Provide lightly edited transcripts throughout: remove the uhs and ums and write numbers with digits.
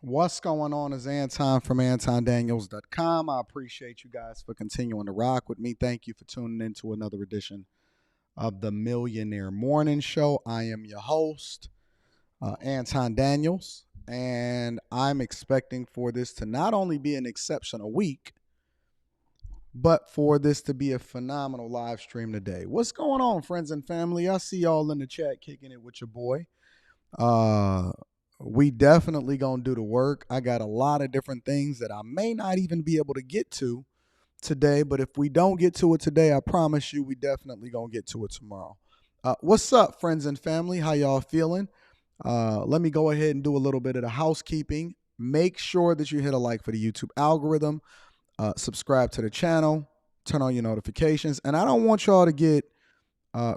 What's going on is Anton from AntonDaniels.com. I appreciate you guys for continuing to rock with me. Thank you for tuning in to another edition of the Millionaire Morning Show. I am your host, Anton Daniels, and I'm expecting for this to not only be an exceptional week, but for this to be a phenomenal live stream today. What's going on, friends and family? I see y'all in the chat kicking it with your boy. We definitely gonna do the work. I got a lot of different things that I may not even be able to get to today, but if we don't get to it today, I promise you we definitely gonna get to it tomorrow. What's up, friends and family? How y'all feeling? Let me go ahead and do a little bit of the housekeeping. Make sure that you hit a like for the YouTube algorithm, subscribe to the channel, turn on your notifications, and I don't want y'all to get,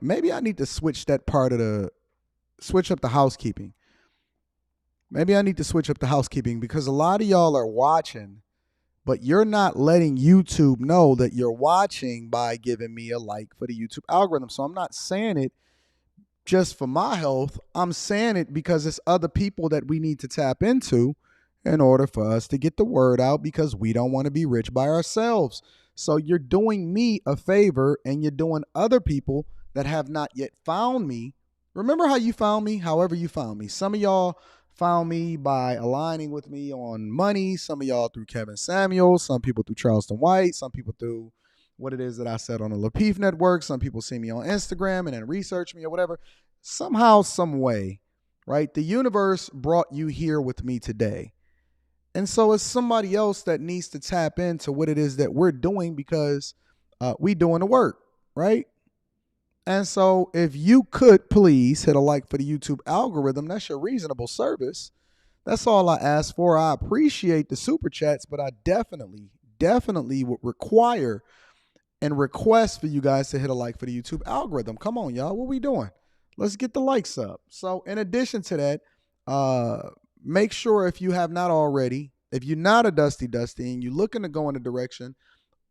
maybe I need to switch up the housekeeping. Maybe I need to switch up the housekeeping because a lot of y'all are watching, but you're not letting YouTube know that you're watching by giving me a like for the YouTube algorithm. So I'm not saying it just for my health. I'm saying it because it's other people that we need to tap into in order for us to get the word out, because we don't want to be rich by ourselves. So you're doing me a favor and you're doing other people that have not yet found me. Remember how you found me? However you found me. Some of y'all found me by aligning with me on money. Some of y'all through Kevin Samuels. Some people through Charleston White. Some people through what it is that I said on the Lapeef Network. Some people see me on Instagram and then research me or whatever. Somehow, some way, right? The universe brought you here with me today. And so it's somebody else that needs to tap into what it is that we're doing, because we doing the work, right? And so if you could please hit a like for the YouTube algorithm, that's your reasonable service. That's all I ask for. I appreciate the super chats, but I definitely would require and request for you guys to hit a like for the YouTube algorithm. Come on, y'all. What we doing? Let's get the likes up. So in addition to that, make sure, if you have not already, if you're not a Dusty and you're looking to go in a direction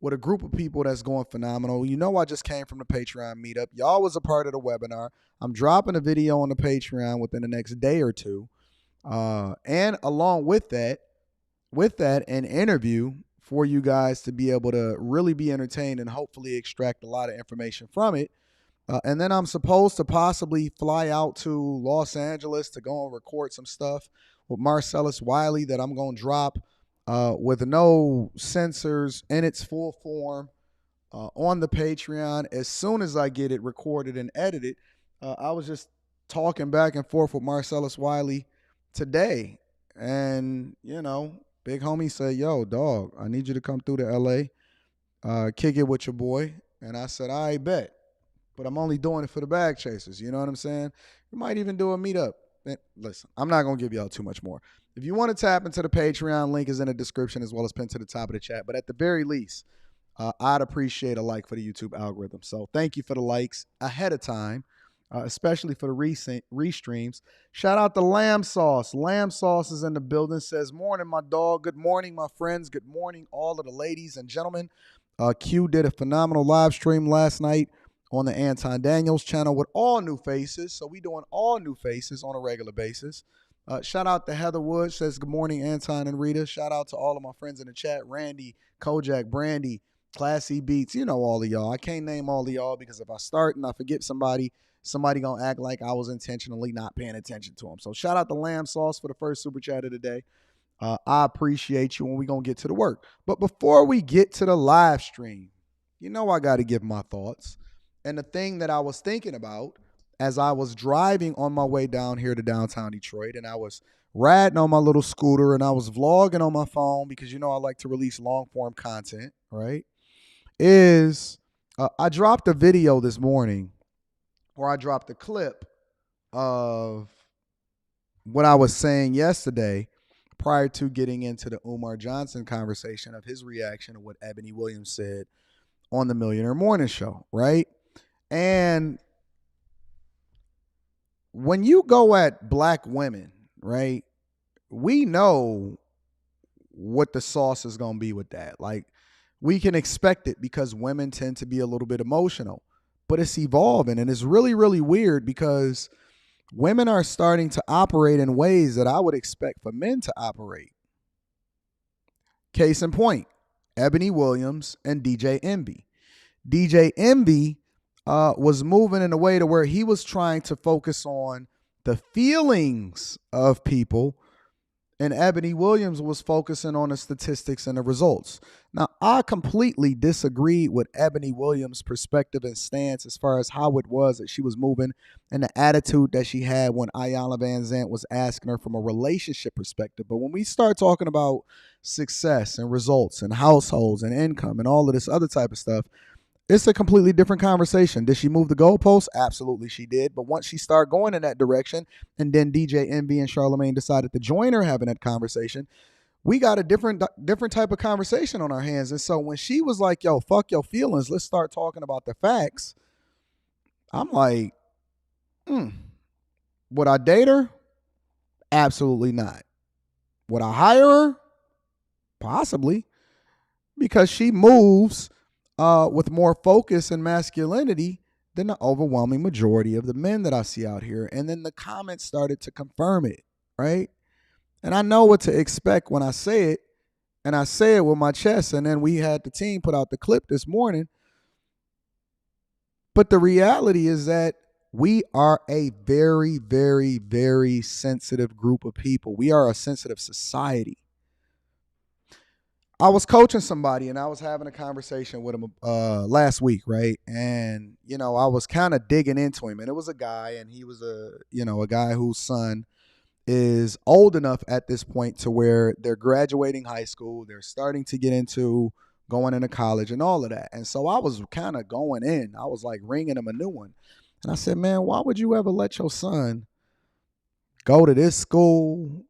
with a group of people that's going phenomenal. I just came from the Patreon meetup. Y'all was a part of the webinar. I'm dropping a video on the Patreon within the next day or two. And along with that, an interview for you guys to be able to really be entertained and hopefully extract a lot of information from it. And then I'm supposed to possibly fly out to Los Angeles to go and record some stuff with Marcellus Wiley that I'm going to drop with no censors, in its full form, on the Patreon as soon as I get it recorded and edited. I was just talking back and forth with Marcellus Wiley today, and big homie said, "Yo, dog, I need you to come through to LA, kick it with your boy." And I said, "I bet, but I'm only doing it for the bag chasers." You know what I'm saying? We might even do a meetup. Listen, I'm not going to give y'all too much more. If you want to tap into the Patreon, link is in the description as well as pinned to the top of the chat. But at the very least, I'd appreciate a like for the YouTube algorithm. So thank you for the likes ahead of time, especially for the recent restreams. Shout out to Lamb Sauce. Lamb Sauce is in the building. Says, "Morning, my dog. Good morning, my friends. Good morning, all of the ladies and gentlemen." Q did a phenomenal live stream last night on the Anton Daniels channel with all new faces. So we doing all new faces on a regular basis. Shout out to Heather Wood. Says, "Good morning, Anton and Rita." Shout out to all of my friends in the chat. Randy, Kojak, Brandy, Classy Beats. All of y'all. I can't name all of y'all because if I start and I forget somebody going to act like I was intentionally not paying attention to them. So shout out to Lamb Sauce for the first super chat of the day. I appreciate you, and we're going to get to the work. But before we get to the live stream, I got to give my thoughts. And the thing that I was thinking about as I was driving on my way down here to downtown Detroit, and I was riding on my little scooter, and I was vlogging on my phone because, I like to release long-form content, right, is I dropped a video this morning, or I dropped a clip of what I was saying yesterday prior to getting into the Umar Johnson conversation, of his reaction to what Ebony Williams said on the Millionaire Morning Show, right? And when you go at black women, right, we know what the sauce is going to be with that. Like, we can expect it because women tend to be a little bit emotional, but it's evolving, and it's really, really weird because Women are starting to operate in ways that I would expect for men to operate. Case in point, Ebony Williams and DJ Envy. DJ Envy was moving in a way to where he was trying to focus on the feelings of people, and Ebony Williams was focusing on the statistics and the results. Now, I completely disagreed with Ebony Williams' perspective and stance as far as how it was that she was moving and the attitude that she had when Ayanna Van Zant was asking her from a relationship perspective. But when we start talking about success and results and households and income and all of this other type of stuff, it's a completely different conversation. Did she move the goalposts? Absolutely she did. But once she started going in that direction, and then DJ Envy and Charlamagne decided to join her having that conversation, we got a different type of conversation on our hands. And so when she was like, yo, fuck your feelings, let's start talking about the facts, I'm like, would I date her? Absolutely not. Would I hire her? Possibly. Because she moves with more focus and masculinity than the overwhelming majority of the men that I see out here. And then the comments started to confirm it, right? And I know what to expect when I say it, and I say it with my chest. And then we had the team put out the clip this morning. But the reality is that we are a very, very, very sensitive group of people. We are a sensitive society. I was coaching somebody and I was having a conversation with him last week, right? And, you know, I was kind of digging into him, and it was a guy, and he was a guy whose son is old enough at this point to where they're graduating high school. They're starting to get into going into college and all of that. And so I was kind of going in. I was like ringing him a new one. And I said, man, why would you ever let your son go to this school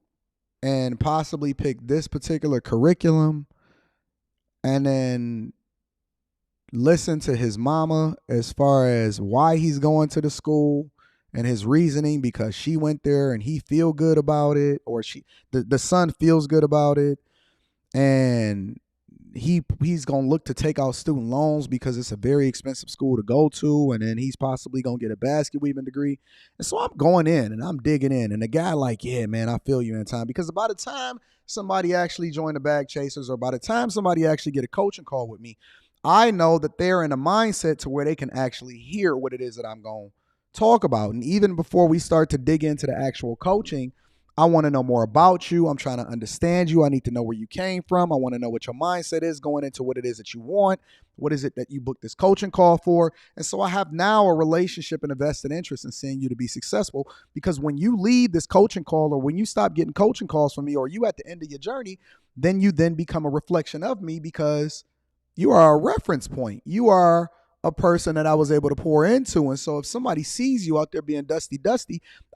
and possibly pick this particular curriculum and then listen to his mama as far as why he's going to the school and his reasoning, because she went there and he feel good about it, or the son feels good about it, and he's going to look to take out student loans because it's a very expensive school to go to, and then he's possibly going to get a basket weaving degree. And so I'm going in and I'm digging in, and the guy like, yeah, man, I feel you in time, because by the time somebody actually join the Bag Chasers, or by the time somebody actually get a coaching call with me, I know that they're in a mindset to where they can actually hear what it is that I'm going to talk about. And even before we start to dig into the actual coaching, I want to know more about you. I'm trying to understand you. I need to know where you came from. I want to know what your mindset is going into what it is that you want. What is it that you booked this coaching call for? And so I have now a relationship and a vested interest in seeing you to be successful, because when you leave this coaching call, or when you stop getting coaching calls from me, or you at the end of your journey, then you then become a reflection of me, because you are a reference point. You are a person that I was able to pour into. And so if somebody sees you out there being dusty,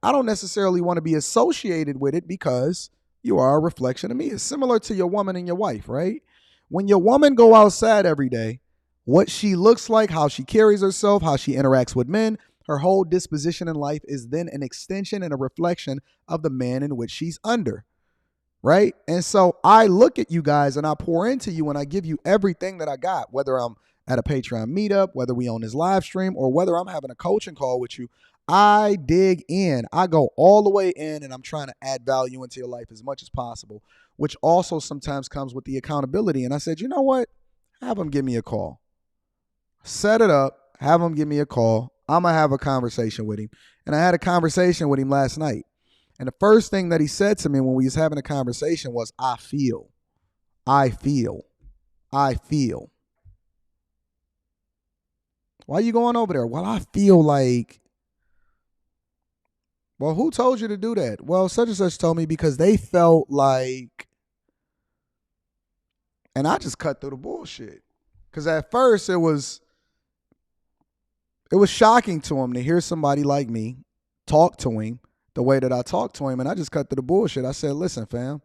I don't necessarily want to be associated with it, because you are a reflection of me. It's similar to your woman and your wife, right? When your woman go outside every day, what she looks like, how she carries herself, how she interacts with men, her whole disposition in life is then an extension and a reflection of the man in which she's under, right? And so I look at you guys and I pour into you and I give you everything that I got, whether I'm at a Patreon meetup, whether we on this live stream, or whether I'm having a coaching call with you. I dig in. I go all the way in, and I'm trying to add value into your life as much as possible, which also sometimes comes with the accountability. And I said, you know what? Have them give me a call. Set it up. Have them give me a call. I'm going to have a conversation with him. And I had a conversation with him last night. And the first thing that he said to me when we was having a conversation was, I feel. Why are you going over there? Well, I feel like. Well, who told you to do that? Well, such and such told me, because they felt like. And I just cut through the bullshit. Because at first it was shocking to him to hear somebody like me talk to him the way that I talked to him. And I just cut through the bullshit. I said, listen, fam,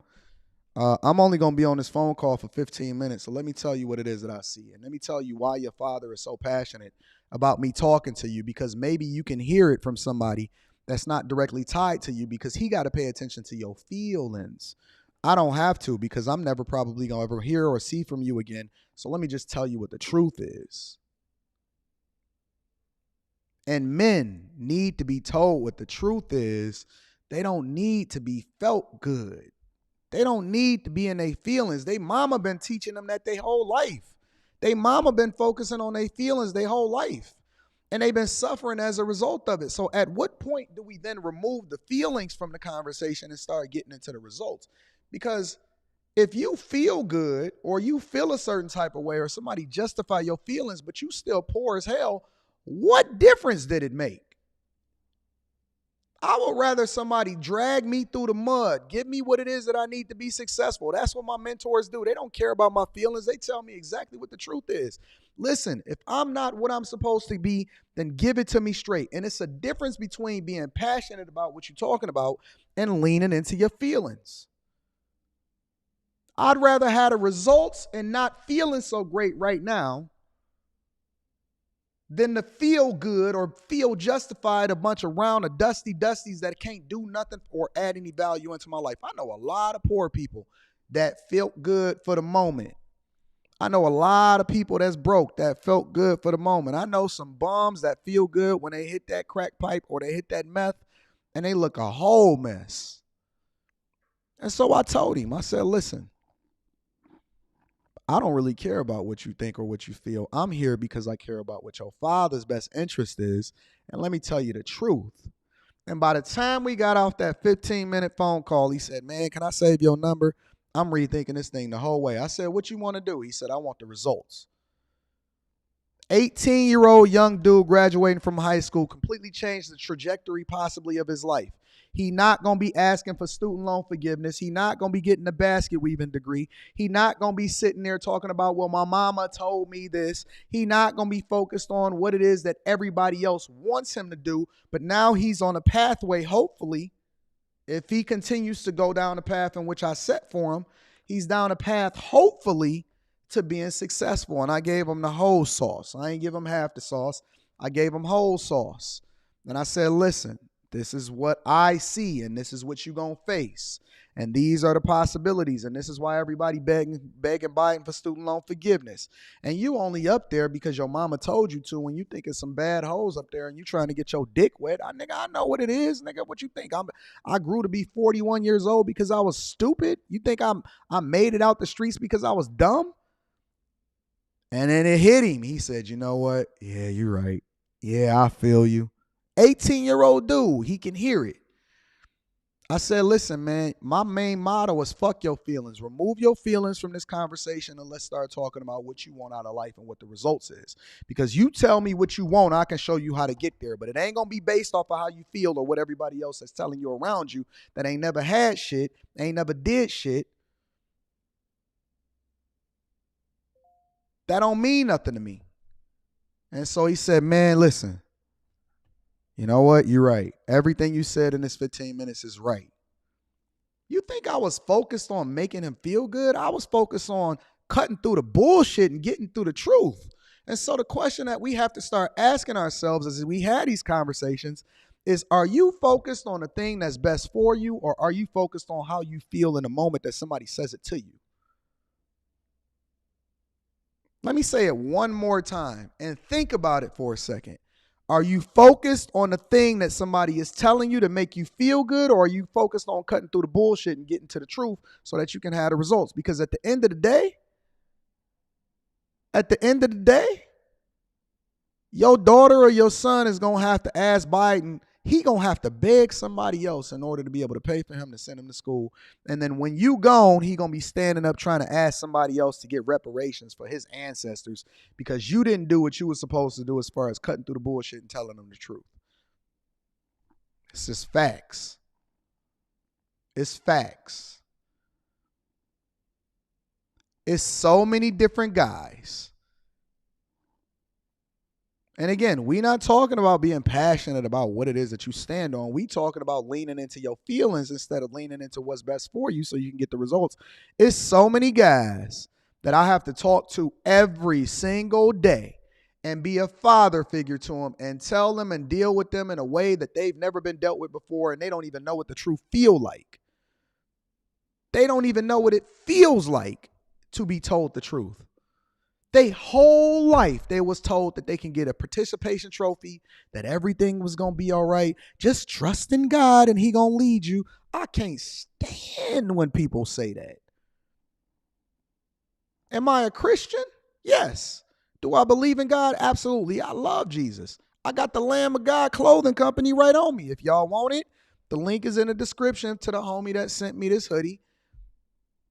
I'm only going to be on this phone call for 15 minutes. So let me tell you what it is that I see. And let me tell you why your father is so passionate about me talking to you, because maybe you can hear it from somebody that's not directly tied to you, because he got to pay attention to your feelings. I don't have to, because I'm never probably going to ever hear or see from you again. So let me just tell you what the truth is. And men need to be told what the truth is. They don't need to be felt good. They don't need to be in their feelings. They mama been teaching them that their whole life. They mama been focusing on their feelings their whole life. And they've been suffering as a result of it. So at what point do we then remove the feelings from the conversation and start getting into the results? Because if you feel good or you feel a certain type of way or somebody justify your feelings, but you still poor as hell, what difference did it make? I would rather somebody drag me through the mud, give me what it is that I need to be successful. That's what my mentors do. They don't care about my feelings. They tell me exactly what the truth is. Listen, if I'm not what I'm supposed to be, then give it to me straight. And it's a difference between being passionate about what you're talking about and leaning into your feelings. I'd rather have the results and not feeling so great right now than to feel good or feel justified a bunch of round of dusties that can't do nothing or add any value into my life. I know a lot of poor people that felt good for the moment. I know a lot of people that's broke that felt good for the moment. I know some bums that feel good when they hit that crack pipe or they hit that meth and they look a whole mess. And so I told him, I said, listen, I don't really care about what you think or what you feel. I'm here because I care about what your father's best interest is. And let me tell you the truth. And by the time we got off that 15-minute phone call, he said, man, can I save your number? I'm rethinking this thing the whole way. I said, what you want to do? He said, I want the results. 18-year-old young dude graduating from high school completely changed the trajectory possibly of his life. He not going to be asking for student loan forgiveness. He not going to be getting a basket weaving degree. He not going to be sitting there talking about, well, my mama told me this. He not going to be focused on what it is that everybody else wants him to do. But now he's on a pathway, hopefully, if he continues to go down the path in which I set for him, he's down a path, hopefully, to being successful. And I gave him the whole sauce. I ain't give him half the sauce. I gave him whole sauce. And I said, listen, this is what I see, and this is what you're going to face. And these are the possibilities. And this is why everybody begging Biden for student loan forgiveness. And you only up there because your mama told you to, when you think it's some bad hoes up there and you trying to get your dick wet. I know what it is, nigga. What you think? I grew to be 41 years old because I was stupid? You think I made it out the streets because I was dumb? And then it hit him. He said, you know what? Yeah, you're right. Yeah, I feel you. 18-year-old dude, he can hear it. I said, listen, man, my main motto is fuck your feelings. Remove your feelings from this conversation and let's start talking about what you want out of life and what the results is. Because you tell me what you want, I can show you how to get there. But it ain't going to be based off of how you feel or what everybody else is telling you around you that ain't never had shit, ain't never did shit. That don't mean nothing to me. And so he said, man, listen, you know what? You're right. Everything you said in this 15 minutes is right. You think I was focused on making him feel good? I was focused on cutting through the bullshit and getting through the truth. And so the question that we have to start asking ourselves as we had these conversations is, are you focused on the thing that's best for you, or are you focused on how you feel in the moment that somebody says it to you? Let me say it one more time and think about it for a second. Are you focused on the thing that somebody is telling you to make you feel good, or are you focused on cutting through the bullshit and getting to the truth so that you can have the results? Because at the end of the day, your daughter or your son is going to have to ask Biden. He going to have to beg somebody else in order to be able to pay for him to send him to school. And then when you gone, he going to be standing up trying to ask somebody else to get reparations for his ancestors because you didn't do what you were supposed to do as far as cutting through the bullshit and telling them the truth. It's just facts. It's facts. It's so many different guys. And again, we're not talking about being passionate about what it is that you stand on. We talking about leaning into your feelings instead of leaning into what's best for you so you can get the results. It's so many guys that I have to talk to every single day and be a father figure to them and tell them and deal with them in a way that they've never been dealt with before, and they don't even know what the truth feel like. They don't even know what it feels like to be told the truth. They whole life, they was told that they can get a participation trophy, that everything was going to be all right. Just trust in God and he going to lead you. I can't stand when people say that. Am I a Christian? Yes. Do I believe in God? Absolutely. I love Jesus. I got the Lamb of God clothing company right on me. If y'all want it, the link is in the description to the homie that sent me this hoodie.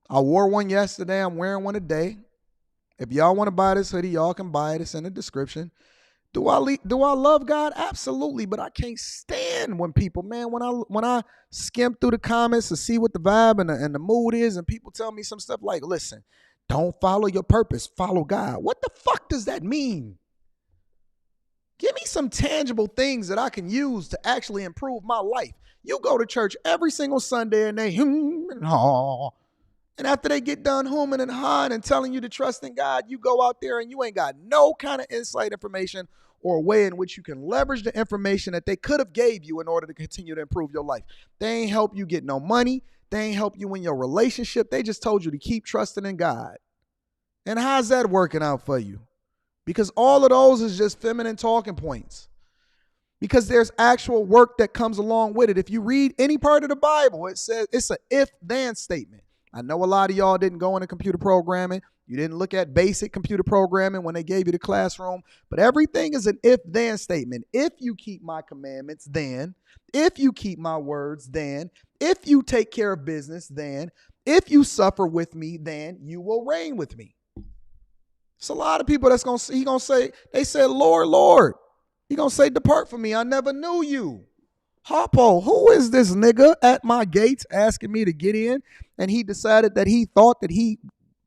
I wore one yesterday. I'm wearing one today. If y'all want to buy this hoodie, y'all can buy it. It's in the description. Do I love God? Absolutely, but I can't stand when people, man, when I skim through the comments to see what the vibe and the mood is, and people tell me some stuff like, listen, don't follow your purpose, follow God. What the fuck does that mean? Give me some tangible things that I can use to actually improve my life. You go to church every single Sunday and they and haw. And after they get done humming and hawing and telling you to trust in God, you go out there and you ain't got no kind of insight information or a way in which you can leverage the information that they could have gave you in order to continue to improve your life. They ain't help you get no money. They ain't help you in your relationship. They just told you to keep trusting in God. And how's that working out for you? Because all of those is just feminine talking points. Because there's actual work that comes along with it. If you read any part of the Bible, it says it's an if-then statement. I know a lot of y'all didn't go into computer programming. You didn't look at basic computer programming when they gave you the classroom. But everything is an if-then statement. If you keep my commandments, then. If you keep my words, then. If you take care of business, then. If you suffer with me, then you will reign with me. It's a lot of people that's going to say, they said, Lord, Lord. He going to say, depart from me. I never knew you. Harpo, who is this nigga at my gates asking me to get in? And he decided that he thought that he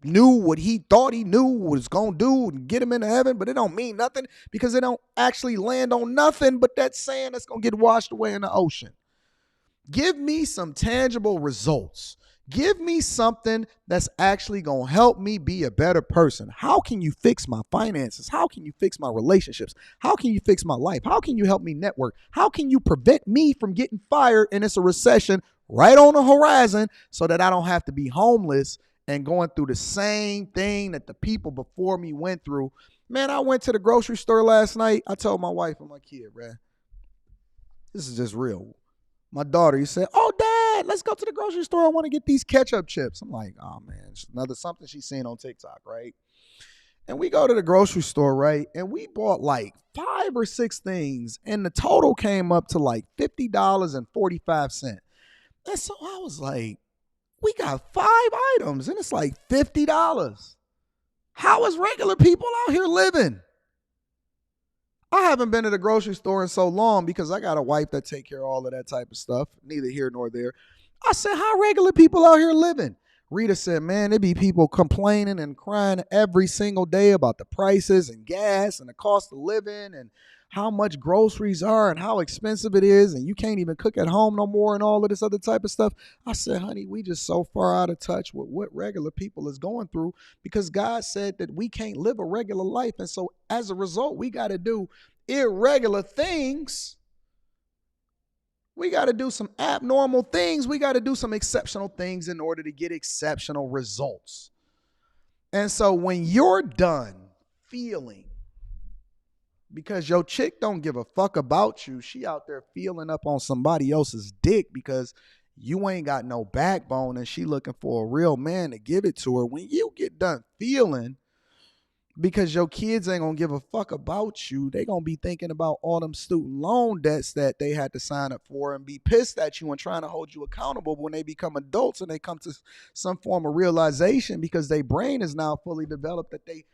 knew what he thought he knew was going to do and get him into heaven, but it don't mean nothing because it don't actually land on nothing but that sand that's going to get washed away in the ocean. Give me some tangible results. Give me something that's actually going to help me be a better person. How can you fix my finances? How can you fix my relationships? How can you fix my life? How can you help me network? How can you prevent me from getting fired and it's a recession right on the horizon so that I don't have to be homeless and going through the same thing that the people before me went through? Man, I went to the grocery store last night. I told my wife and my kid, man, this is just real. My daughter, he said, oh, Dad, let's go to the grocery store. I want to get these ketchup chips. I'm like, oh, man, it's another something she's seen on TikTok, right? And we go to the grocery store, right? And we bought like 5 or 6 things. And the total came up to like $50.45. And so I was like, we got 5 items and it's like $50. How is regular people out here living? I haven't been to the grocery store in so long because I got a wife that take care of all of that type of stuff. Neither here nor there. I said, how regular people out here living? Rita said, man, there be people complaining and crying every single day about the prices and gas and the cost of living and how much groceries are and how expensive it is. And you can't even cook at home no more and all of this other type of stuff. I said, honey, we just so far out of touch with what regular people is going through because God said that we can't live a regular life. And so as a result, we got to do irregular things. We got to do some abnormal things. We got to do some exceptional things in order to get exceptional results. And so when you're done feeling, because your chick don't give a fuck about you, she out there feeling up on somebody else's dick because you ain't got no backbone and she looking for a real man to give it to her. When you get done feeling, because your kids ain't gonna give a fuck about you, they gonna be thinking about all them student loan debts that they had to sign up for and be pissed at you and trying to hold you accountable when they become adults and they come to some form of realization because their brain is now fully developed that they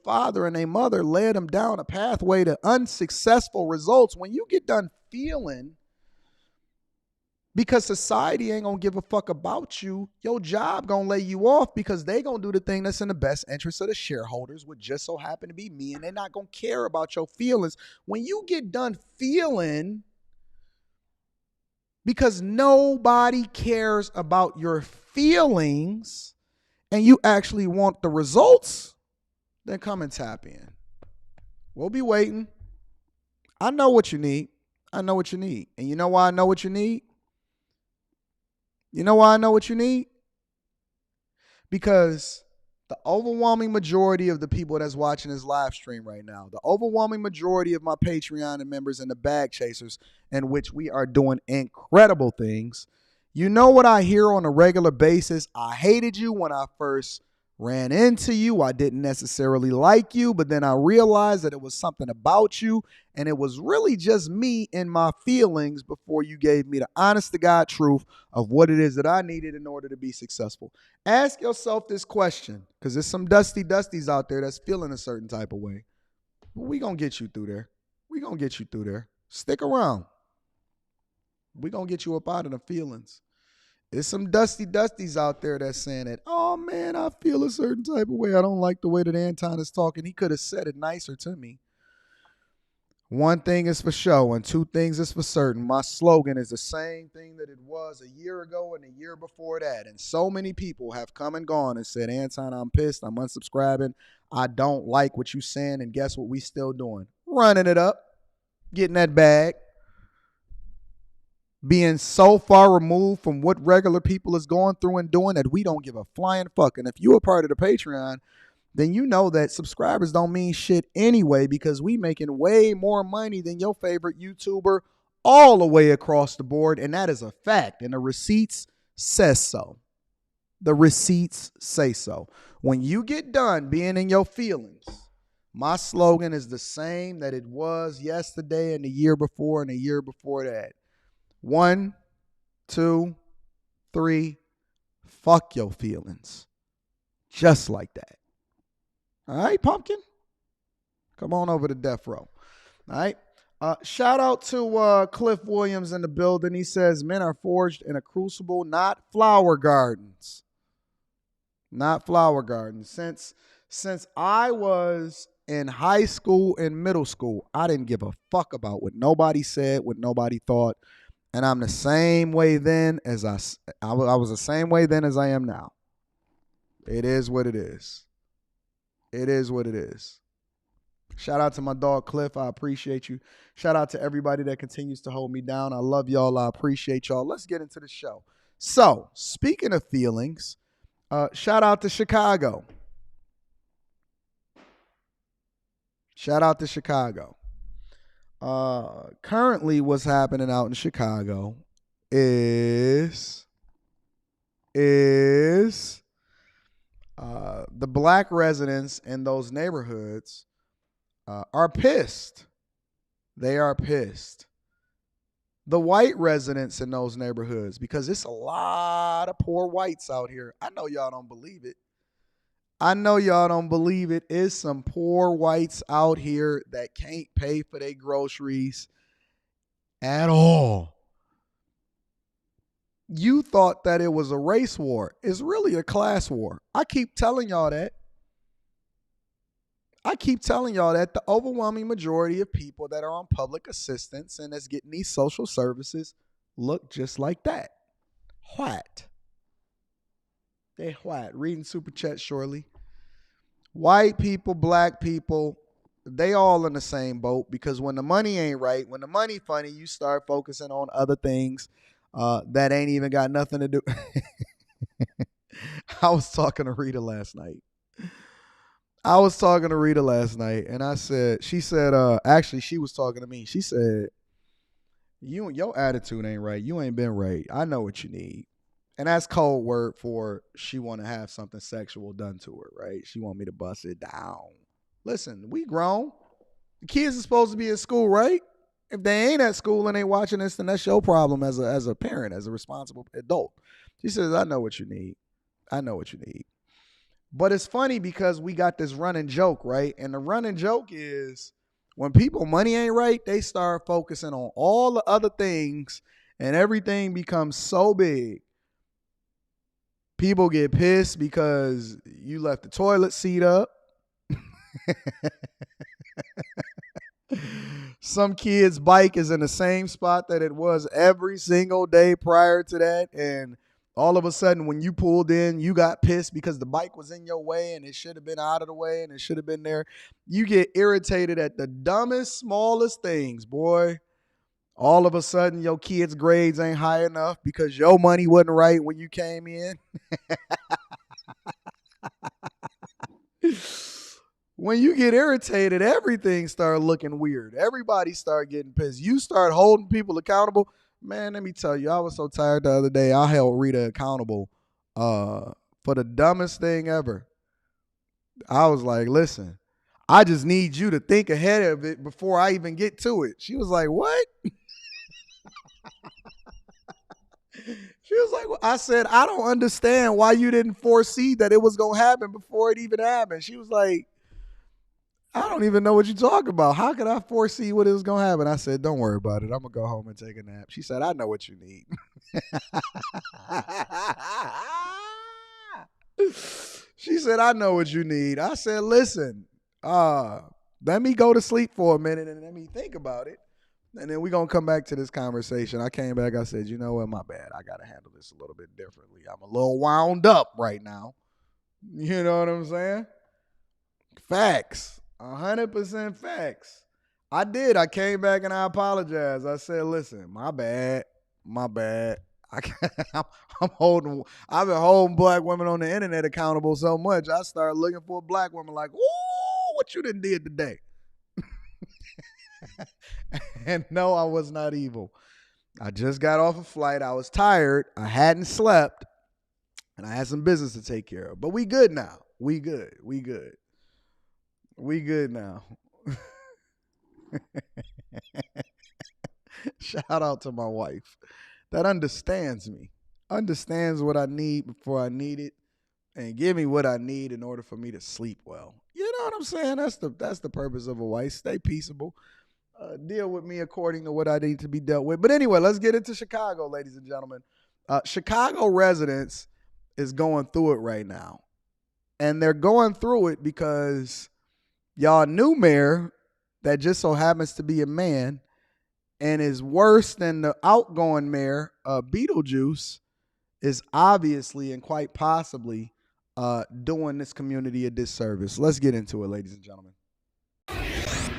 father and their mother led them down a pathway to unsuccessful results. When you get done feeling, because society ain't gonna give a fuck about you, your job gonna lay you off because they gonna do the thing that's in the best interest of the shareholders, which just so happen to be me, and they're not gonna care about your feelings. When you get done feeling, because nobody cares about your feelings, and you actually want the results, then come and tap in. We'll be waiting. I know what you need. I know what you need. And you know why I know what you need? You know why I know what you need? Because The overwhelming majority of the people that's watching this live stream right now, the overwhelming majority of my Patreon and members and the bag chasers, in which we are doing incredible things. You know what I hear on a regular basis? I hated you when I first ran into you. I didn't necessarily like you, but then I realized that it was something about you, and it was really just me and my feelings before you gave me the honest to God truth of what it is that I needed in order to be successful. Ask yourself this question, because there's some dusties out there that's feeling a certain type of way. But we going to get you through there. We going to get you through there. Stick around. We going to get you up out of the feelings. There's some dusties out there that's saying that, oh, man, I feel a certain type of way. I don't like the way that Anton is talking. He could have said it nicer to me. One thing is for sure, and two things is for certain. My slogan is the same thing that it was a year ago and a year before that. And so many people have come and gone and said, Anton, I'm pissed. I'm unsubscribing. I don't like what you're saying. And guess what we still doing? Running it up, getting that bag, being so far removed from what regular people is going through and doing that we don't give a flying fuck. And if you're a part of the Patreon, then you know that subscribers don't mean shit anyway, because we making way more money than your favorite YouTuber all the way across the board. And that is a fact. And the receipts says so. The receipts say so. When you get done being in your feelings, my slogan is the same that it was yesterday and the year before and the year before that. 1, 2, 3, fuck your feelings. Just like that. All right, Pumpkin? Come on over to Death Row. All right. Shout out to Cliff Williams in the building. He says, men are forged in a crucible, not flower gardens. Not flower gardens. Since I was in high school and middle school, I didn't give a fuck about what nobody said, what nobody thought. And I'm the same way then as I was the same way then as I am now. It is what it is. It is what it is. Shout out to my dog Cliff. I appreciate you. Shout out to everybody that continues to hold me down. I love y'all. I appreciate y'all. Let's get into the show. So, speaking of feelings, shout out to Chicago. Shout out to Chicago. Currently, what's happening out in Chicago is the black residents in those neighborhoods are pissed. They are pissed. The white residents in those neighborhoods, because it's a lot of poor whites out here. I know y'all don't believe it. I know y'all don't believe it. It's some poor whites out here that can't pay for their groceries at all. You thought that it was a race war. It's really a class war. I keep telling y'all that. The overwhelming majority of people that are on public assistance and that's getting these social services look just like that. White. They white. Reading super chat shortly. White people, black people, they all in the same boat, because when the money ain't right, when the money funny, you start focusing on other things that ain't even got nothing to do. I was talking to Rita last night. And she said, actually, she was talking to me. She said, your attitude ain't right. You ain't been right. I know what you need. And that's code word for she want to have something sexual done to her, right? She want me to bust it down. Listen, we grown. The kids are supposed to be at school, right? If they ain't at school and they watching this, then that's your problem as a parent, as a responsible adult. She says, I know what you need. But it's funny because we got this running joke, right? And the running joke is when people money ain't right, they start focusing on all the other things and everything becomes so big. People get pissed because you left the toilet seat up. Some kid's bike is in the same spot that it was every single day prior to that. And all of a sudden, when you pulled in, you got pissed because the bike was in your way and it should have been out of the way and it should have been there. You get irritated at the dumbest, smallest things, boy. All of a sudden, your kid's grades ain't high enough because your money wasn't right when you came in. When you get irritated, everything start looking weird. Everybody start getting pissed. You start holding people accountable. Man, let me tell you, I was so tired the other day. I held Rita accountable for the dumbest thing ever. I was like, listen, I just need you to think ahead of it before I even get to it. She was like, what? She was like, well, I said, I don't understand why you didn't foresee that it was going to happen before it even happened. She was like, I don't even know what you're talking about. How could I foresee what it was going to happen? I said, don't worry about it. I'm going to go home and take a nap. She said, I know what you need. She said, I know what you need. I said, listen, let me go to sleep for a minute and let me think about it. And then we're going to come back to this conversation. I came back. I said, you know what? My bad. I got to handle this a little bit differently. I'm a little wound up right now. You know what I'm saying? Facts. 100% facts. I did. I came back and I apologized. I said, listen, my bad. My bad. I've been holding black women on the internet accountable so much, I started looking for a black woman like, ooh, what you done did today? And no, I was not evil. I just got off a flight. I was tired. I hadn't slept. And I had some business to take care of. But we good now. We good. We good. We good now. Shout out to my wife that understands me. Understands what I need before I need it. And give me what I need in order for me to sleep well. You know what I'm saying? That's the purpose of a wife. Stay peaceable. Deal with me according to what I need to be dealt with. But anyway, let's get into Chicago, ladies and gentlemen. Chicago residents is going through it right now. And they're going through it because y'all new mayor that just so happens to be a man and is worse than the outgoing mayor, Beetlejuice, is obviously and quite possibly doing this community a disservice. Let's get into it, ladies and gentlemen.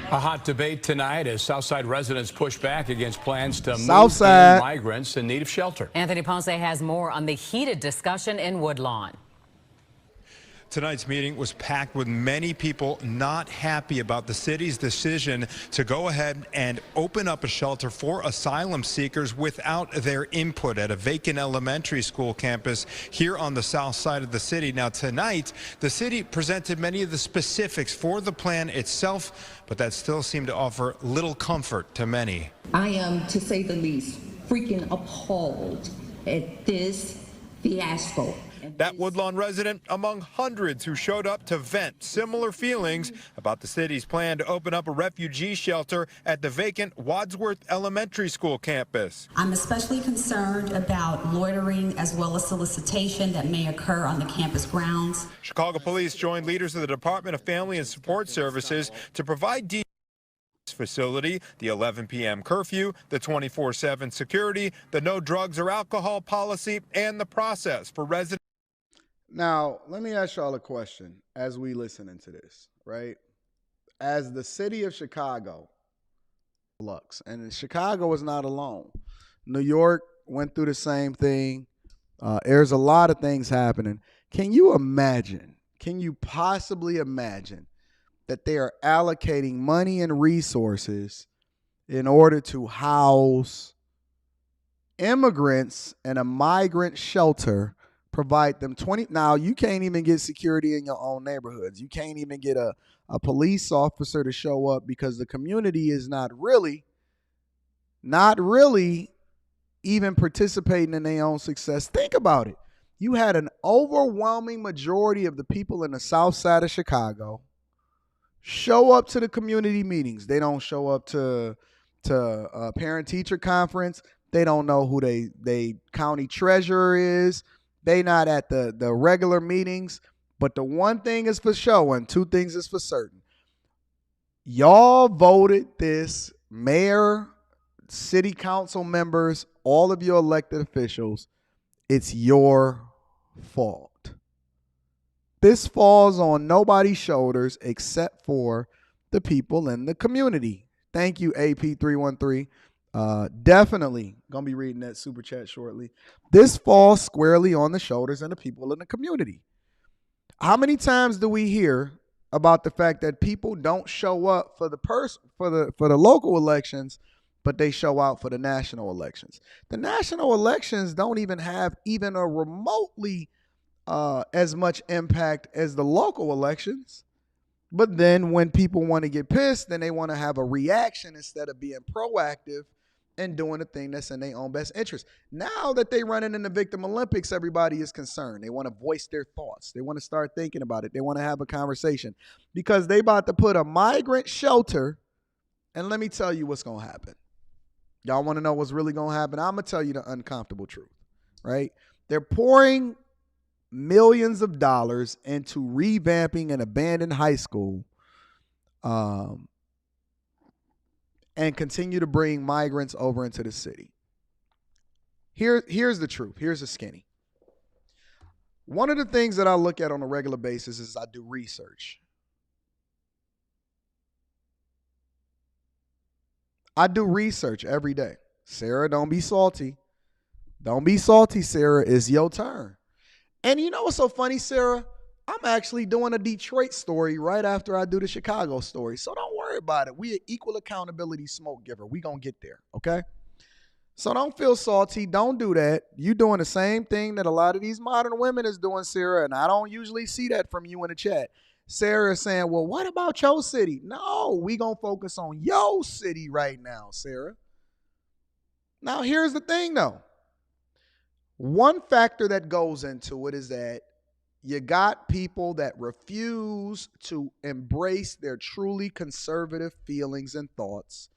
A hot debate tonight as Southside residents push back against plans to move in migrants in need of shelter. Anthony Ponce has more on the heated discussion in Woodlawn. Tonight's meeting was packed with many people not happy about the city's decision to go ahead and open up a shelter for asylum seekers without their input at a vacant elementary school campus here on the south side of the city. Now tonight, the city presented many of the specifics for the plan itself, but that still seemed to offer little comfort to many. I am, to say the least, freaking appalled at this fiasco. That Woodlawn resident among hundreds who showed up to vent similar feelings about the city's plan to open up a refugee shelter at the vacant Wadsworth Elementary School campus. I'm especially concerned about loitering as well as solicitation that may occur on the campus grounds. Chicago police joined leaders of the Department of Family and Support Services to provide details. Facility, the 11 p.m. curfew, the 24/7 security, the no drugs or alcohol policy, and the process for residents. Now, let me ask y'all a question as we listen into this, right? As the city of Chicago looks, and Chicago is not alone. New York went through the same thing. There's a lot of things happening. Can you possibly imagine that they are allocating money and resources in order to house immigrants in a migrant shelter, provide them 20. Now, you can't even get security in your own neighborhoods. You can't even get a police officer to show up because the community is not really even participating in their own success. Think about it. You had an overwhelming majority of the people in the south side of Chicago show up to the community meetings. They don't show up to a parent-teacher conference. They don't know who they county treasurer is. They not at the regular meetings. But the one thing is for sure and two things is for certain. Y'all voted this mayor, city council members, all of your elected officials. It's your fault. This falls on nobody's shoulders except for the people in the community. Thank you, AP313. Definitely going to be reading that super chat shortly. This falls squarely on the shoulders of the people in the community. How many times do we hear about the fact that people don't show up for the local elections, but they show out for the national elections? The national elections don't even have even a remotely as much impact as the local elections. But then when people want to get pissed, then they want to have a reaction instead of being proactive and doing the thing that's in their own best interest. Now that they running in the Victim Olympics, everybody is concerned. They want to voice their thoughts. They want to start thinking about it. They want to have a conversation because they about to put a migrant shelter. And let me tell you what's going to happen. Y'all want to know what's really going to happen? I'm going to tell you the uncomfortable truth, right? They're pouring millions of dollars into revamping an abandoned high school and continue to bring migrants over into the city. Here's the truth. Here's the skinny. One of the things that I look at on a regular basis is I do research. I do research every day. Sarah, don't be salty. Don't be salty, Sarah. It's your turn. And you know what's so funny, Sarah? I'm actually doing a Detroit story right after I do the Chicago story. So don't worry about it. We an equal accountability smoke giver. We going to get there, okay? So don't feel salty. Don't do that. You doing the same thing that a lot of these modern women is doing, Sarah, and I don't usually see that from you in the chat. Sarah is saying, well, what about your city? No, we going to focus on your city right now, Sarah. Now, here's the thing, though. One factor that goes into it is that you got people that refuse to embrace their truly conservative feelings and thoughts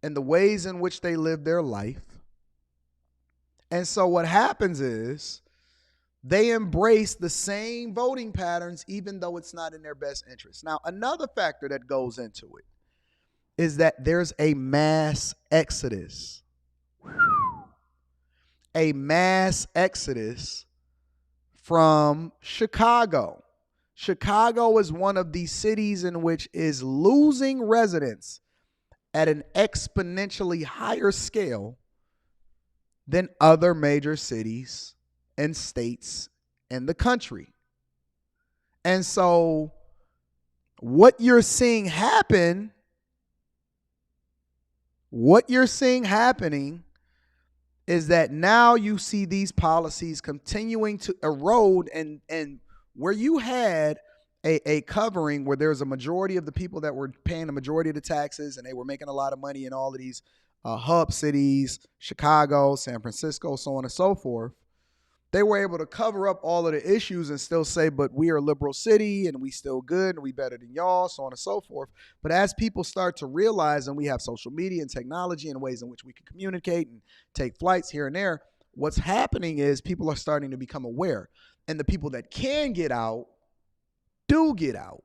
and the ways in which they live their life. And so what happens is they embrace the same voting patterns even though it's not in their best interest. Now, another factor that goes into it is that there's a mass exodus. A mass exodus from Chicago. Chicago is one of the cities in which is losing residents at an exponentially higher scale than other major cities and states in the country. And so what you're seeing happening is that now you see these policies continuing to erode, and where you had a covering where there's a majority of the people that were paying the majority of the taxes and they were making a lot of money in all of these hub cities, Chicago, San Francisco, so on and so forth. They were able to cover up all of the issues and still say, but we are a liberal city and we still good and we better than y'all, so on and so forth. But as people start to realize, and we have social media and technology and ways in which we can communicate and take flights here and there, what's happening is people are starting to become aware. And the people that can get out do get out.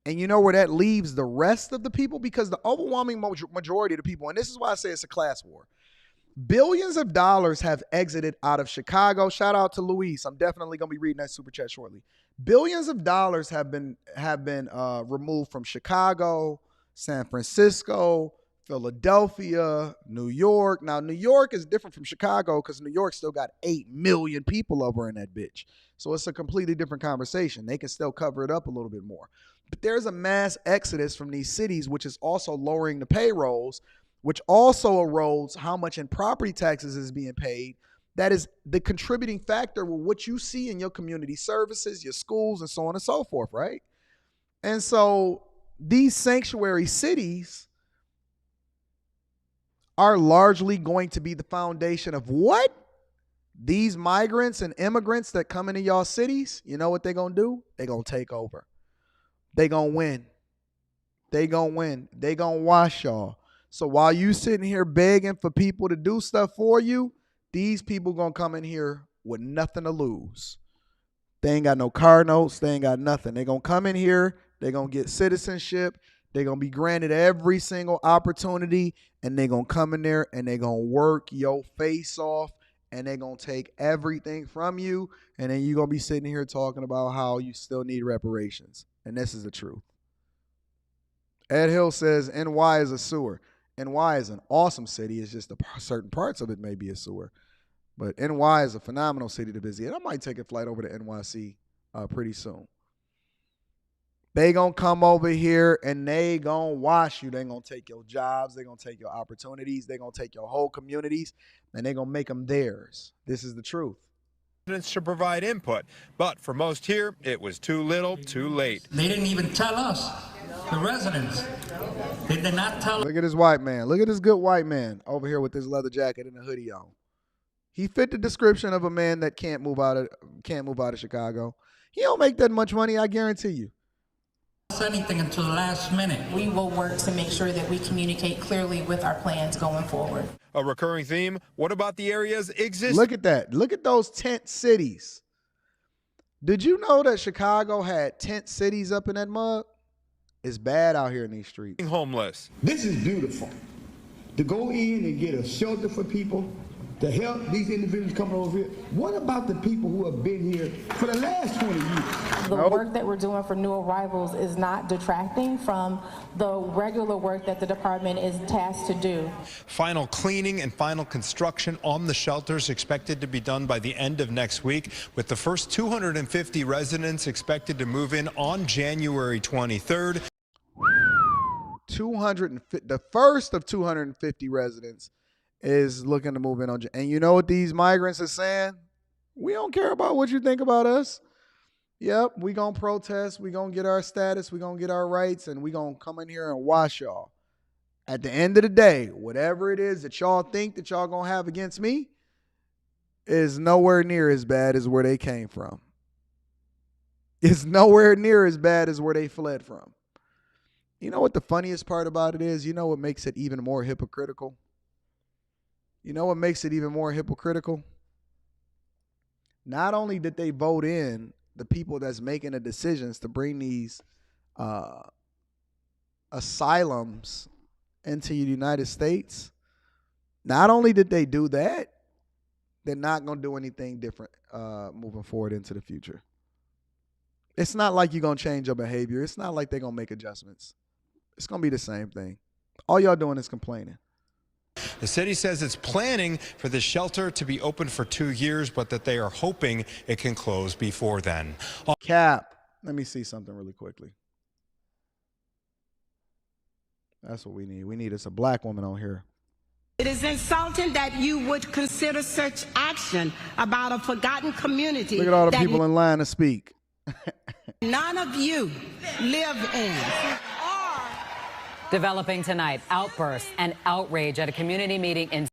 And you know where that leaves the rest of the people? Because the overwhelming majority of the people, and this is why I say it's a class war, billions of dollars have exited out of Chicago. Shout out to Luis. I'm definitely going to be reading that super chat shortly. Billions of dollars have been removed from Chicago, San Francisco, Philadelphia, New York. Now, New York is different from Chicago because New York still got 8 million people over in that bitch. So it's a completely different conversation. They can still cover it up a little bit more. But there's a mass exodus from these cities, which is also lowering the payrolls, which also erodes how much in property taxes is being paid. That is the contributing factor with what you see in your community services, your schools, and so on and so forth, right? And so these sanctuary cities are largely going to be the foundation of what? These migrants and immigrants that come into y'all cities, you know what they're going to do? They're going to take over. They're going to win. They're going to win. They're going to wash y'all. So while you sitting here begging for people to do stuff for you, these people going to come in here with nothing to lose. They ain't got no car notes. They ain't got nothing. They're going to come in here. They're going to get citizenship. They're going to be granted every single opportunity, and they're going to come in there and they're going to work your face off, and they're going to take everything from you, and then you're going to be sitting here talking about how you still need reparations. And this is the truth. Ed Hill says NY is a sewer. NY is an awesome city. It's just certain parts of it may be a sewer. But NY is a phenomenal city to visit. And I might take a flight over to NYC pretty soon. They gonna come over here and they gonna wash you. They gonna take your jobs. They gonna take your opportunities. They gonna take your whole communities, and they gonna make them theirs. This is the truth. To provide input, but for most here, it was too little, too late. They didn't even tell us, the residents. They did not tell us. Look at this white man. Look at this good white man over here with this leather jacket and a hoodie on. He fit the description of a man that can't move out of Chicago. He don't make that much money, I guarantee you. Anything until the last minute. We will work to make sure that we communicate clearly with our plans going forward. A recurring theme, what about the area's existing? Look at that. Look at those tent cities. Did you know that Chicago had tent cities up in that mug? It's bad out here in these streets. Homeless. This is beautiful. To go in and get a shelter for people, to help these individuals coming over here. What about the people who have been here for the last 20 years? The work that we're doing for new arrivals is not detracting from the regular work that the department is tasked to do. Final cleaning and final construction on the shelters expected to be done by the end of next week, with the first 250 residents expected to move in on January 23rd. The first of 250 residents is looking to move in on. And you know what these migrants are saying? We don't care about what you think about us. Yep, we going to protest. We going to get our status. We going to get our rights. And we going to come in here and wash y'all. At the end of the day, whatever it is that y'all think that y'all going to have against me is nowhere near as bad as where they came from. It's nowhere near as bad as where they fled from. You know what the funniest part about it is? You know what makes it even more hypocritical? You know what makes it even more hypocritical? Not only did they vote in the people that's making the decisions to bring these asylums into the United States, not only did they do that, they're not going to do anything different moving forward into the future. It's not like you're going to change your behavior. It's not like they're going to make adjustments. It's going to be the same thing. All y'all doing is complaining. The city says it's planning for the shelter to be open for 2 years, but that they are hoping it can close before then. Cap, let me see something really quickly. That's what we need. We need us a black woman on here. It is insulting that you would consider such action about a forgotten community. Look at all the people in line to speak. None of you live in. Developing tonight, outbursts and outrage at a community meeting in.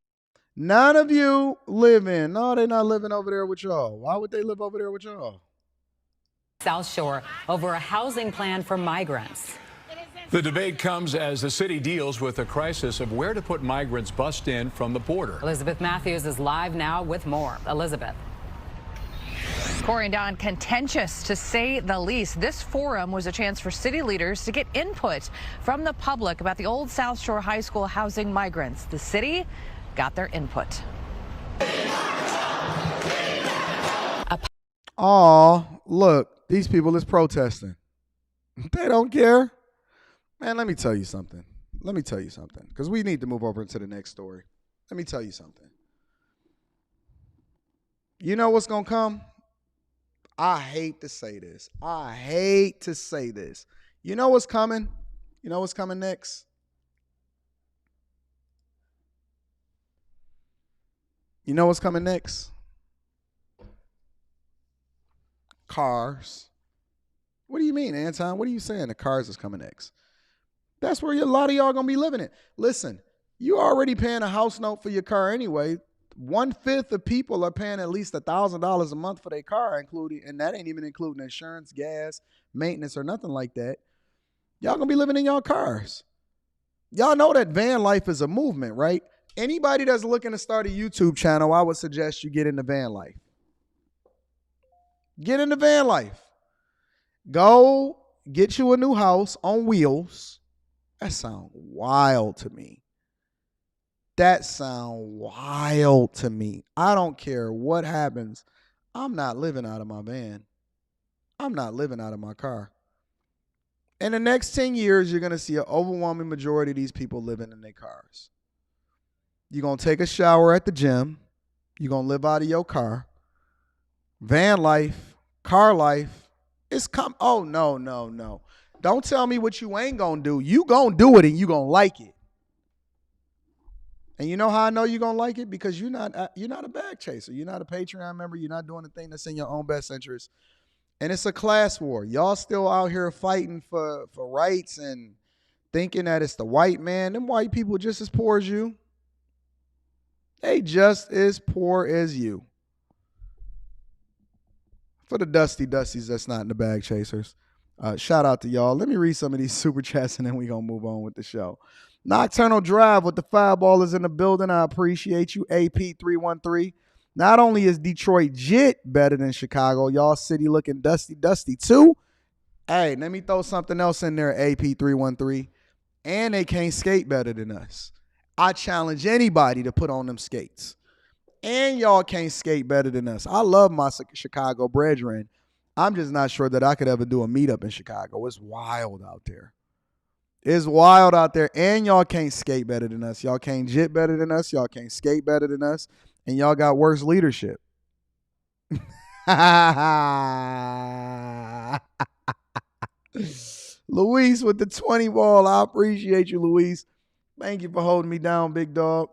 None of you live in. No, they're not living over there with y'all. Why would they live over there with y'all? South Shore over a housing plan for migrants. The debate comes as the city deals with the crisis of where to put migrants bussed in from the border. Elizabeth Matthews is live now with more. Elizabeth. Corey and Don, contentious to say the least. This forum was a chance for city leaders to get input from the public about the old South Shore High School housing migrants. The city got their input. Oh, look, these people is protesting. They don't care. Man, let me tell you something. Because we need to move over into the next story. Let me tell you something. You know what's going to come? I hate to say this. You know what's coming? You know what's coming next? You know what's coming next? Cars. What do you mean, Anton? What are you saying? The cars is coming next. That's where a lot of y'all going to be living in. Listen, you already paying a house note for your car anyway. 1/5 of people are paying at least $1,000 a month for their car, including, and that ain't even including insurance, gas, maintenance, or nothing like that. Y'all gonna be living in y'all cars. Y'all know that van life is a movement, right? Anybody that's looking to start a YouTube channel, I would suggest you get into van life. Get into van life. Go get you a new house on wheels. That sounds wild to me. I don't care what happens. I'm not living out of my van. I'm not living out of my car. In the next 10 years, you're going to see an overwhelming majority of these people living in their cars. You're going to take a shower at the gym. You're going to live out of your car. Van life, car life, Oh, no. Don't tell me what you ain't gonna do. You gonna do it and you gonna like it. And you know how I know you're gonna like it? Because you're not a bag chaser. You're not a Patreon member. You're not doing the thing that's in your own best interest. And it's a class war. Y'all still out here fighting for rights and thinking that it's the white man. Them white people just as poor as you. They just as poor as you. For the Dusties that's not in the bag chasers. Shout out to y'all. Let me read some of these super chats and then we're going to move on with the show. Nocturnal Drive with the Fireballers in the building. I appreciate you. AP313. Not only is Detroit Jit better than Chicago, y'all city looking dusty too. Hey, let me throw something else in there, AP313. And they can't skate better than us. I challenge anybody to put on them skates. And y'all can't skate better than us. I love my Chicago brethren. I'm just not sure that I could ever do a meetup in Chicago. It's wild out there. It's wild out there. And y'all can't skate better than us. Y'all can't jit better than us. Y'all can't skate better than us. And y'all got worse leadership. Luis with the 20 ball. I appreciate you, Luis. Thank you for holding me down, big dog.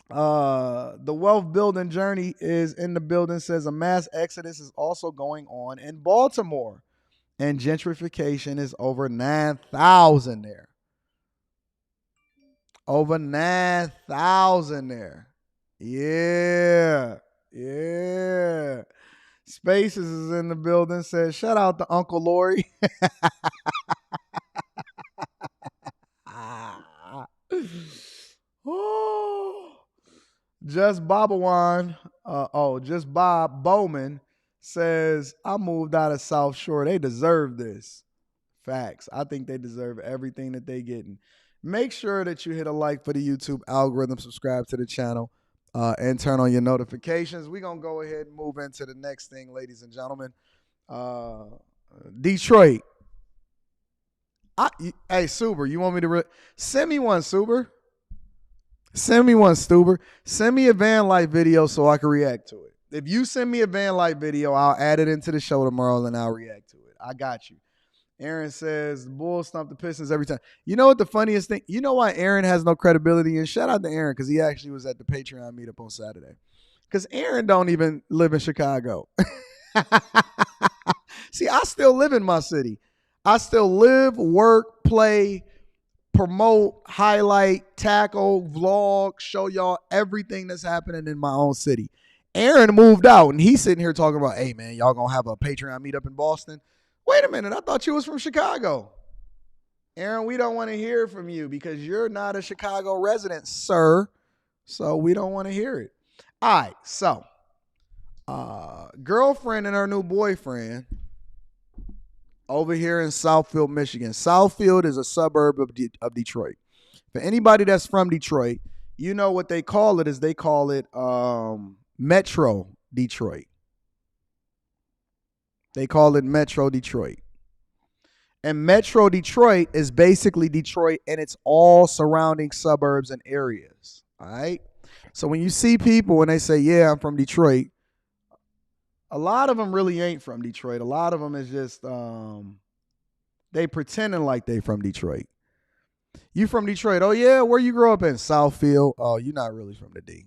The wealth building journey is in the building. Says a mass exodus is also going on in Baltimore. And gentrification is over 9,000 there. Over 9,000 there. Yeah. Spaces is in the building. Says, shout out to Uncle Lori. Just Bobawan. Just Bob Bowman says, I moved out of South Shore. They deserve this. Facts. I think they deserve everything that they getting. Make sure that you hit a like for the YouTube algorithm, subscribe to the channel, and turn on your notifications. We're going to go ahead and move into the next thing, ladies and gentlemen. Detroit. Hey, Suber, you want me to send me one, Suber? Send me one, Stuber. Send me a van life video so I can react to it. If you send me a van life video, I'll add it into the show tomorrow and I'll react to it. I got you. Aaron says, the Bulls stomp the Pistons every time. You know what the funniest thing? You know why Aaron has no credibility? And shout out to Aaron because he actually was at the Patreon meetup on Saturday. Because Aaron don't even live in Chicago. See, I still live in my city. I still live, work, play, promote, highlight, tackle, vlog, show y'all everything that's happening in my own city. Aaron moved out, and he's sitting here talking about, hey, man, y'all going to have a Patreon meetup in Boston? Wait a minute, I thought you was from Chicago. Aaron, we don't want to hear from you because you're not a Chicago resident, sir. So we don't want to hear it. All right, so girlfriend and her new boyfriend over here in Southfield, Michigan. Southfield is a suburb of Detroit. For anybody that's from Detroit, you know what they call it is they call it Metro Detroit. They call it Metro Detroit. And Metro Detroit is basically Detroit and it's all surrounding suburbs and areas. All right? So when you see people and they say, yeah, I'm from Detroit, a lot of them really ain't from Detroit. A lot of them is just they pretending like they from Detroit. You from Detroit? Oh, yeah? Where you grow up in? Southfield. Oh, you're not really from the D.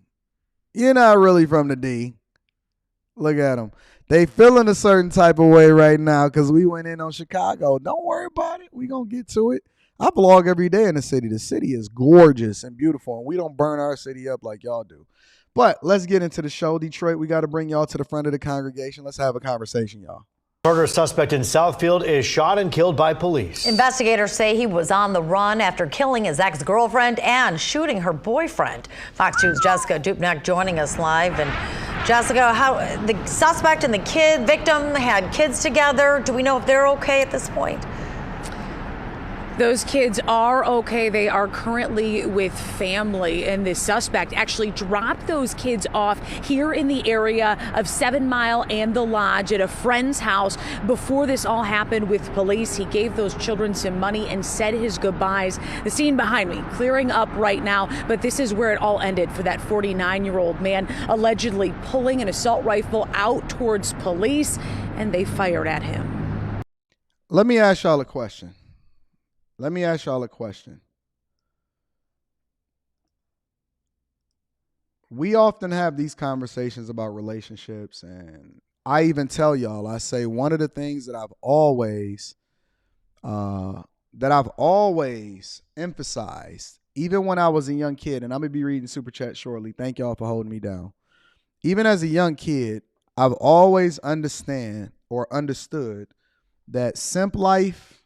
You're not really from the D. Look at them. They feeling a certain type of way right now because we went in on Chicago. Don't worry about it. We going to get to it. I vlog every day in the city. The city is gorgeous and beautiful, and we don't burn our city up like y'all do. But let's get into the show. Detroit, we got to bring y'all to the front of the congregation. Let's have a conversation, y'all. Murder suspect in Southfield is shot and killed by police. Investigators say he was on the run after killing his ex-girlfriend and shooting her boyfriend. Fox 2's Jessica Dupnack joining us live. And Jessica, how the suspect and the victim had kids together. Do we know if they're okay at this point? Those kids are okay. They are currently with family, and the suspect actually dropped those kids off here in the area of 7 Mile and the Lodge at a friend's house before this all happened with police. He gave those children some money and said his goodbyes. The scene behind me clearing up right now, but this is where it all ended for that 49-year-old man allegedly pulling an assault rifle out towards police, and they fired at him. Let me ask y'all a question. We often have these conversations about relationships, and I even tell y'all, I say one of the things that I've always emphasized, even when I was a young kid, and I'm going to be reading Super Chat shortly. Thank y'all for holding me down. Even as a young kid, I've always understood that simp life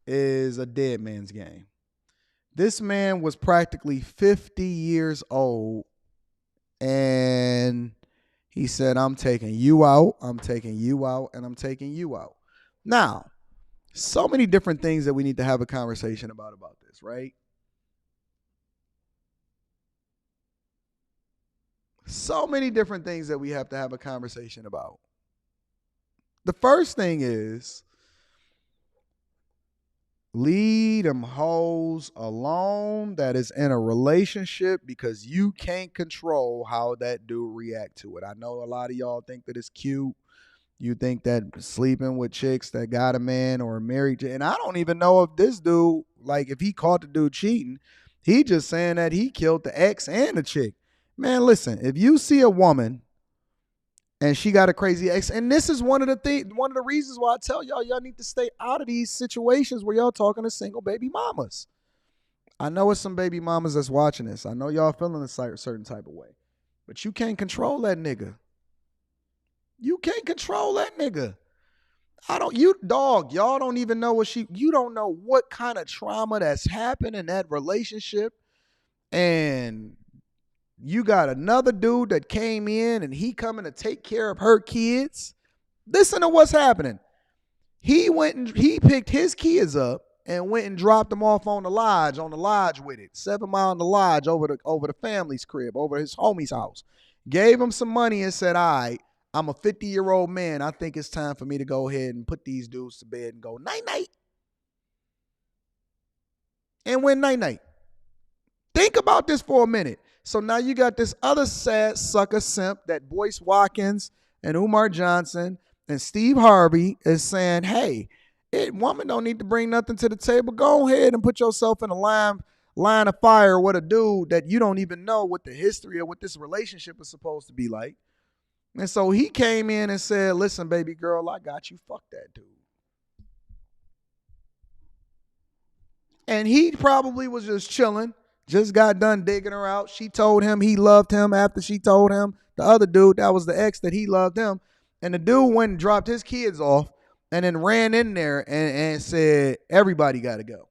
is a dead man's game. This man was practically 50 years old, and he said, I'm taking you out, I'm taking you out, and I'm taking you out. Now, so many different things that we need to have a conversation about this, right? So many different things that we have to have a conversation about. The first thing is, leave them hoes alone that is in a relationship, because you can't control how that dude react to it. I know a lot of y'all think that it's cute. You think that sleeping with chicks that got a man or married, and I don't even know if this dude, like if he caught the dude cheating, he just saying that he killed the ex and the chick. Man, listen, if you see a woman and she got a crazy ex, and this is one of the reasons why I tell y'all need to stay out of these situations where y'all talking to single baby mamas. I know it's some baby mamas that's watching this. I know y'all feeling a certain type of way, but you can't control that nigga. You can't control that nigga. Y'all don't even know you don't know what kind of trauma that's happened in that relationship. And you got another dude that came in and he coming to take care of her kids. Listen to what's happening. He picked his kids up and went and dropped them off on the lodge with it. 7 Mile on the lodge over the family's crib, over his homie's house. Gave him some money and said, all right, I'm a 50-year-old man. I think it's time for me to go ahead and put these dudes to bed and go night-night. And went night-night. Think about this for a minute. So now you got this other sad sucker simp that Boyce Watkins and Umar Johnson and Steve Harvey is saying, hey, woman don't need to bring nothing to the table. Go ahead and put yourself in a line of fire with a dude that you don't even know what the history of what this relationship is supposed to be like. And so he came in and said, listen, baby girl, I got you. Fuck that dude. And he probably was just chilling, just got done digging her out. She told him he loved him after she told him the other dude, that was the ex, that he loved him. And the dude went and dropped his kids off and then ran in there and said, everybody got to go.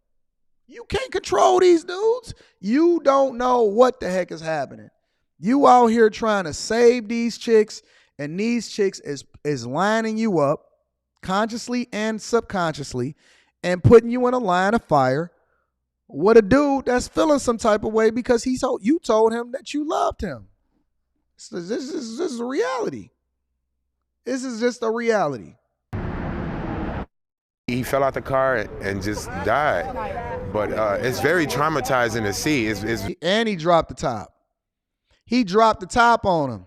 You can't control these dudes. You don't know what the heck is happening. You out here trying to save these chicks, and these chicks is lining you up consciously and subconsciously and putting you in a line of fire with a dude that's feeling some type of way because you told him that you loved him. So this is a reality. This is just a reality. He fell out the car and just died. But it's very traumatizing to see. And he dropped the top. He dropped the top on him.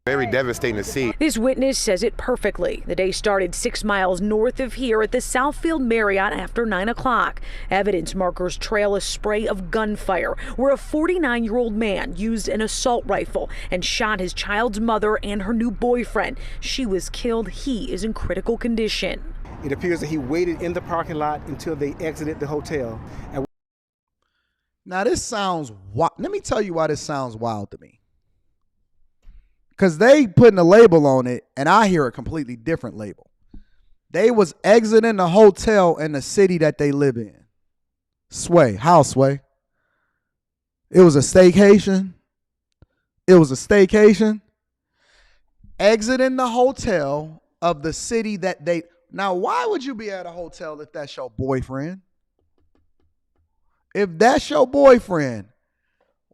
Very devastating to see. This witness says it perfectly. The day started 6 miles north of here at the Southfield Marriott after 9 o'clock. Evidence markers trail a spray of gunfire where a 49-year-old man used an assault rifle and shot his child's mother and her new boyfriend. She was killed. He is in critical condition. It appears that he waited in the parking lot until they exited the hotel. Now this sounds wild. Let me tell you why this sounds wild to me. Because they putting a label on it, and I hear a completely different label. They was exiting the hotel in the city that they live in. Houseway. It was a staycation. Exiting the hotel of the city that they... Now, why would you be at a hotel if that's your boyfriend? If that's your boyfriend,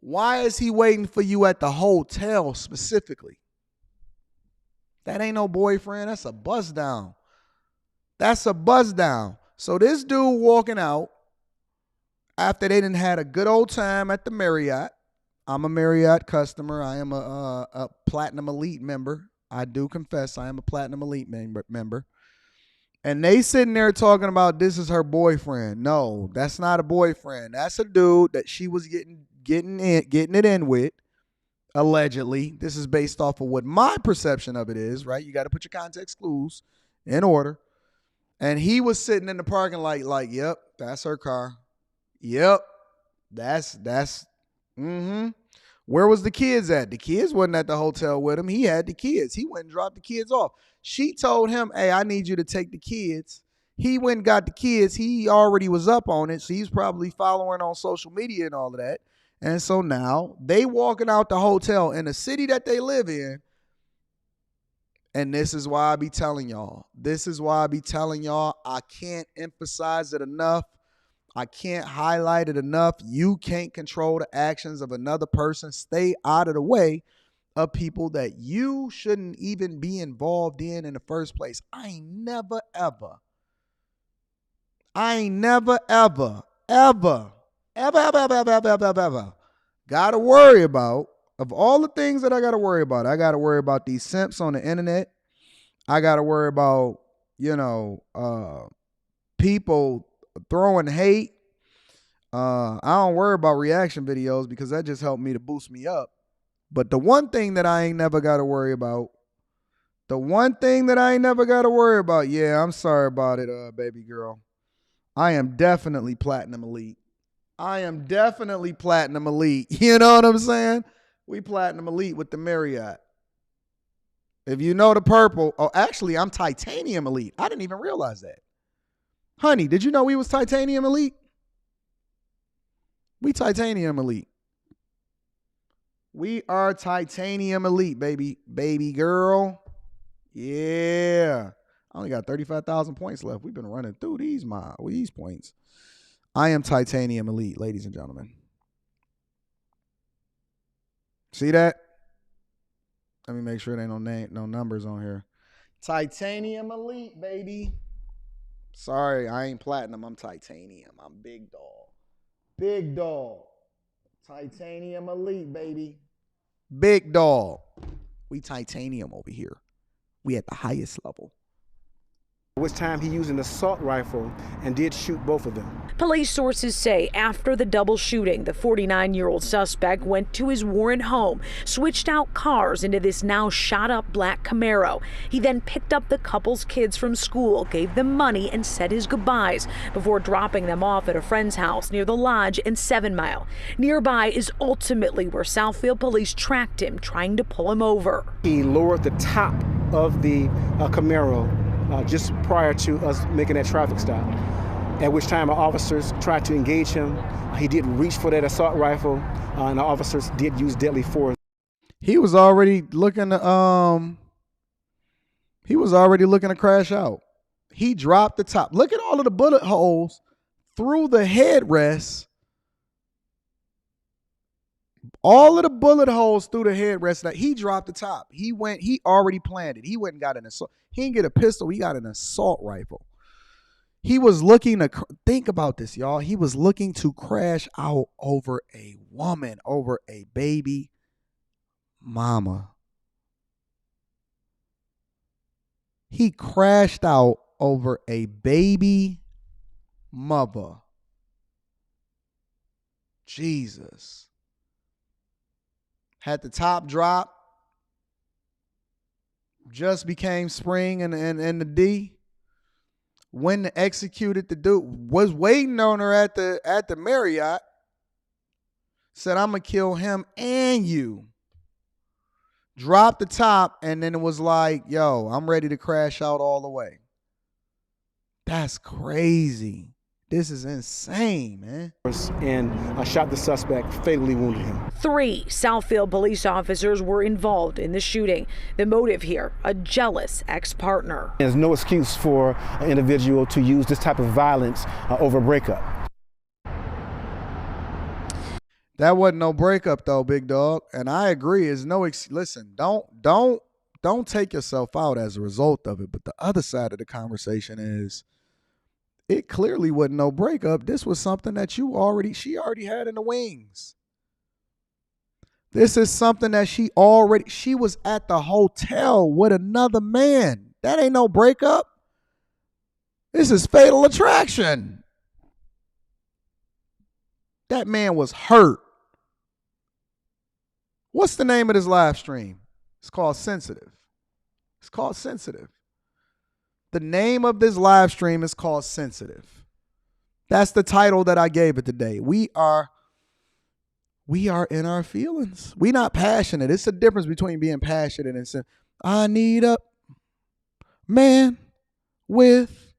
why is he waiting for you at the hotel specifically? That ain't no boyfriend. That's a buzz down. So this dude walking out after they done had a good old time at the Marriott. I'm a Marriott customer. I am a Platinum Elite member. I do confess I am a Platinum Elite member. And they sitting there talking about this is her boyfriend. No, that's not a boyfriend. That's a dude that she was getting it in with, allegedly. This is based off of what my perception of it is, right? You got to put your context clues in order. And he was sitting in the parking lot like, yep, that's her car. Yep, that's Where was the kids at? The kids wasn't at the hotel with him. He had the kids. He went and dropped the kids off. She told him, hey, I need you to take the kids. He went and got the kids. He already was up on it, so he's probably following on social media and all of that. And so now they walking out the hotel in the city that they live in. And this is why I be telling y'all. I can't emphasize it enough. I can't highlight it enough. You can't control the actions of another person. Stay out of the way of people that you shouldn't even be involved in the first place. I ain't never, ever, gotta worry about, of all the things that I gotta worry about these simps on the internet. I gotta worry about, people throwing hate. I don't worry about reaction videos because that just helped me to boost me up. But the one thing that I ain't never got to worry about, yeah, I'm sorry about it, baby girl. I am definitely platinum elite. You know what I'm saying? We platinum elite with the Marriott. If you know the purple, actually, I'm titanium elite. I didn't even realize that. Honey, did you know we was titanium elite? We titanium elite. We are titanium elite, baby. Baby girl. Yeah. I only got 35,000 points left. We've been running through these points. I am titanium elite, ladies and gentlemen. See that? Let me make sure there ain't no numbers on here. Titanium elite, baby. Sorry, I ain't platinum. I'm titanium. I'm big dog. Big dog. Titanium elite, baby. Big dog. We titanium over here. We at the highest level. Which time he used an assault rifle and did shoot both of them. Police sources say after the double shooting, the 49-year-old suspect went to his Warren home, switched out cars into this now shot-up black Camaro. He then picked up the couple's kids from school, gave them money, and said his goodbyes before dropping them off at a friend's house near the Lodge in 7 Mile. Nearby is ultimately where Southfield police tracked him, trying to pull him over. He lowered the top of the Camaro just prior to us making that traffic stop, at which time our officers tried to engage him. He did reach for that assault rifle, and our officers did use deadly force. He was already looking to crash out. He dropped the top. Look at all of the bullet holes through the headrest. All of the bullet holes through the headrest. That he dropped the top. He already planned it. He went and got an assault. He didn't get a pistol. He got an assault rifle. He was looking to, think about this, y'all. He was looking to crash out over a woman, over a baby mama. He crashed out over a baby mother. Jesus. Had the top drop. Just became spring and the D. When to executed, the dude was waiting on her at the Marriott. Said, I'm gonna kill him and you. Dropped the top, and then it was like, yo, I'm ready to crash out all the way. That's crazy. This is insane, man. And shot the suspect, fatally wounded him. 3 Southfield police officers were involved in the shooting. The motive here, a jealous ex-partner. There's no excuse for an individual to use this type of violence over a breakup. That wasn't no breakup though, big dog. And I agree. Is no listen, don't take yourself out as a result of it. But the other side of the conversation is, it clearly wasn't no breakup. This was something that she already had in the wings. This is something that she was at the hotel with another man. That ain't no breakup. This is Fatal Attraction. That man was hurt. What's the name of this live stream? It's called Sensitive. It's called Sensitive. The name of this live stream is called Sensitive. That's the title that I gave it today. We are in our feelings. We not passionate. It's a difference between being passionate and saying, I need a man with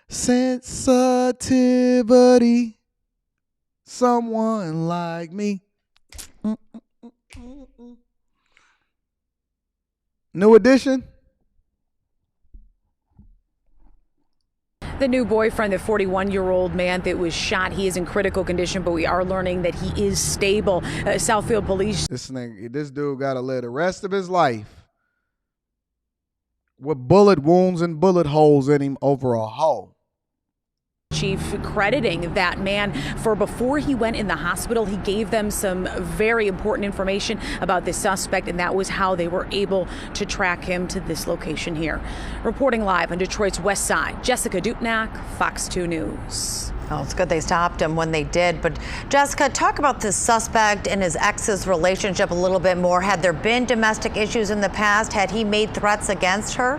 sensitivity. Someone like me. New Edition. The new boyfriend, the 41-year-old man that was shot, he is in critical condition, but we are learning that he is stable. Southfield Police. This dude got to live the rest of his life with bullet wounds and bullet holes in him over a hole. Chief crediting that man for before he went in the hospital, he gave them some very important information about the suspect, and that was how they were able to track him to this location here. Reporting live on Detroit's West Side, Jessica Dupnack, Fox 2 News. Oh, it's good they stopped him when they did. But Jessica, talk about the suspect and his ex's relationship a little bit more. Had there been domestic issues in the past? Had he made threats against her?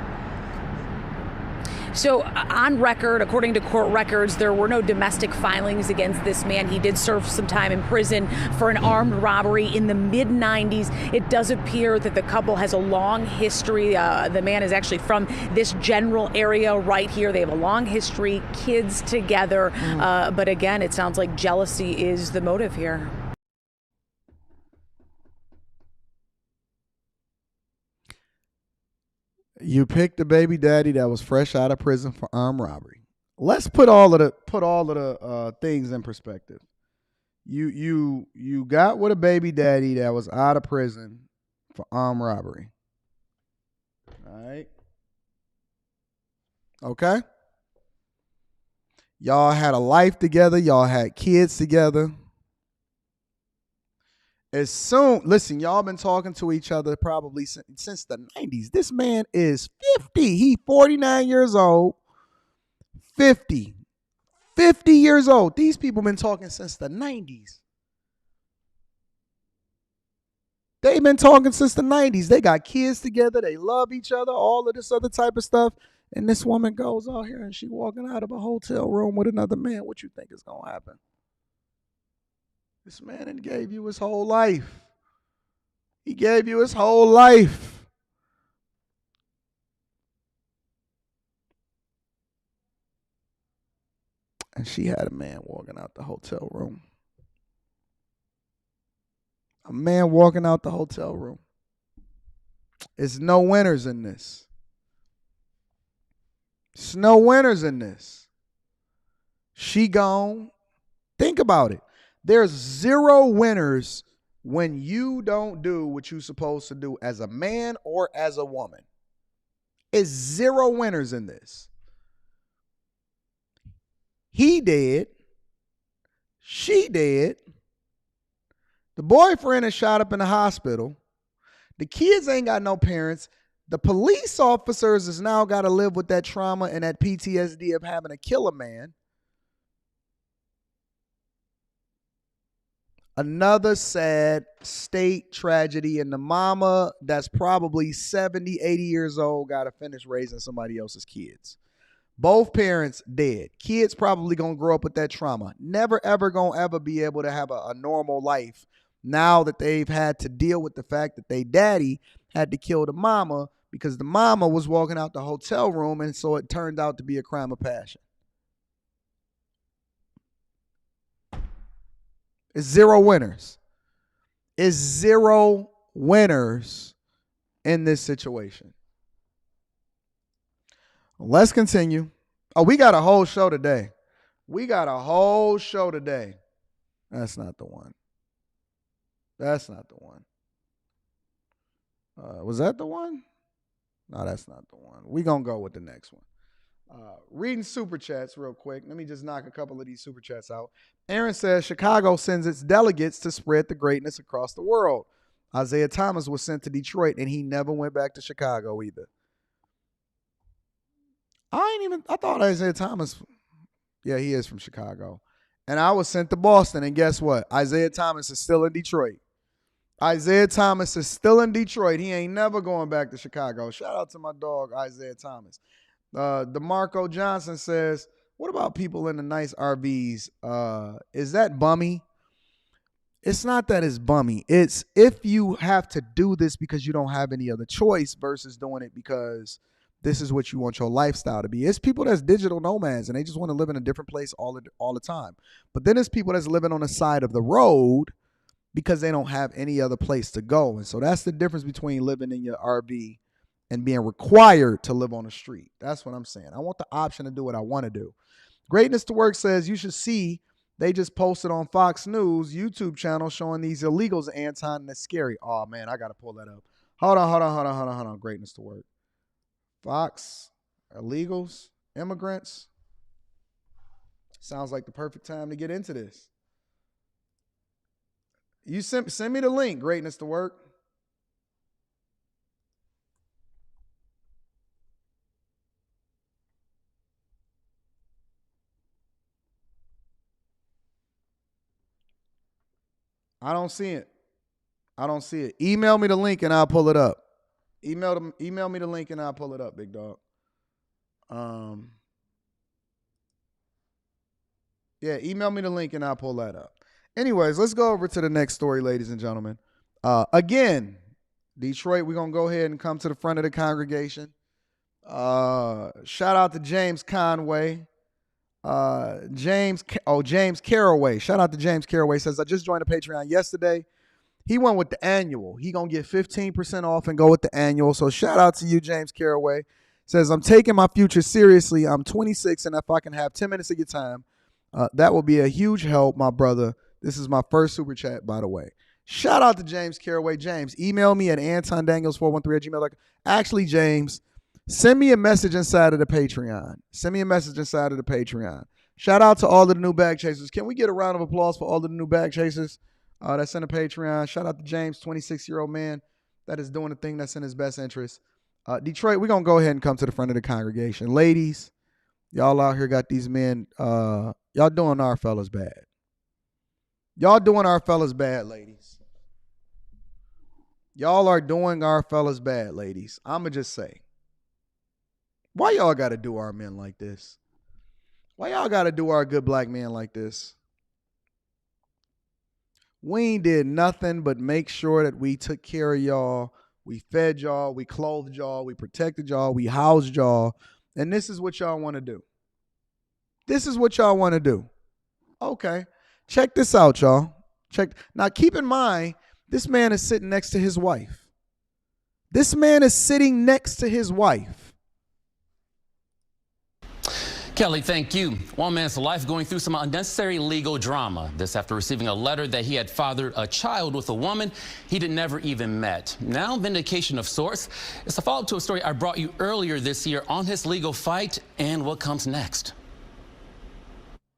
So on record, according to court records, there were no domestic filings against this man. He did serve some time in prison for an armed robbery in the mid-90s. It does appear that the couple has a long history. The man is actually from this general area right here. They have a long history, kids together. But again, it sounds like jealousy is the motive here. You picked a baby daddy that was fresh out of prison for armed robbery. Let's put all of the things in perspective. You got with a baby daddy that was out of prison for armed robbery. All right. Okay. Y'all had a life together. Y'all had kids together. Listen, y'all been talking to each other probably since the 90s. This man is 50. He 49 years old. 50 years old. These people been talking since the 90s. They've been talking since the 90s. They got kids together. They love each other, all of this other type of stuff. And this woman goes out here and she walking out of a hotel room with another man. What you think is going to happen? This man gave you his whole life. He gave you his whole life. And she had a man walking out the hotel room. A man walking out the hotel room. There's no winners in this. There's no winners in this. She gone. Think about it. There's zero winners when you don't do what you're supposed to do as a man or as a woman. It's zero winners in this. He did. She did. The boyfriend is shot up in the hospital. The kids ain't got no parents. The police officers has now got to live with that trauma and that PTSD of having to kill a man. Another sad state tragedy, and the mama that's probably 70, 80 years old got to finish raising somebody else's kids. Both parents dead. Kids probably going to grow up with that trauma. Never, ever going to ever be able to have a normal life now that they've had to deal with the fact that they daddy had to kill the mama because the mama was walking out the hotel room, and so it turned out to be a crime of passion. It's zero winners. It's zero winners in this situation. Let's continue. Oh, we got a whole show today. That's not the one. Was that the one? No, that's not the one. We're going to go with the next one. Reading super chats real quick. Let me just knock a couple of these super chats out. Aaron says Chicago sends its delegates to spread the greatness across the world. Isaiah Thomas was sent to Detroit and he never went back to Chicago either. I thought Isaiah Thomas, yeah, he is from Chicago. And I was sent to Boston, and guess what? Isaiah Thomas is still in Detroit. Isaiah Thomas is still in Detroit. He ain't never going back to Chicago. Shout out to my dog, Isaiah Thomas. DeMarco Johnson says, what about people in the nice RVs? Is that bummy? It's not that it's bummy. It's if you have to do this because you don't have any other choice versus doing it because this is what you want your lifestyle to be. It's people that's digital nomads and they just want to live in a different place all the time. But then it's people that's living on the side of the road because they don't have any other place to go. And so that's the difference between living in your RV and being required to live on the street. That's what I'm saying. I want the option to do what I want to do. Greatness to Work says you should see they just posted on Fox News YouTube channel showing these illegals, Anton, and it's scary. Oh, man, I got to pull that up. Hold on. Greatness to Work. Fox, illegals, immigrants. Sounds like the perfect time to get into this. You send me the link, Greatness to Work. I don't see it. Email me the link and I'll pull it up. Email me the link and I'll pull it up, big dog. Yeah, email me the link and I'll pull that up. Anyways, let's go over to the next story, ladies and gentlemen. Again, Detroit, we're going to go ahead and come to the front of the congregation. Shout out to James Conway. James Caraway. Shout out to James Caraway. Says, I just joined the Patreon yesterday. He went with the annual. He going to get 15% off and go with the annual. So shout out to you, James Caraway. Says, I'm taking my future seriously. I'm 26, and if I can have 10 minutes of your time, that will be a huge help, my brother. This is my first super chat, by the way. Shout out to James Caraway. James, email me at antondaniels413@gmail.com. Actually, James, send me a message inside of the Patreon. Shout out to all of the new bag chasers. Can we get a round of applause for all of the new bag chasers that's in the Patreon? Shout out to James, 26-year-old man that is doing the thing that's in his best interest. Detroit, we're going to go ahead and come to the front of the congregation. Ladies, y'all out here got these men. Y'all doing our fellas bad. Y'all doing our fellas bad, ladies. Y'all are doing our fellas bad, ladies. I'ma just say. Why y'all got to do our men like this? Why y'all got to do our good black men like this? We ain't did nothing but make sure that we took care of y'all. We fed y'all. We clothed y'all. We protected y'all. We housed y'all. And this is what y'all want to do. Okay. Check this out, y'all. Now, keep in mind, this man is sitting next to his wife. Kelly, thank you. One man's life going through some unnecessary legal drama. This after receiving a letter that he had fathered a child with a woman he'd never even met. Now, vindication of sorts. It's a follow-up to a story I brought you earlier this year on his legal fight and what comes next.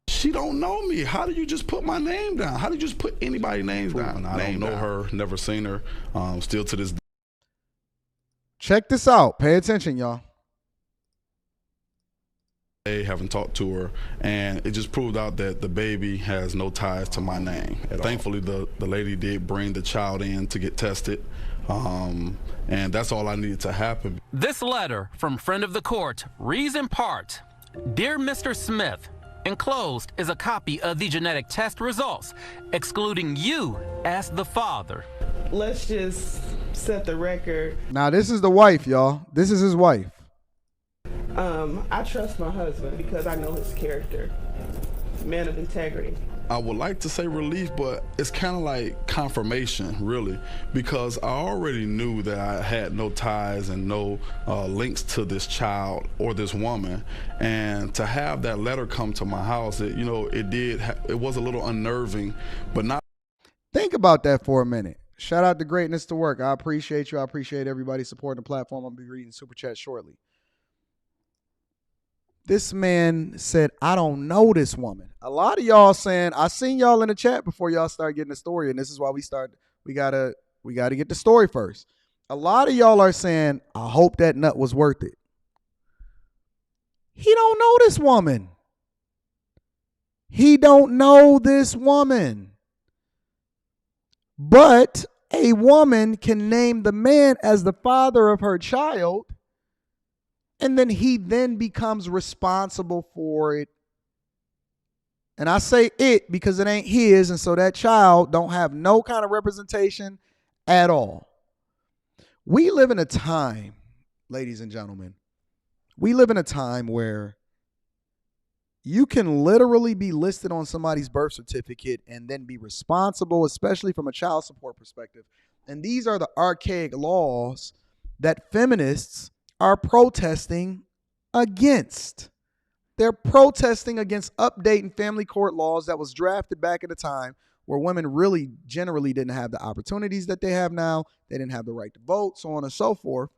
She don't know me. How do you just put my name down? How do you just put anybody's names down? I don't know her, never seen her, still to this day. Check this out. Pay attention, y'all. Haven't talked to her, and it just proved out that the baby has no ties to my name. Thankfully, the lady did bring the child in to get tested, and that's all I needed to happen. This letter from friend of the court reads in part, Dear Mr. Smith, enclosed is a copy of the genetic test results, excluding you as the father. Let's just set the record. Now, this is the wife, y'all. This is his wife. I trust my husband because I know his character. Man of integrity. I would like to say relief, but it's kind of like confirmation, really, because I already knew that I had no ties and no links to this child or this woman, and to have that letter come to my house, it was a little unnerving, but not. Think about that for a minute. Shout out to Greatness to Work. I appreciate you. I appreciate everybody supporting the platform. I'll be reading Super Chat shortly. This man said, I don't know this woman. A lot of y'all saying, I seen y'all in the chat before y'all start getting the story, and this is why we gotta get the story first. A lot of y'all are saying, I hope that nut was worth it. He don't know this woman. He don't know this woman. But a woman can name the man as the father of her child, and then he then becomes responsible for it. And I say it because it ain't his, and so that child don't have no kind of representation at all. We live in a time, ladies and gentlemen, we live in a time where you can literally be listed on somebody's birth certificate and then be responsible, especially from a child support perspective. And these are the archaic laws that feminists are protesting against. They're protesting against updating family court laws that was drafted back at a time where women really generally didn't have the opportunities that they have now. They didn't have the right to vote, so on and so forth.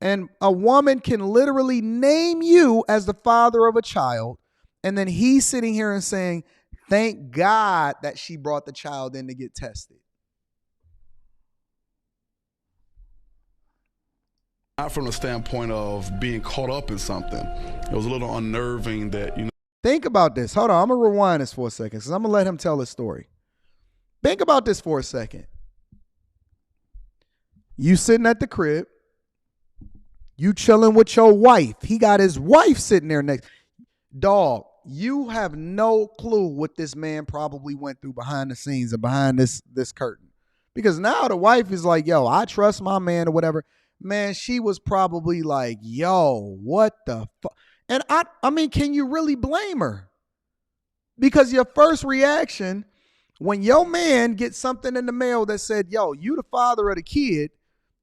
And a woman can literally name you as the father of a child, and then he's sitting here and saying, thank God that she brought the child in to get tested. Not from the standpoint of being caught up in something. It was a little unnerving that, you know. Think about this. Hold on. I'm going to rewind this for a second because I'm going to let him tell his story. Think about this for a second. You sitting at the crib. You chilling with your wife. He got his wife sitting there next. Dog, you have no clue what this man probably went through behind the scenes and behind this curtain. Because now the wife is like, yo, I trust my man or whatever. Man, she was probably like, yo, what the fuck? And I mean, can you really blame her? Because your first reaction when your man gets something in the mail that said, yo, you the father of the kid,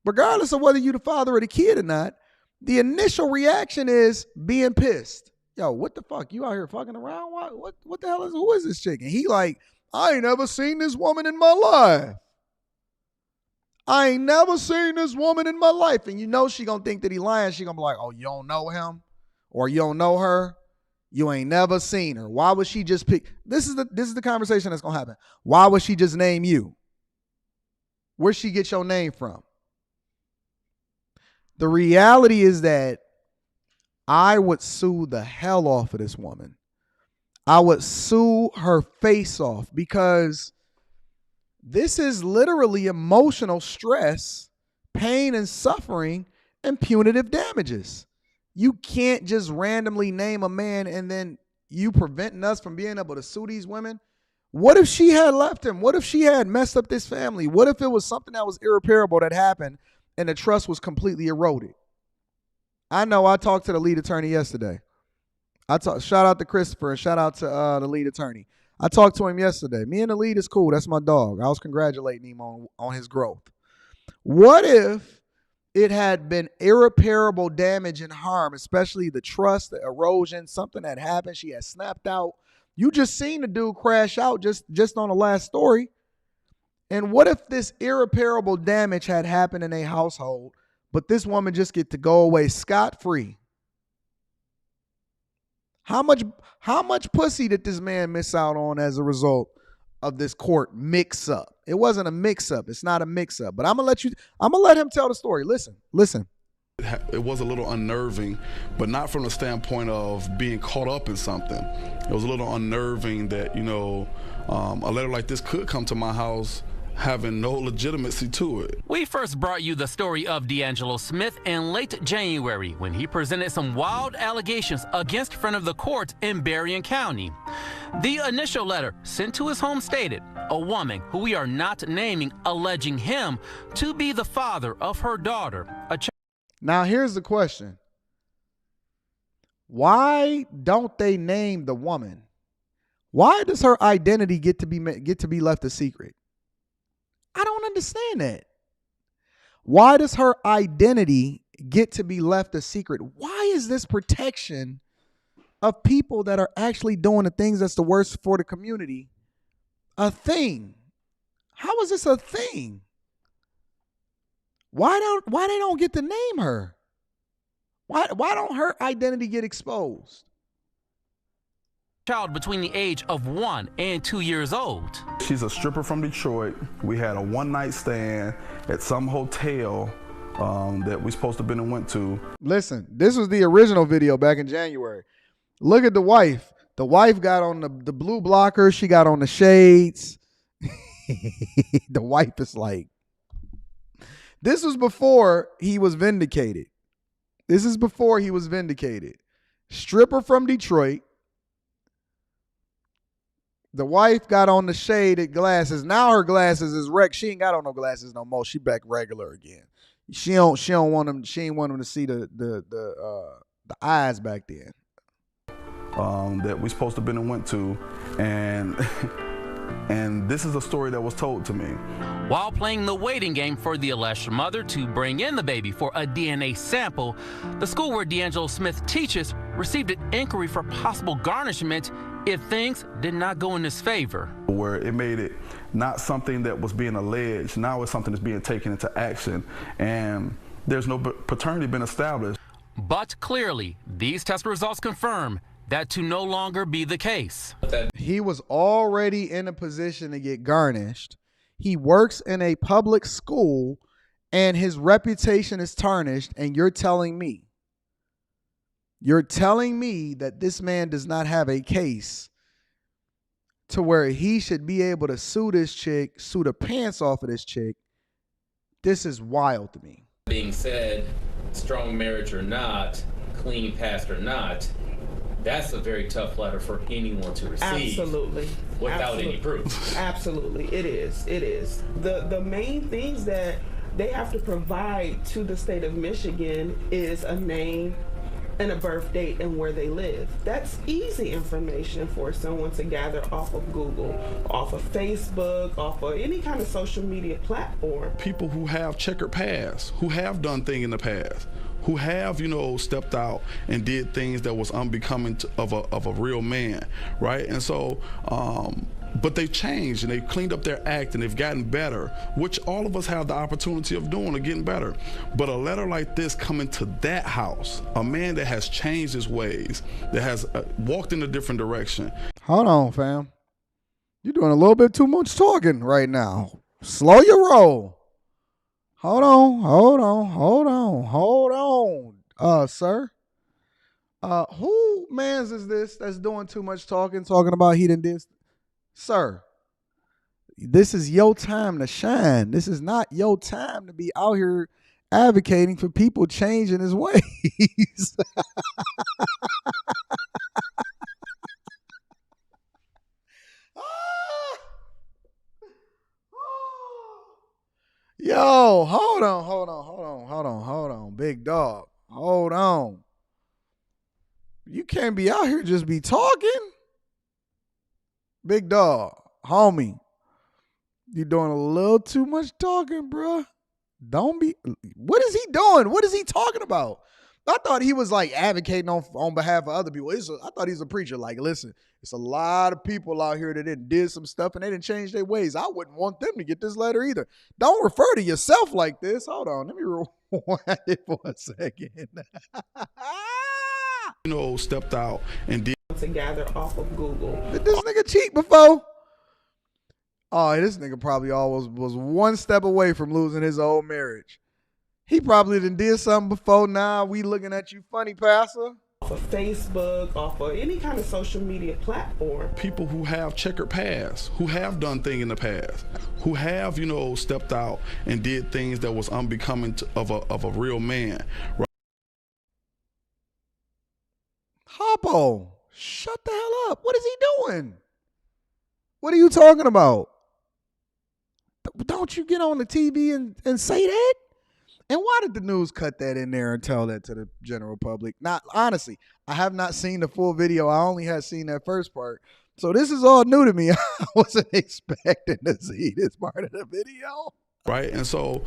regardless of whether you the father of the kid or not, the initial reaction is being pissed. Yo, what the fuck? You out here fucking around? What the hell is, who is this chick? And he like, I ain't never seen this woman in my life. I ain't never seen this woman in my life. And you know she gonna think that he lying. She gonna be like, oh, you don't know him? Or you don't know her? You ain't never seen her. Why would she just pick? This is the conversation that's gonna happen. Why would she just name you? Where'd she get your name from? The reality is that I would sue the hell off of this woman. I would sue her face off because this is literally emotional stress, pain and suffering, and punitive damages. You can't just randomly name a man and then you preventing us from being able to sue these women. What if she had left him? What if she had messed up this family? What if it was something that was irreparable that happened and the trust was completely eroded? I know I talked to the lead attorney yesterday. Shout out to Christopher and shout out to the lead attorney. I talked to him yesterday. Me and the lead is cool. That's my dog. I was congratulating him on his growth. What if it had been irreparable damage and harm, especially the trust, the erosion, something that happened? She had snapped out. You just seen the dude crash out just on the last story. And what if this irreparable damage had happened in a household, but this woman just get to go away scot-free? How much pussy did this man miss out on as a result of this court mix-up? It wasn't a mix-up. It's not a mix-up. But I'm gonna let him tell the story. Listen. It was a little unnerving, but not from the standpoint of being caught up in something. It was a little unnerving that, you know, a letter like this could come to my house having no legitimacy to it. We first brought you the story of D'Angelo Smith in late January when he presented some wild allegations against a friend of the court in Berrien County. The initial letter sent to his home stated a woman who we are not naming alleging him to be the father of her daughter. Now here's the question. Why don't they name the woman? Why does her identity get to be left a secret? I don't understand that. Why does her identity get to be left a secret? Why is this protection of people that are actually doing the things that's the worst for the community a thing? How is this a thing? Why they don't get to name her? Why don't her identity get exposed? Child between the age of 1 and 2 years old. She's a stripper from Detroit. We had a one-night stand at some hotel that we supposed to have been and went to. Listen, this was the original video back in January. Look at the wife. The wife got on the blue blocker. She got on the shades. The wife is like, this was before he was vindicated. This is before he was vindicated. Stripper from Detroit. The wife got on the shaded glasses. Now her glasses is wrecked. She ain't got on no glasses no more. She back regular again. She don't want them. She ain't want them to see the eyes back then. That we supposed to been and went to, and and this is a story that was told to me. While playing the waiting game for the alleged mother to bring in the baby for a DNA sample, the school where D'Angelo Smith teaches received an inquiry for possible garnishment if things did not go in his favor. Where it made it not something that was being alleged, now it's something that's being taken into action, and there's no paternity been established. But clearly, these test results confirm that to no longer be the case. He was already in a position to get garnished. He works in a public school and his reputation is tarnished, and you're telling me that this man does not have a case to where he should be able to sue this chick, sue the pants off of this chick. This is wild to me. Being said, strong marriage or not, clean past or not, that's a very tough letter for anyone to receive. Absolutely. Without any proof. Absolutely. It is. It is. The main things that they have to provide to the state of Michigan is a name and a birth date and where they live. That's easy information for someone to gather off of Google, off of Facebook, off of any kind of social media platform. People who have checkered past, who have done things in the past, who have, stepped out and did things that was unbecoming of a real man, right? And so, but they've changed and they've cleaned up their act and they've gotten better, which all of us have the opportunity of doing or getting better. But a letter like this coming to that house, a man that has changed his ways, that has walked in a different direction. Hold on, fam. You're doing a little bit too much talking right now. Slow your roll. Hold on, sir. Who mans is this that's doing too much talking about he done this? Sir, this is your time to shine. This is not your time to be out here advocating for people changing his ways. Yo, hold on, big dog. Hold on. You can't be out here just be talking. Big dog, homie. You doing a little too much talking, bruh. Don't be. What is he doing? What is he talking about? I thought he was like advocating on behalf of other people. I thought he's a preacher. Like, listen, it's a lot of people out here that did some stuff and they didn't change their ways. I wouldn't want them to get this letter either. Don't refer to yourself like this. Hold on. Let me rewind it for a second. Stepped out and did. To gather off of Google. Did this nigga cheat before? Oh, this nigga probably always was one step away from losing his old marriage. He probably did something before. Now we looking at you funny, Pastor. Off of Facebook, off of any kind of social media platform. People who have checkered past, who have done things in the past, who have, stepped out and did things that was unbecoming of a real man. Right? Hoppo, shut the hell up. What is he doing? What are you talking about? Don't you get on the TV and say that? And why did the news cut that in there and tell that to the general public? Not honestly, I have not seen the full video. I only had seen that first part. So this is all new to me. I wasn't expecting to see this part of the video. Right. And so,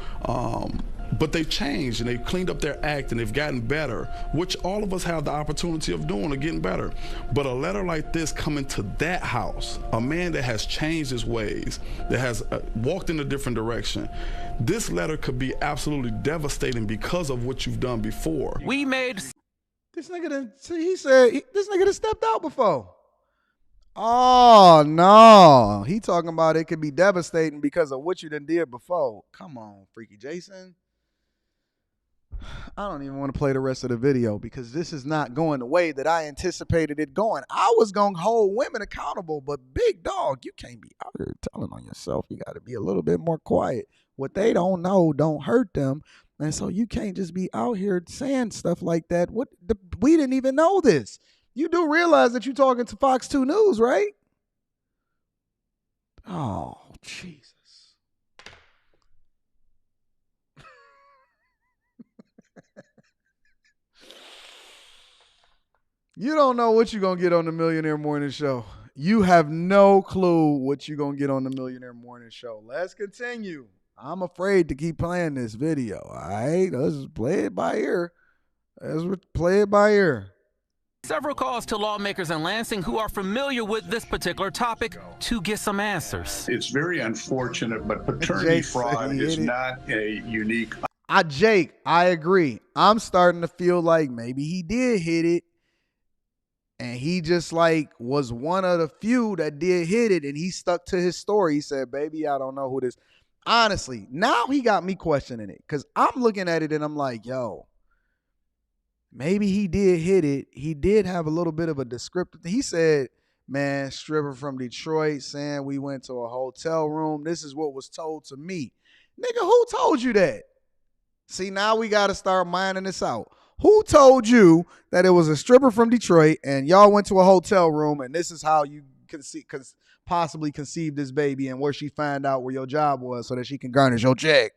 but they've changed and they've cleaned up their act and they've gotten better, which all of us have the opportunity of doing or getting better. But a letter like this coming to that house, a man that has changed his ways, that has walked in a different direction, this letter could be absolutely devastating because of what you've done before. We made this nigga. He said this nigga done stepped out before. Oh, no. He talking about it could be devastating because of what you done did before. Come on, Freaky Jason. I don't even want to play the rest of the video because this is not going the way that I anticipated it going. I was going to hold women accountable, but big dog, you can't be out here telling on yourself. You got to be a little bit more quiet. What they don't know don't hurt them. And so you can't just be out here saying stuff like that. We didn't even know this. You do realize that you're talking to Fox 2 News, right? Oh, Jesus. You don't know what you're going to get on the Millionaire Morning Show. You have no clue what you're going to get on the Millionaire Morning Show. Let's continue. I'm afraid to keep playing this video. All right, let's play it by ear. Several calls to lawmakers in Lansing who are familiar with this particular topic to get some answers. It's very unfortunate, but paternity fraud is not a unique. Jake, I agree. I'm starting to feel like maybe he did hit it. And he just like was one of the few that did hit it, and he stuck to his story. He said, baby, I don't know who this. Honestly, now he got me questioning it because I'm looking at it and I'm like, yo, maybe he did hit it. He did have a little bit of a descriptive. He said, man, stripper from Detroit saying we went to a hotel room. This is what was told to me. Nigga, who told you that? See, now we got to start mining this out. Who told you that it was a stripper from Detroit and y'all went to a hotel room and this is how you possibly conceived this baby and where she found out where your job was so that she can garnish your check?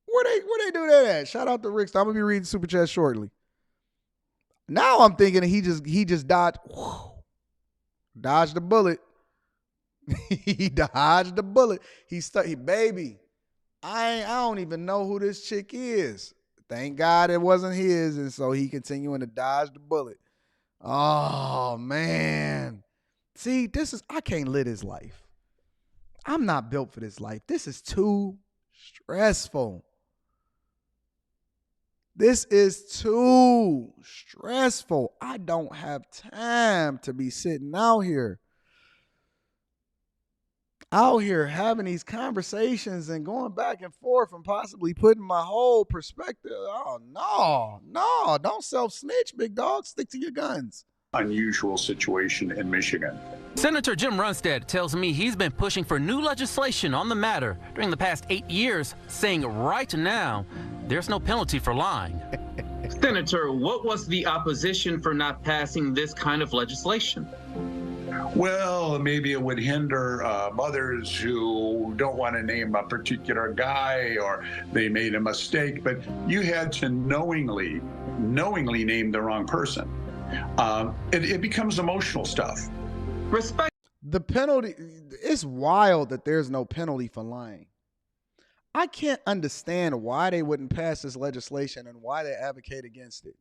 Where they do that at? Shout out to Rick. I'm gonna be reading Super Chat shortly. Now I'm thinking he just dodged the bullet. He dodged the bullet. Baby, I don't even know who this chick is. Thank God it wasn't his, and so he continuing to dodge the bullet. Oh, man. See, I can't live this life. I'm not built for this life. This is too stressful. This is too stressful. I don't have time to be sitting out here having these conversations and going back and forth and possibly putting my whole perspective. Oh, no, don't self-snitch, big dog. Stick to your guns. Unusual situation in Michigan. Senator Jim Runstead tells me he's been pushing for new legislation on the matter during the past 8 years, saying right now there's no penalty for lying. Senator, what was the opposition for not passing this kind of legislation? Well, maybe it would hinder mothers who don't want to name a particular guy or they made a mistake, but you had to knowingly name the wrong person. It becomes emotional stuff. Respect. The penalty, it's wild that there's no penalty for lying. I can't understand why they wouldn't pass this legislation and why they advocate against it.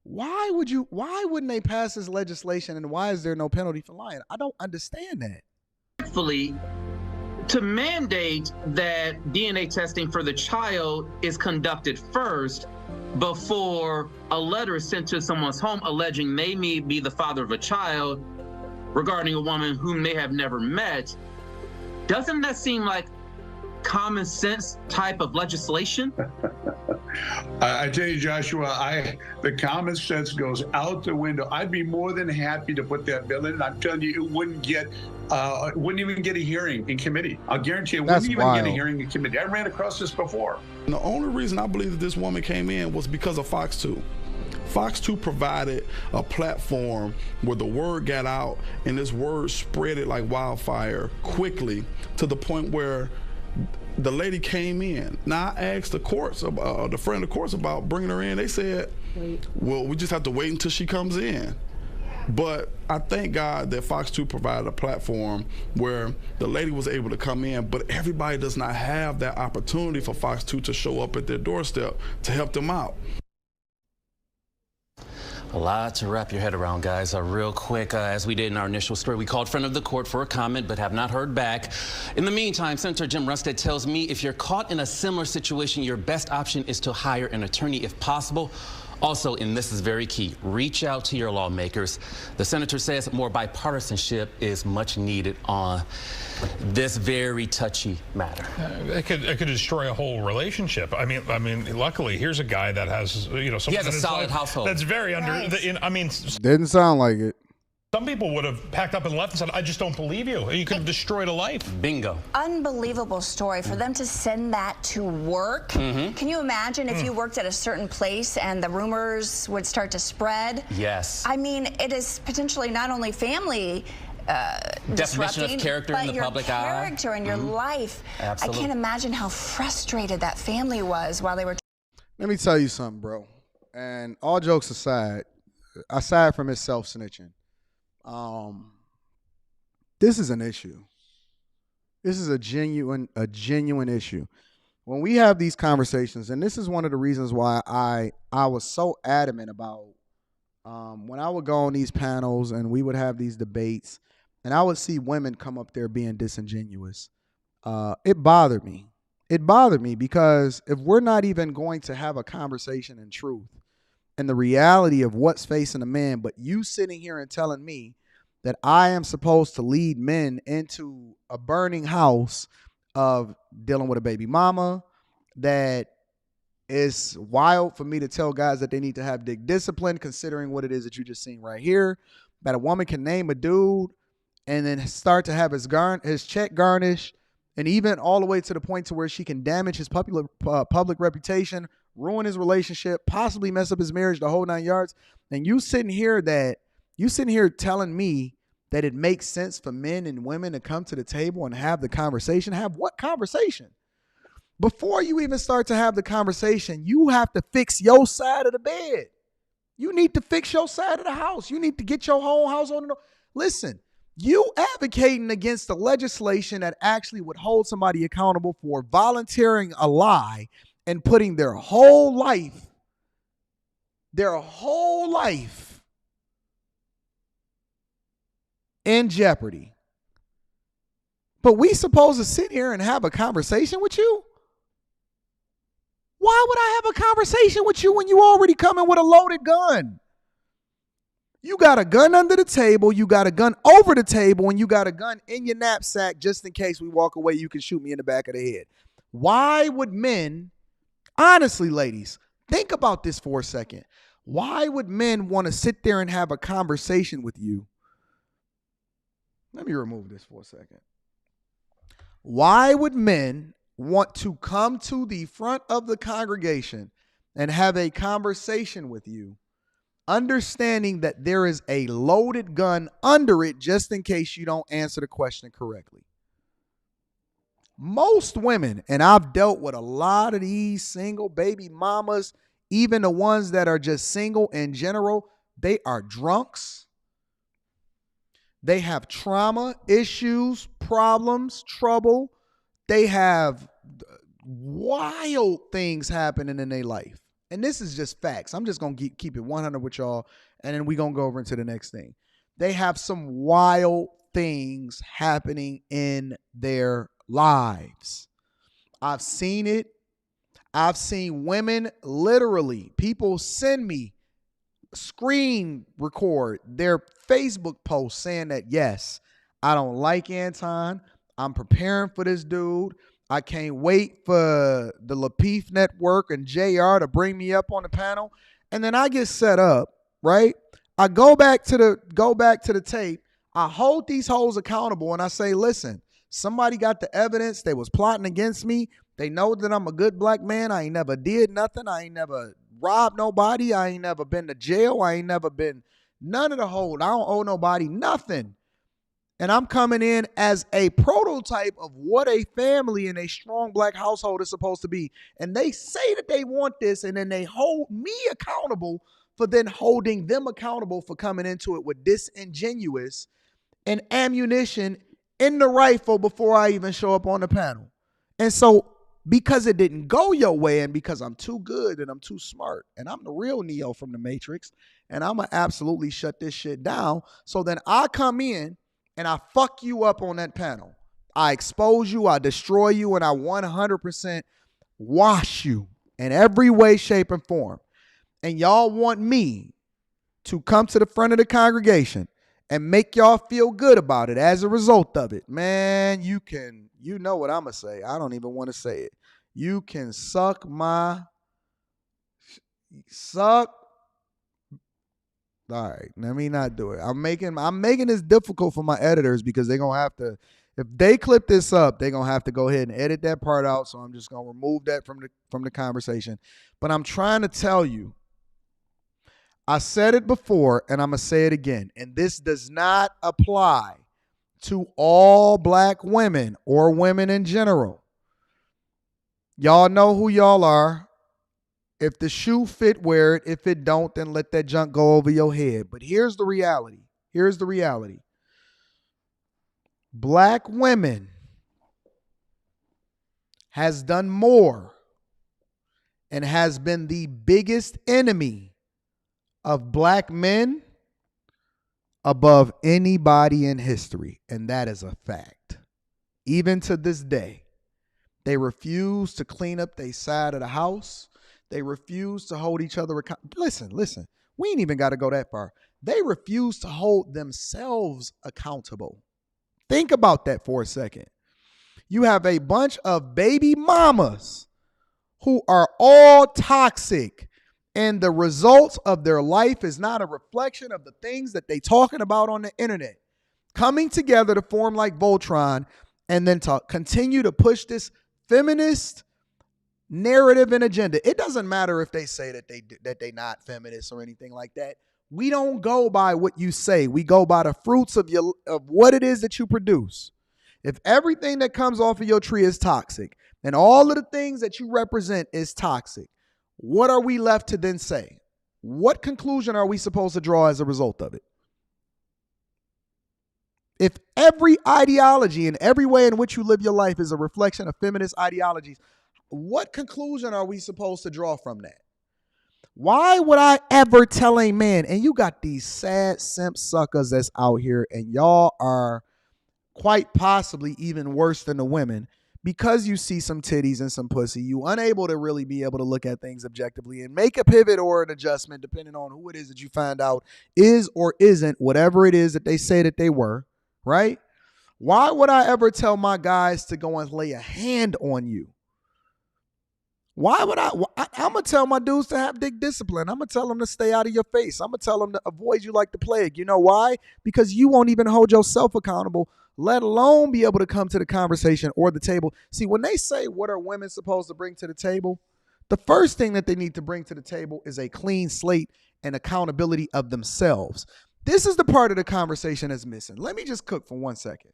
Why wouldn't they pass this legislation and why is there no penalty for lying? I don't understand that. Respectfully, to mandate that DNA testing for the child is conducted first before a letter is sent to someone's home alleging they may be the father of a child regarding a woman whom they have never met, doesn't that seem like common sense type of legislation? I tell you, Joshua, the common sense goes out the window. I'd be more than happy to put that bill in, and I'm telling you, it wouldn't even get a hearing in committee. I'll guarantee it wouldn't even get a hearing in committee. I ran across this before. And the only reason I believe that this woman came in was because of Fox 2. Fox 2 provided a platform where the word got out, and this word spread it like wildfire quickly to the point where the lady came in. Now I asked the courts, the friend of the courts about bringing her in. They said, well, we just have to wait until she comes in. But I thank God that Fox 2 provided a platform where the lady was able to come in, but everybody does not have that opportunity for Fox 2 to show up at their doorstep to help them out. A lot to wrap your head around, guys. Real quick, as we did in our initial story, we called friend of the court for a comment but have not heard back. In the meantime, Senator Jim Runstead tells me if you're caught in a similar situation, your best option is to hire an attorney if possible. Also, and this is very key, reach out to your lawmakers. The senator says more bipartisanship is much needed on this very touchy matter. It could destroy a whole relationship. I mean, luckily, here's a guy that has, you know, he has a solid household. That's very Didn't sound like it. Some people would have packed up and left and said, I just don't believe you. You could have destroyed a life. Bingo. Unbelievable story. For them to send that to work. Can you imagine if you worked at a certain place and the rumors would start to spread? Yes. I mean, it is potentially not only family definition of character in the public eye. But your character and your life. Absolutely. I can't imagine how frustrated that family was while they were. Let me tell you something, bro. And all jokes aside from his self-snitching, this is an issue. This is a genuine issue. When we have these conversations, and this is one of the reasons why I was so adamant about when I would go on these panels and we would have these debates, and I would see women come up there being disingenuous. It bothered me. It bothered me because if we're not even going to have a conversation in truth and the reality of what's facing a man, but you sitting here and telling me that I am supposed to lead men into a burning house of dealing with a baby mama, that is wild for me to tell guys that they need to have dick discipline, considering what it is that you just seen right here, that a woman can name a dude and then start to have his check garnished, and even all the way to the point to where she can damage his public reputation, ruin his relationship, possibly mess up his marriage, the whole 9 yards. And you sitting here telling me that it makes sense for men and women to come to the table and have the conversation. Have what conversation? Before you even start to have the conversation, you have to fix your side of the bed. You need to fix your side of the house. You need to get your whole house on the. Listen, you advocating against the legislation that actually would hold somebody accountable for volunteering a lie and putting their whole life in jeopardy. But we supposed to sit here and have a conversation with you? Why would I have a conversation with you when you already coming with a loaded gun? You got a gun under the table, you got a gun over the table, and you got a gun in your knapsack just in case we walk away, you can shoot me in the back of the head. Why would men, honestly, ladies, think about this for a second. Why would men want to sit there and have a conversation with you? Let me remove this for a second. Why would men want to come to the front of the congregation and have a conversation with you, understanding that there is a loaded gun under it just in case you don't answer the question correctly? Most women, and I've dealt with a lot of these single baby mamas, even the ones that are just single in general, they are drunks. They have trauma, issues, problems, trouble. They have wild things happening in their life. And this is just facts. I'm just going to keep it 100 with y'all, and then we're going to go over into the next thing. They have some wild things happening in their lives. I've seen it. I've seen women, literally, people send me screen record their Facebook post saying that, yes, I don't like Anton. I'm preparing for this dude. I can't wait for the Lapeef Network and JR to bring me up on the panel. And then I get set up, right? I go back to the tape. I hold these hoes accountable and I say, listen, somebody got the evidence. They was plotting against me. They know that I'm a good black man. I ain't never did nothing. I ain't never robbed nobody. I ain't never been to jail. I ain't never been none of the hold. I don't owe nobody nothing. And I'm coming in as a prototype of what a family in a strong black household is supposed to be. And they say that they want this, and then they hold me accountable for then holding them accountable for coming into it with disingenuous and ammunition in the rifle before I even show up on the panel. And so because it didn't go your way, and because I'm too good and I'm too smart and I'm the real Neo from the Matrix, and I'm going to absolutely shut this shit down. So then I come in and I fuck you up on that panel. I expose you, I destroy you, and I 100% wash you in every way, shape, and form. and y'all want me to come to the front of the congregation and make y'all feel good about it as a result of it, man, you know what I'm going to say. I don't even want to say it. You can suck. All right, let me not do it. I'm making this difficult for my editors because they're going to have to, if they clip this up, they're going to have to go ahead and edit that part out. So I'm just going to remove that from the conversation. But I'm trying to tell you, I said it before and I'm going to say it again. And this does not apply to all black women or women in general. Y'all know who y'all are. If the shoe fit, wear it. If it don't, then let that junk go over your head. But here's the reality. Black women has done more and has been the biggest enemy of black men above anybody in history. And that is a fact. Even to this day, they refuse to clean up their side of the house. They refuse to hold each other accountable. Listen, we ain't even got to go that far. They refuse to hold themselves accountable. Think about that for a second. You have a bunch of baby mamas who are all toxic, and the results of their life is not a reflection of the things that they talking about on the internet. Coming together to form like Voltron and then to continue to push this feminist narrative and agenda. It doesn't matter if they say that they not feminists or anything like that. We don't go by what you say. We go by the fruits of what it is that you produce. If everything that comes off of your tree is toxic and all of the things that you represent is toxic, what are we left to then say? What conclusion are we supposed to draw as a result of it? If every ideology and every way in which you live your life is a reflection of feminist ideologies, what conclusion are we supposed to draw from that? Why would I ever tell a man, and you got these sad simp suckers that's out here, and y'all are quite possibly even worse than the women, because you see some titties and some pussy, you unable to really be able to look at things objectively and make a pivot or an adjustment depending on who it is that you find out is or isn't whatever it is that they say that they were, right? Why would I ever tell my guys to go and lay a hand on you? Why would I'm going to tell my dudes to have dick discipline. I'm going to tell them to stay out of your face. I'm going to tell them to avoid you like the plague. You know why? Because you won't even hold yourself accountable, let alone be able to come to the conversation or the table. See, when they say what are women supposed to bring to the table, the first thing that they need to bring to the table is a clean slate and accountability of themselves. This is the part of the conversation that's missing. Let me just cook for 1 second.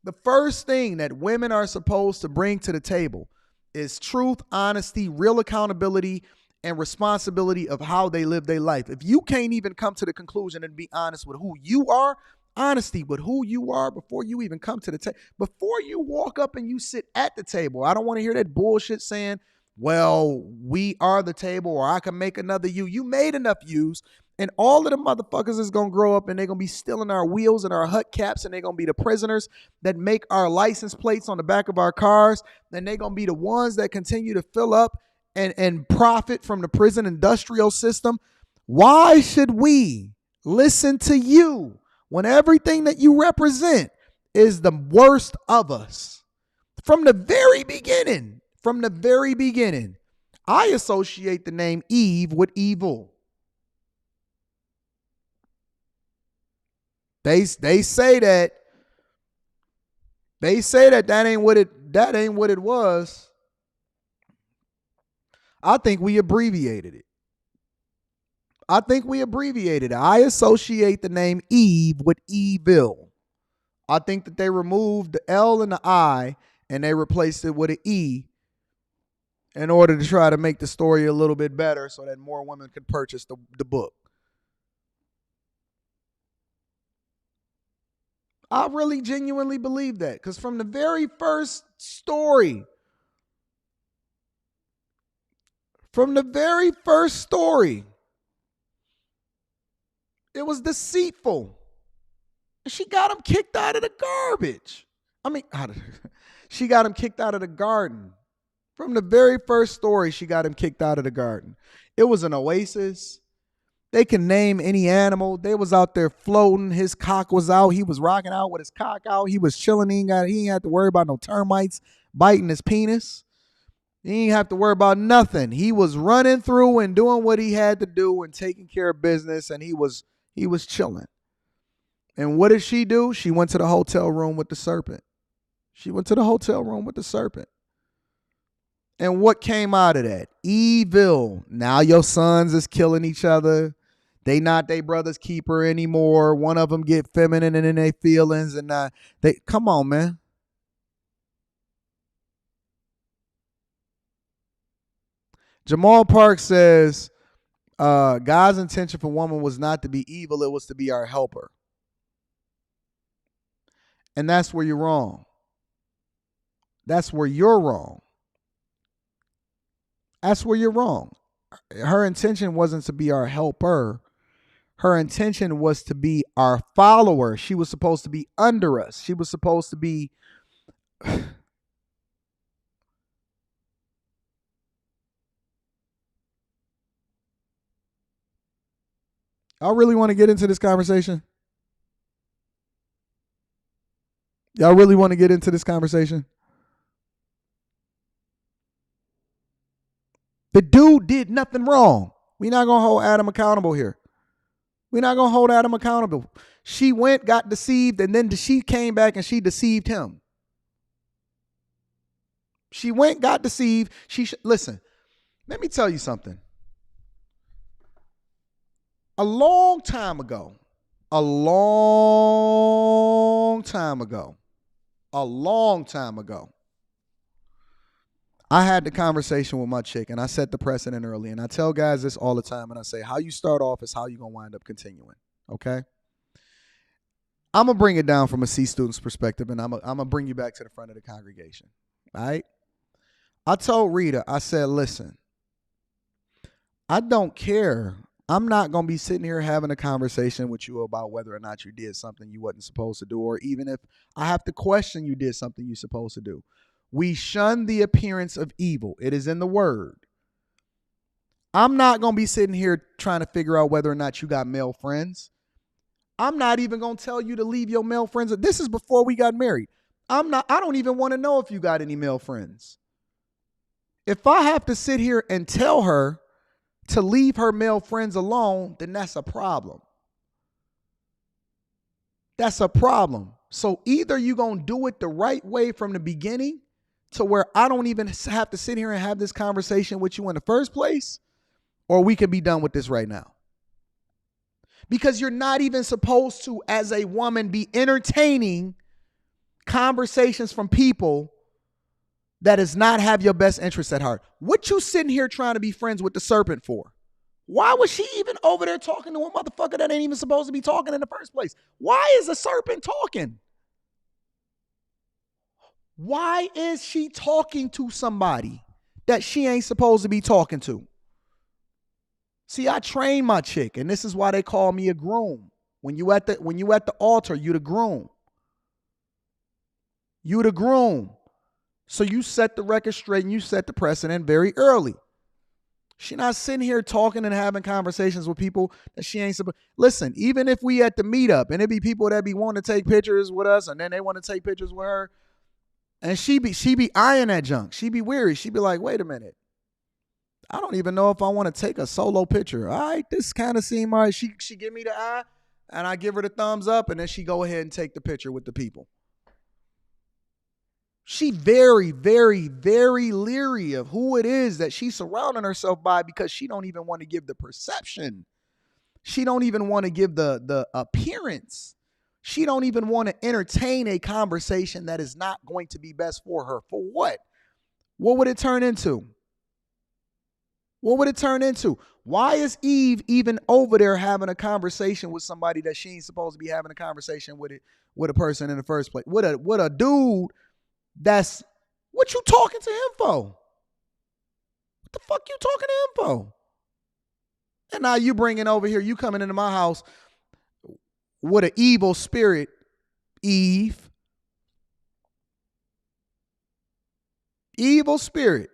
The first thing that women are supposed to bring to the table is truth, honesty, real accountability, and responsibility of how they live their life. If you can't even come to the conclusion and be honest with who you are, honesty with who you are before you even come to the table, before you walk up and you sit at the table. I don't want to hear that bullshit saying, well, we are the table or I can make another you. You made enough yous. And all of the motherfuckers is going to grow up and they're going to be stealing our wheels and our hut caps, and they're going to be the prisoners that make our license plates on the back of our cars. And they're going to be the ones that continue to fill up and profit from the prison industrial system. Why should we listen to you when everything that you represent is the worst of us? From the very beginning, I associate the name Eve with evil. They say that that ain't what it was. I think we abbreviated it. I associate the name Eve with evil. I think that they removed the L and the I and they replaced it with an E in order to try to make the story a little bit better so that more women could purchase the book. I really genuinely believe that, because from the very first story, it was deceitful. She got him kicked out of the garbage. She got him kicked out of the garden. From the very first story, she got him kicked out of the garden. It was an oasis. They can name any animal. They was out there floating. His cock was out. He was rocking out with his cock out. He was chilling. He ain't had to worry about no termites biting his penis. He ain't have to worry about nothing. He was running through and doing what he had to do and taking care of business, and he was chilling. And what did she do? She went to the hotel room with the serpent. She went to the hotel room with the serpent. And what came out of that? Evil. Now your sons is killing each other. They not their brother's keeper anymore. One of them get feminine and in their feelings, and come on, man. Jamal Park says, God's intention for woman was not to be evil, it was to be our helper. And that's where you're wrong. That's where you're wrong. That's where you're wrong. Her intention wasn't to be our helper. Her intention was to be our follower. She was supposed to be under us. She was supposed to be... I really want to get into this conversation. Y'all really want to get into this conversation? The dude did nothing wrong. We're not going to hold Adam accountable here. We're not going to hold Adam accountable. She went, got deceived, and then she came back and she deceived him. She went, got deceived. Listen, let me tell you something. A long time ago, I had the conversation with my chick, and I set the precedent early. And I tell guys this all the time, and I say, how you start off is how you're going to wind up continuing, okay? I'm going to bring it down from a C student's perspective, and I'm going to bring you back to the front of the congregation, all right? I told Rita, I said, listen, I don't care. I'm not going to be sitting here having a conversation with you about whether or not you did something you wasn't supposed to do, or even if I have to question you did something you're supposed to do. We shun the appearance of evil. It is in the word. I'm not going to be sitting here trying to figure out whether or not you got male friends. I'm not even going to tell you to leave your male friends. This is before we got married. I don't even want to know if you got any male friends. If I have to sit here and tell her to leave her male friends alone, then that's a problem. That's a problem. So either you're going to do it the right way from the beginning to where I don't even have to sit here and have this conversation with you in the first place, or we could be done with this right now. Because you're not even supposed to, as a woman, be entertaining conversations from people that does not have your best interest at heart. What you sitting here trying to be friends with the serpent for? Why was she even over there talking to a motherfucker that ain't even supposed to be talking in the first place? Why is the serpent talking? Why is she talking to somebody that she ain't supposed to be talking to? See, I train my chick, and this is why they call me a groom. When you at the altar, you the groom. You the groom. So you set the record straight and you set the precedent very early. She not sitting here talking and having conversations with people that she ain't supposed. Listen, even if we at the meetup and it be people that be wanting to take pictures with us, and then they want to take pictures with her, and she be eyeing that junk. She be weary. She be like, wait a minute. I don't even know if I want to take a solo picture. All right, this kind of seem all right. She give me the eye, and I give her the thumbs up, and then she go ahead and take the picture with the people. She very, very, very leery of who it is that she's surrounding herself by, because she don't even want to give the perception. She don't even want to give the appearance. She don't even want to entertain a conversation that is not going to be best for her. For what? What would it turn into? What would it turn into? Why is Eve even over there having a conversation with somebody that she ain't supposed to be having a conversation with a person in the first place? What a dude. That's what you talking to him for? What the fuck you talking to him for? And now you bringing over here, you coming into my house with an evil spirit, Eve. Evil spirit.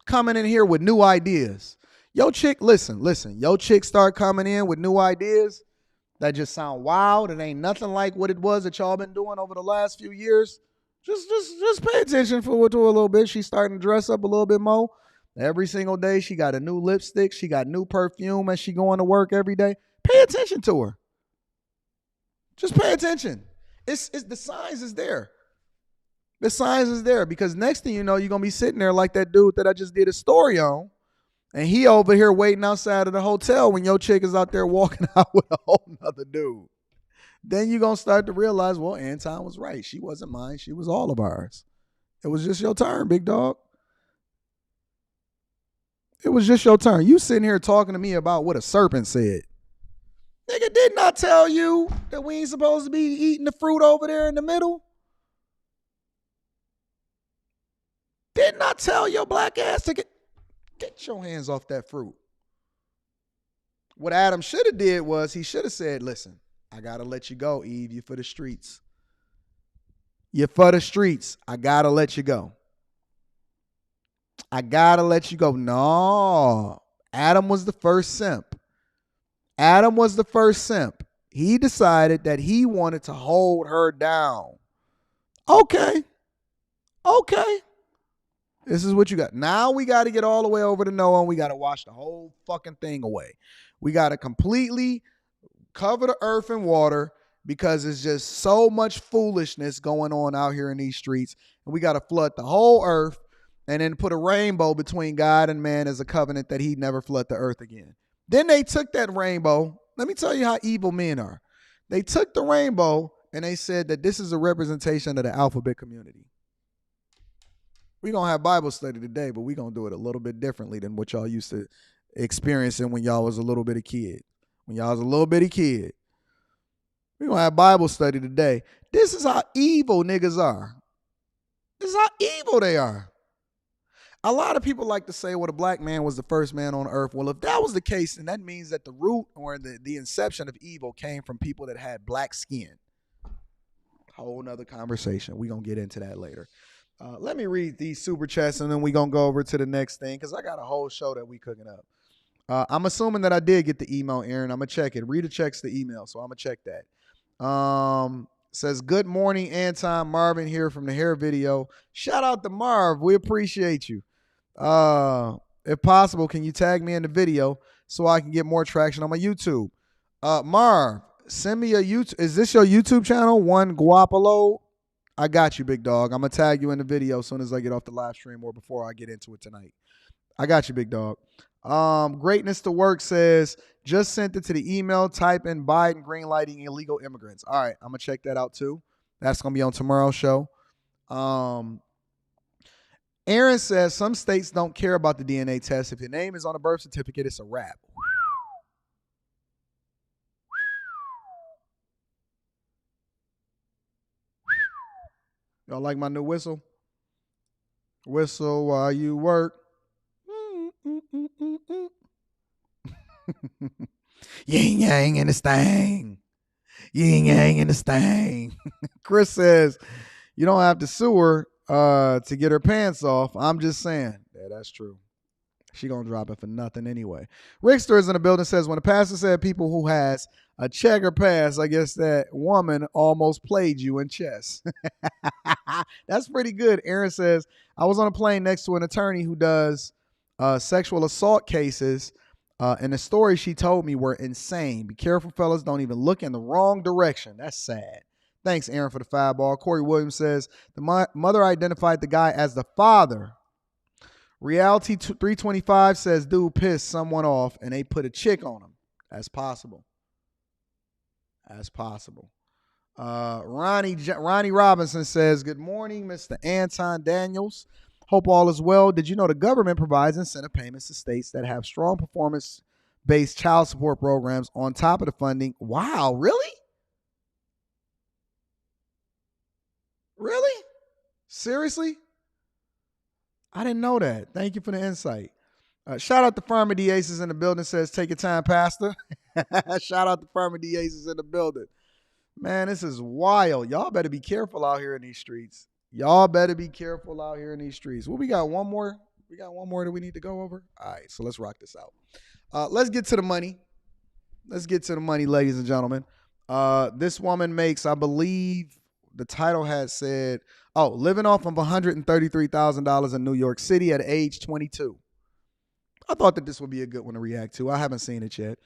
coming in here with new ideas. Yo chick, listen. Yo chick start coming in with new ideas that just sound wild and ain't nothing like what it was that y'all been doing over the last few years. Just pay attention to a little bit. She's starting to dress up a little bit more. Every single day, she got a new lipstick. She got new perfume as she going to work every day. Pay attention to her. Just pay attention. It's the signs is there. The signs is there because next thing you know, you're going to be sitting there like that dude that I just did a story on. And he over here waiting outside of the hotel when your chick is out there walking out with a whole nother dude. Then you're going to start to realize, well, Anton was right. She wasn't mine. She was all of ours. It was just your turn, big dog. It was just your turn. You sitting here talking to me about what a serpent said. Nigga, didn't I tell you that we ain't supposed to be eating the fruit over there in the middle? Didn't I tell your black ass to get your hands off that fruit? What Adam should have did was he should have said, listen, I got to let you go, Eve. You for the streets. You're for the streets. I got to let you go. I got to let you go. No. Adam was the first simp. Adam was the first simp. He decided that he wanted to hold her down. Okay. This is what you got. Now we got to get all the way over to Noah and we got to wash the whole fucking thing away. We got to completely cover the earth in water because there's just so much foolishness going on out here in these streets. And we got to flood the whole earth and then put a rainbow between God and man as a covenant that he'd never flood the earth again. Then they took that rainbow. Let me tell you how evil men are. They took the rainbow and they said that this is a representation of the alphabet community. We're going to have Bible study today, but we're going to do it a little bit differently than what y'all used to experiencing when y'all was a little bitty kid. When y'all was a little bitty kid. We're going to have Bible study today. This is how evil niggas are. This is how evil they are. A lot of people like to say, well, the black man was the first man on earth. Well, if that was the case, then that means that the root or the inception of evil came from people that had black skin. Whole nother conversation. We're going to get into that later. Let me read these super chats and then we're going to go over to the next thing because I got a whole show that we cooking up. I'm assuming that I did get the email, Aaron. I'm going to check it. Rita checks the email, so I'm going to check that. Says, good morning, Anton. Marvin here from the hair video. Shout out to Marv. We appreciate you. If possible, can you tag me in the video so I can get more traction on my YouTube? Marv, send me a YouTube. Is this your YouTube channel? One Guapolo? I got you, big dog. I'm going to tag you in the video as soon as I get off the live stream or before I get into it tonight. I got you, big dog. Greatness to Work says, just sent it to the email. Type in Biden greenlighting illegal immigrants. All right, I'm going to check that out too. That's going to be on tomorrow's show. Aaron says, some states don't care about the DNA test. If your name is on a birth certificate, it's a wrap. Y'all like my new whistle? Whistle while you work. Yin yang in this thing. Yin yang in this thing. Chris says, you don't have to sue her to get her pants off. I'm just saying. Yeah, that's true. She gonna drop it for nothing anyway. Rickster is in the building, says, when the pastor said people who has a checker pass, I guess that woman almost played you in chess. That's pretty good. Aaron says, I was on a plane next to an attorney who does sexual assault cases, and the stories she told me were insane. Be careful, fellas. Don't even look in the wrong direction. That's sad. Thanks, Aaron, for the 5-ball. Corey Williams says, the mother identified the guy as the father. Reality 325 says, dude pissed someone off and they put a chick on him. That's possible. That's possible. Ronnie Robinson says, good morning, Mr. Anton Daniels. Hope all is well. Did you know the government provides incentive payments to states that have strong performance-based child support programs on top of the funding? Wow, really? Really? Seriously? I didn't know that. Thank you for the insight. Shout out to Farmer D Aces in the building, says, take your time, Pastor. Shout out to Farmer D Aces in the building. Man, this is wild. Y'all better be careful out here in these streets. Y'all better be careful out here in these streets. Well, we got one more We got one more that we need to go over. All right, so let's rock this out. Let's get to the money. Let's get to the money, ladies and gentlemen. This woman makes, I believe, the title had said, living off of $133,000 in New York City at age 22. I thought that this would be a good one to react to. I haven't seen it yet.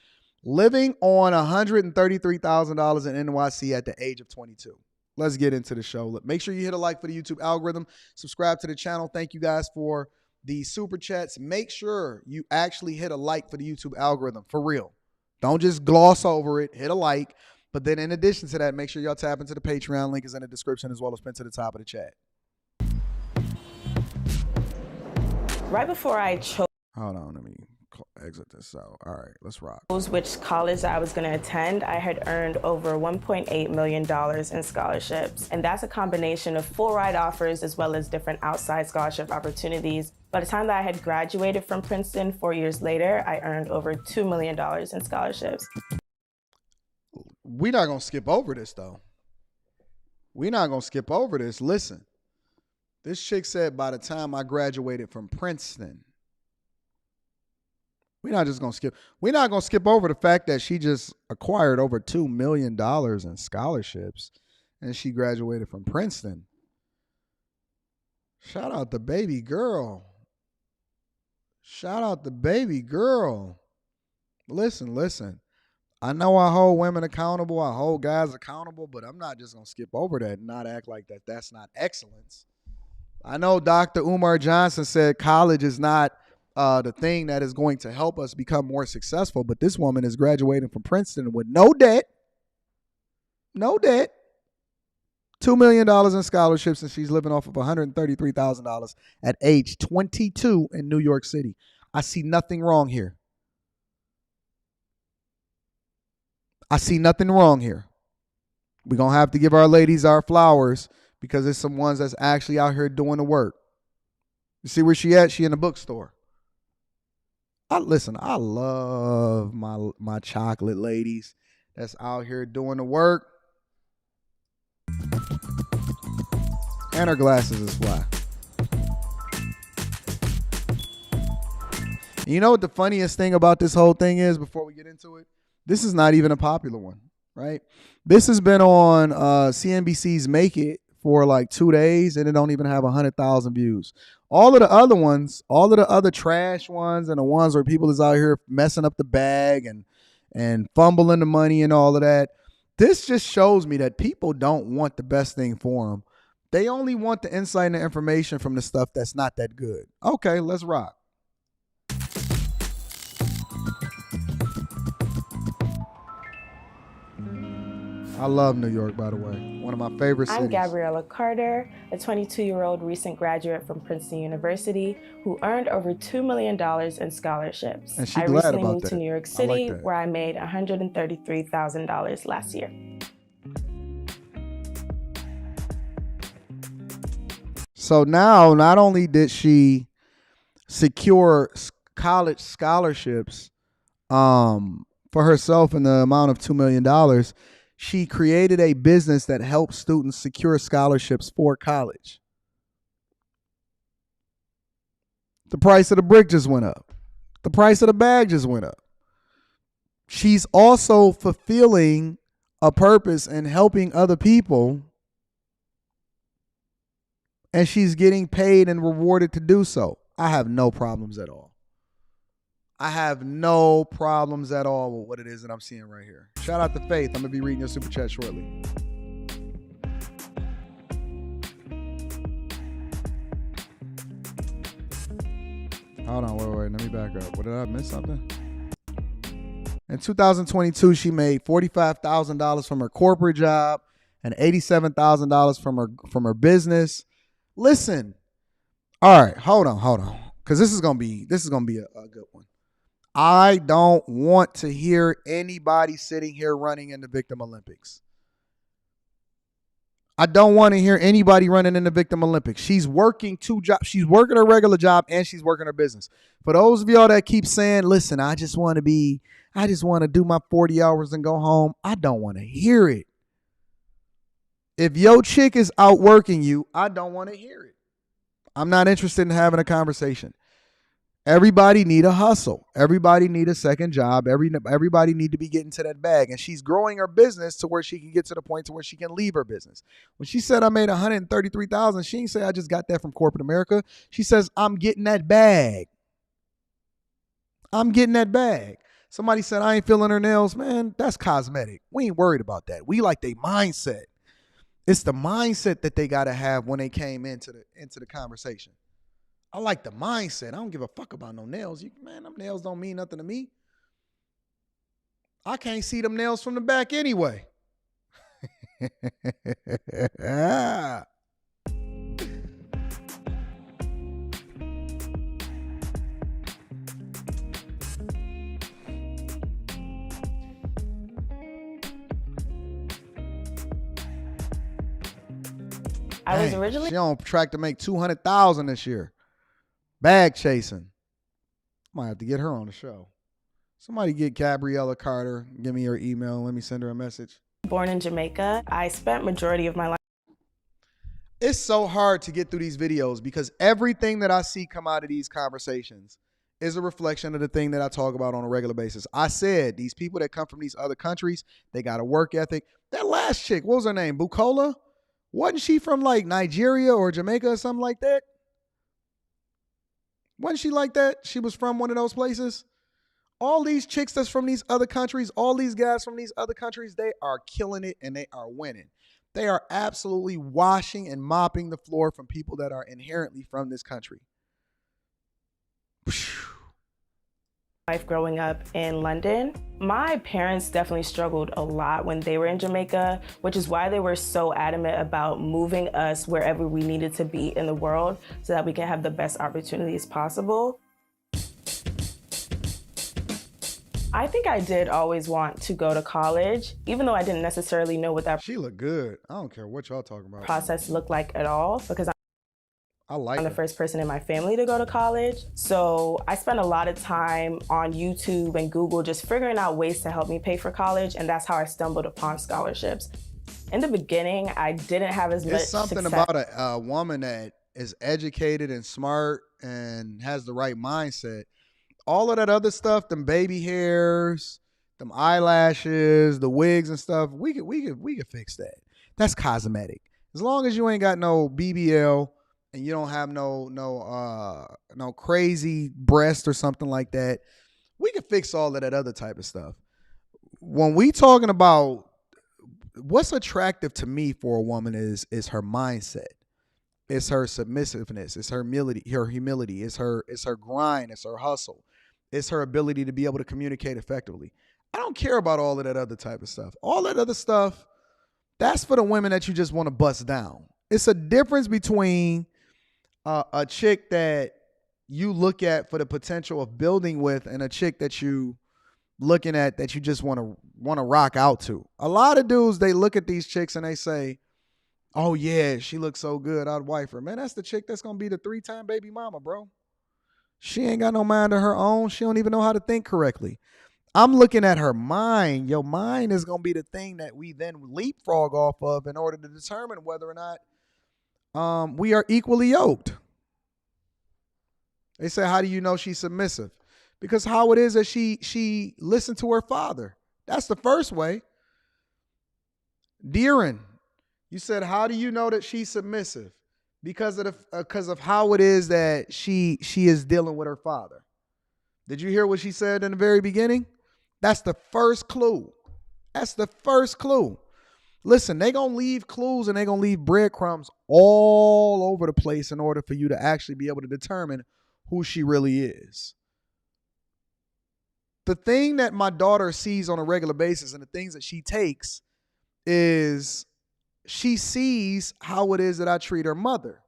Living on $133,000 in NYC at the age of 22. Let's get into the show. Make sure you hit a like for the YouTube algorithm. Subscribe to the channel. Thank you guys for the super chats. Make sure you actually hit a like for the YouTube algorithm. For real. Don't just gloss over it. Hit a like. But then in addition to that, make sure y'all tap into the Patreon. Link is in the description as well as pinned to the top of the chat. Right before I chose Hold on, let me exit this out. All right, let's rock. Which college I was going to attend, I had earned over $1.8 million in scholarships. And that's a combination of full ride offers as well as different outside scholarship opportunities. By the time that I had graduated from Princeton 4 years later, I earned over $2 million in scholarships. We're not going to skip over this, though. We're not going to skip over this. Listen, this chick said by the time I graduated from Princeton, we're not going to skip over the fact that she just acquired over $2 million in scholarships and she graduated from Princeton. Shout out the baby girl. Shout out the baby girl. Listen. I know I hold women accountable. I hold guys accountable, but I'm not just going to skip over that and not act like that's not excellence. I know Dr. Umar Johnson said college is not the thing that is going to help us become more successful. But this woman is graduating from Princeton with no debt. $2 million in scholarships, and she's living off of $133,000 at age 22 in New York City. I see nothing wrong here. We're going to have to give our ladies our flowers because there's some ones that's actually out here doing the work. You see where she at? She in the bookstore. I love my chocolate ladies that's out here doing the work. And her glasses is fly. You know what the funniest thing about this whole thing is before we get into it? This is not even a popular one, right? This has been on CNBC's Make It for like 2 days and it don't even have 100,000 views. All of the other ones, all of the other trash ones and the ones where people is out here messing up the bag and fumbling the money and all of that, this just shows me that people don't want the best thing for them. They only want the insight and the information from the stuff that's not that good. Okay, let's rock. I love New York, by the way. One of my favorite cities. I'm Gabriella Carter, a 22-year-old recent graduate from Princeton University who earned over $2 million in scholarships. And she I glad recently about moved that. to New York City, like where I made $133,000 last year. So now, not only did she secure college scholarships for herself in the amount of $2 million, she created a business that helps students secure scholarships for college. The price of the brick just went up. The price of the bag just went up. She's also fulfilling a purpose and helping other people, and she's getting paid and rewarded to do so. I have no problems at all. I have no problems at all with what it is that I'm seeing right here. Shout out to Faith. I'm going to be reading your super chat shortly. Hold on, wait. Let me back up. What, did I miss something? In 2022, she made $45,000 from her corporate job and $87,000 from her business. Listen. All right, hold on. Because this is gonna be a good one. I don't want to hear anybody sitting here running in the Victim Olympics. I don't want to hear anybody running in the Victim Olympics. She's working 2 jobs. She's working her regular job and she's working her business. For those of y'all that keep saying, listen, I just want to do my 40 hours and go home. I don't want to hear it. If your chick is outworking you, I don't want to hear it. I'm not interested in having a conversation. Everybody need a hustle. Everybody need a second job. Everybody need to be getting to that bag. And she's growing her business to where she can get to the point to where she can leave her business. When she said I made $133,000, she didn't say I just got that from corporate America. She says I'm getting that bag. I'm getting that bag. Somebody said I ain't feeling her nails. Man, that's cosmetic. We ain't worried about that. We like their mindset. It's the mindset that they got to have when they came into the conversation. I like the mindset. I don't give a fuck about no nails. Man, them nails don't mean nothing to me. I can't see them nails from the back anyway. I was originally... She on track to make $200,000 this year. Bag chasing. Might have to get her on the show. Somebody get Gabriella Carter. Give me her email. Let me send her a message. Born in Jamaica, I spent majority of my life. It's so hard to get through these videos because everything that I see come out of these conversations is a reflection of the thing that I talk about on a regular basis. I said these people that come from these other countries, they got a work ethic. That last chick, what was her name? Bukola? Wasn't she from like Nigeria or Jamaica or something like that? Wasn't she like that? She was from one of those places. All these chicks that's from these other countries, all these guys from these other countries, they are killing it and they are winning. They are absolutely washing and mopping the floor from people that are inherently from this country. Life growing up in London, my parents definitely struggled a lot when they were in Jamaica, which is why they were so adamant about moving us wherever we needed to be in the world so that we can have the best opportunities possible. I think I did always want to go to college, even though I didn't necessarily know what that She looked good. I don't care what y'all talking about. process looked like at all, because I'm the her. first person in my family to go to college. So I spent a lot of time on YouTube and Google just figuring out ways to help me pay for college, and that's how I stumbled upon scholarships. In the beginning, I didn't have as much It's something success. about a woman that is educated and smart and has the right mindset. All of that other stuff, them baby hairs, them eyelashes, the wigs and stuff, we could fix that. That's cosmetic. As long as you ain't got no BBL and you don't have no crazy breast or something like that, we can fix all of that other type of stuff. When we talking about what's attractive to me for a woman is her mindset. It's her submissiveness. It's her humility. It's her grind. It's her hustle. It's her ability to be able to communicate effectively. I don't care about all of that other type of stuff. All that other stuff, that's for the women that you just want to bust down. It's a difference between a chick that you look at for the potential of building with and a chick that you looking at that you just want to rock out to. A lot of dudes, they look at these chicks and they say, oh yeah, she looks so good, I'd wife her. Man, that's the chick that's going to be the 3-time baby mama, bro. She ain't got no mind of her own. She don't even know how to think correctly. I'm looking at her mind. Your mind is going to be the thing that we then leapfrog off of in order to determine whether or not we are equally yoked. They say, how do you know she's submissive? Because how it is that she listened to her father. That's the first way. Deeren, you said, how do you know that she's submissive? Because of how it is that she is dealing with her father. Did you hear what she said in the very beginning? That's the first clue. That's the first clue. Listen, they're going to leave clues and they're going to leave breadcrumbs all over the place in order for you to actually be able to determine who she really is. The thing that my daughter sees on a regular basis and the things that she takes is she sees how it is that I treat her mother.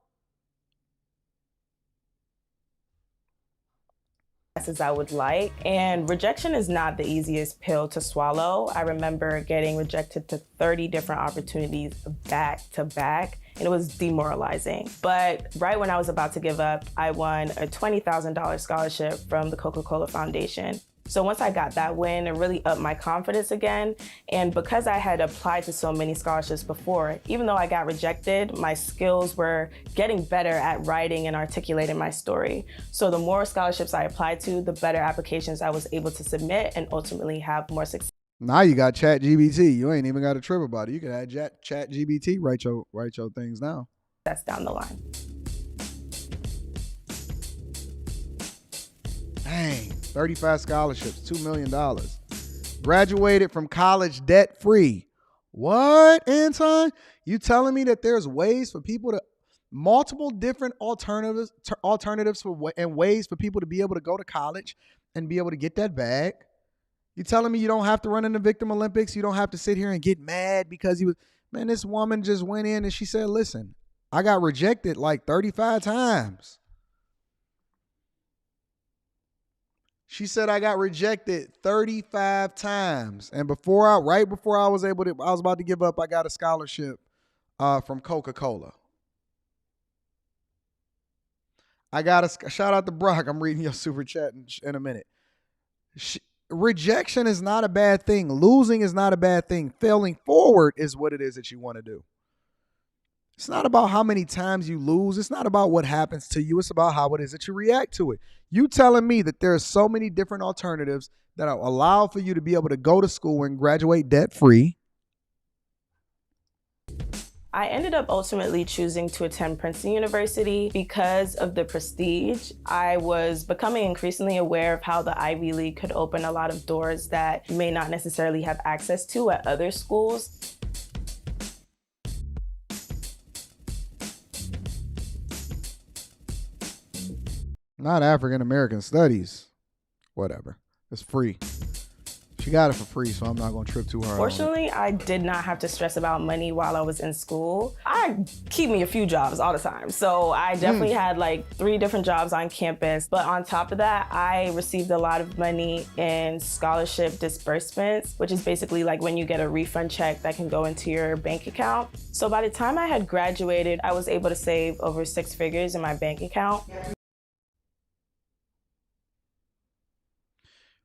As I would like, and rejection is not the easiest pill to swallow. I remember getting rejected to 30 different opportunities back to back, and it was demoralizing. But right when I was about to give up, I won a $20,000 scholarship from the Coca-Cola Foundation. So once I got that win, it really upped my confidence again. And because I had applied to so many scholarships before, even though I got rejected, my skills were getting better at writing and articulating my story. So the more scholarships I applied to, the better applications I was able to submit and ultimately have more success. Now you got ChatGPT. You ain't even got to trip about it. You can have ChatGPT write your things down. That's down the line. Dang, 35 scholarships, $2 million. Graduated from college debt-free. What, Anton? You telling me that there's ways for people to, multiple different alternatives and ways for people to be able to go to college and be able to get that bag? You telling me you don't have to run in the Victim Olympics? You don't have to sit here and get mad because man, this woman just went in and she said, listen, I got rejected like 35 times. She said I got rejected 35 times. And right before I was about to give up, I got a scholarship from Coca-Cola. I got a shout out to Brock. I'm reading your super chat in a minute. Rejection is not a bad thing. Losing is not a bad thing. Failing forward is what it is that you want to do. It's not about how many times you lose. It's not about what happens to you. It's about how it is that you react to it. You telling me that there are so many different alternatives that allow for you to be able to go to school and graduate debt-free. I ended up ultimately choosing to attend Princeton University because of the prestige. I was becoming increasingly aware of how the Ivy League could open a lot of doors that you may not necessarily have access to at other schools. Not African American studies. Whatever. It's free. She got it for free, so I'm not going to trip too hard. Fortunately, I did not have to stress about money while I was in school. I keep me a few jobs all the time. So I definitely had like 3 different jobs on campus. But on top of that, I received a lot of money in scholarship disbursements, which is basically like when you get a refund check that can go into your bank account. So by the time I had graduated, I was able to save over 6 figures in my bank account.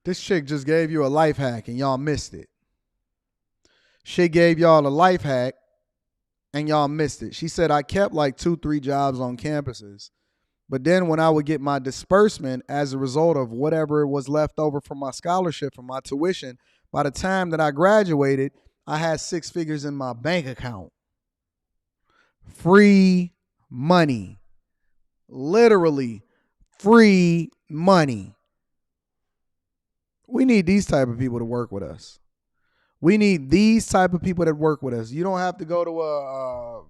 This chick just gave you a life hack and y'all missed it. She gave y'all a life hack and y'all missed it. She said, I kept like 2-3 jobs on campuses. But then when I would get my disbursement as a result of whatever was left over from my scholarship, from my tuition, by the time that I graduated, I had 6 figures in my bank account. Free money. Literally free money. We need these type of people to work with us. We need these type of people that work with us. You don't have to go to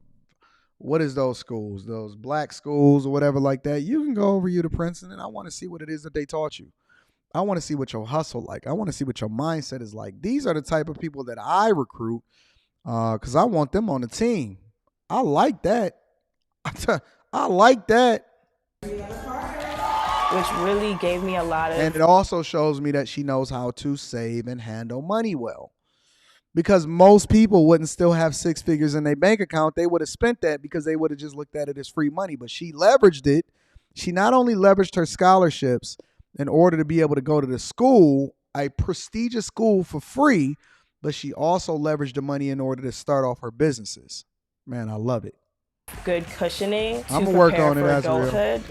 what is those schools? Those black schools or whatever like that. You can go over to Princeton, and I want to see what it is that they taught you. I want to see what your hustle like. I want to see what your mindset is like. These are the type of people that I recruit because I want them on the team. I like that. I like that. Which really gave me a lot of... And it also shows me that she knows how to save and handle money well. Because most people wouldn't still have 6 figures in their bank account. They would have spent that because they would have just looked at it as free money. But she leveraged it. She not only leveraged her scholarships in order to be able to go to the school, a prestigious school for free, but she also leveraged the money in order to start off her businesses. Man, I love it. Good cushioning to I'm gonna work on it for as adulthood.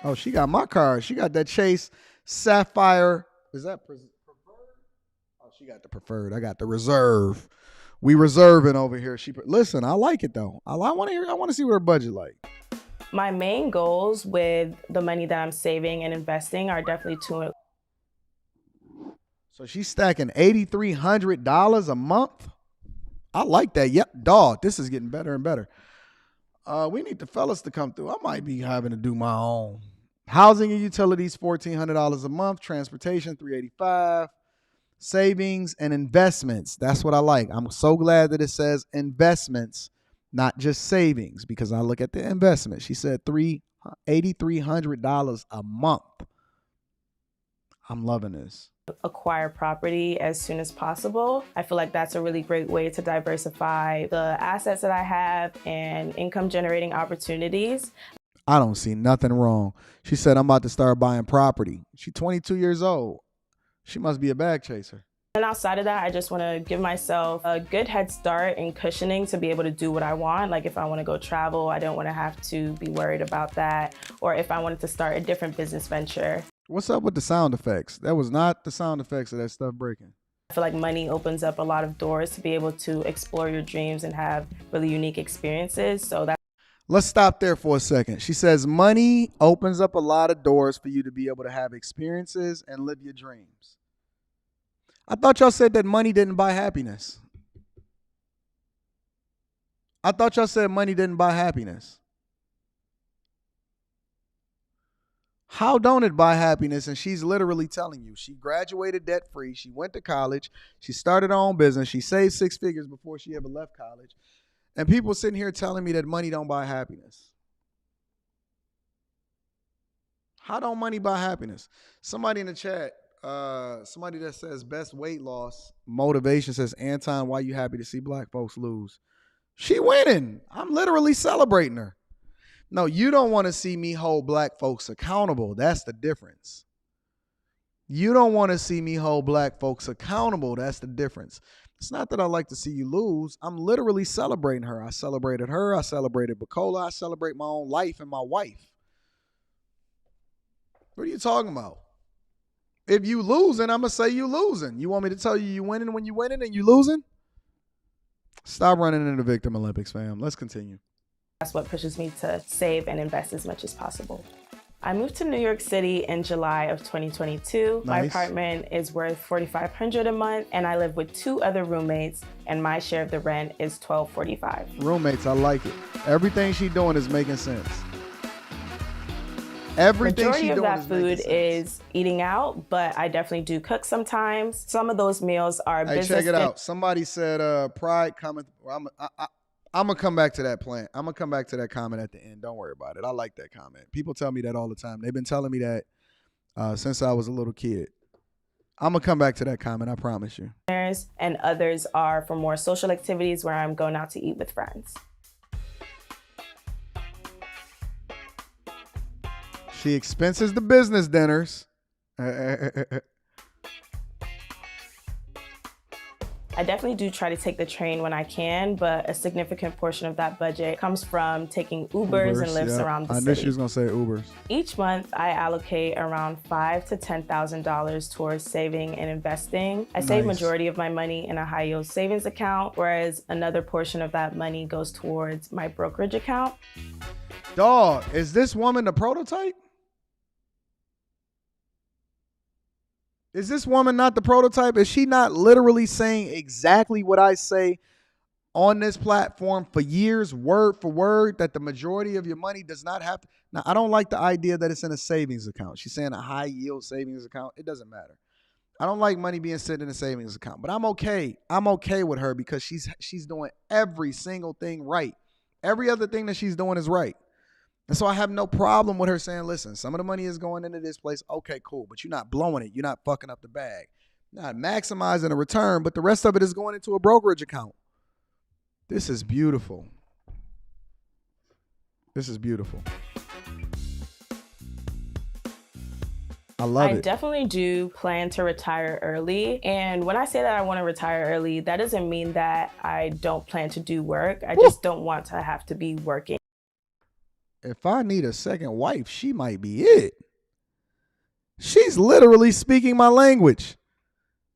Oh, she got my card. She got that Chase Sapphire. Is that preferred? Oh, she got the preferred. I got the reserve. We reserving over here. Listen, I like it though. I want to see what her budget like. My main goals with the money that I'm saving and investing are definitely to... So she's stacking $8,300 a month. I like that. Yep, dog. This is getting better and better. We need the fellas to come through. I might be having to do my own. Housing and utilities, $1,400 a month. Transportation, $385. Savings and investments. That's what I like. I'm so glad that it says investments, not just savings, because I look at the investment. She said $8,300 a month. I'm loving this. Acquire property as soon as possible. I feel like that's a really great way to diversify the assets that I have and income generating opportunities. I don't see nothing wrong. She said, I'm about to start buying property. She's 22 years old. She must be a bag chaser. And outside of that, I just want to give myself a good head start and cushioning to be able to do what I want. Like if I want to go travel, I don't want to have to be worried about that. Or if I wanted to start a different business venture. What's up with the sound effects? That was not the sound effects of that stuff breaking. I feel like money opens up a lot of doors to be able to explore your dreams and have really unique experiences. So that. Let's stop there for a second. She says money opens up a lot of doors for you to be able to have experiences and live your dreams. I thought y'all said that money didn't buy happiness. I thought y'all said money didn't buy happiness. How don't it buy happiness? And she's literally telling you she graduated debt-free. She went to college. She started her own business. She saved 6 figures before she ever left college. And people sitting here telling me that money don't buy happiness. How don't money buy happiness? Somebody in the chat, somebody that says best weight loss motivation says, Anton, why you happy to see black folks lose? She winning. I'm literally celebrating her. No, you don't want to see me hold black folks accountable. That's the difference. You don't want to see me hold black folks accountable. That's the difference. It's not that I like to see you lose. I'm literally celebrating her. I celebrated her. I celebrated Bacola. I celebrate my own life and my wife. What are you talking about? If you losing, I'm going to say you losing. You want me to tell you you winning when you winning and you losing? Stop running into the Victim Olympics, fam. Let's continue. That's what pushes me to save and invest as much as possible. I moved to New York City in July of 2022. Nice. My apartment is worth $4,500 a month, and I live with 2 other roommates, and my share of the rent is $1,245. Roommates, I like it. Everything she's doing is making sense. Everything she's doing is making sense. Majority of that food is eating out, but I definitely do cook sometimes. Some of those meals are business. Hey, check it out. Somebody said pride cometh. I'm going to come back to that plan. I'm going to come back to that comment at the end. Don't worry about it. I like that comment. People tell me that all the time. They've been telling me that since I was a little kid. I'm going to come back to that comment. I promise you. And others are for more social activities where I'm going out to eat with friends. She expenses the business dinners. I definitely do try to take the train when I can, but a significant portion of that budget comes from taking Ubers and Lyfts around the city. I knew she was going to say Ubers. Each month, I allocate around $5,000 to $10,000 towards saving and investing. I save majority of my money in a high-yield savings account, whereas another portion of that money goes towards my brokerage account. Dog, is this woman the prototype? Is this woman not the prototype? Is she not literally saying exactly what I say on this platform for years, word for word, that the majority of your money does not have to? Now, I don't like the idea that it's in a savings account. She's saying a high yield savings account. It doesn't matter. I don't like money being sitting in a savings account, but I'm okay. I'm okay with her because she's doing every single thing right. Every other thing that she's doing is right. And so I have no problem with her saying, listen, some of the money is going into this place. Okay, cool. But you're not blowing it. You're not fucking up the bag. You're not maximizing a return, but the rest of it is going into a brokerage account. This is beautiful. This is beautiful. I love it. I definitely do plan to retire early. And when I say that I want to retire early, that doesn't mean that I don't plan to do work. I just don't want to have to be working. If I need a second wife, she might be it. She's literally speaking my language.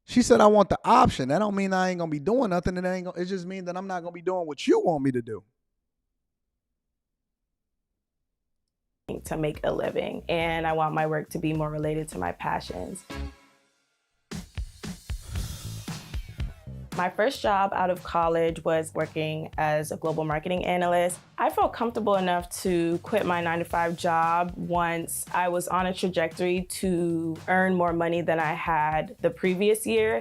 She said, I want the option. That don't mean I ain't going to be doing nothing. It just means that I'm not going to be doing what you want me to do. To make a living. And I want my work to be more related to my passions. My first job out of college was working as a global marketing analyst. I felt comfortable enough to quit my 9-to-5 job once I was on a trajectory to earn more money than I had the previous year.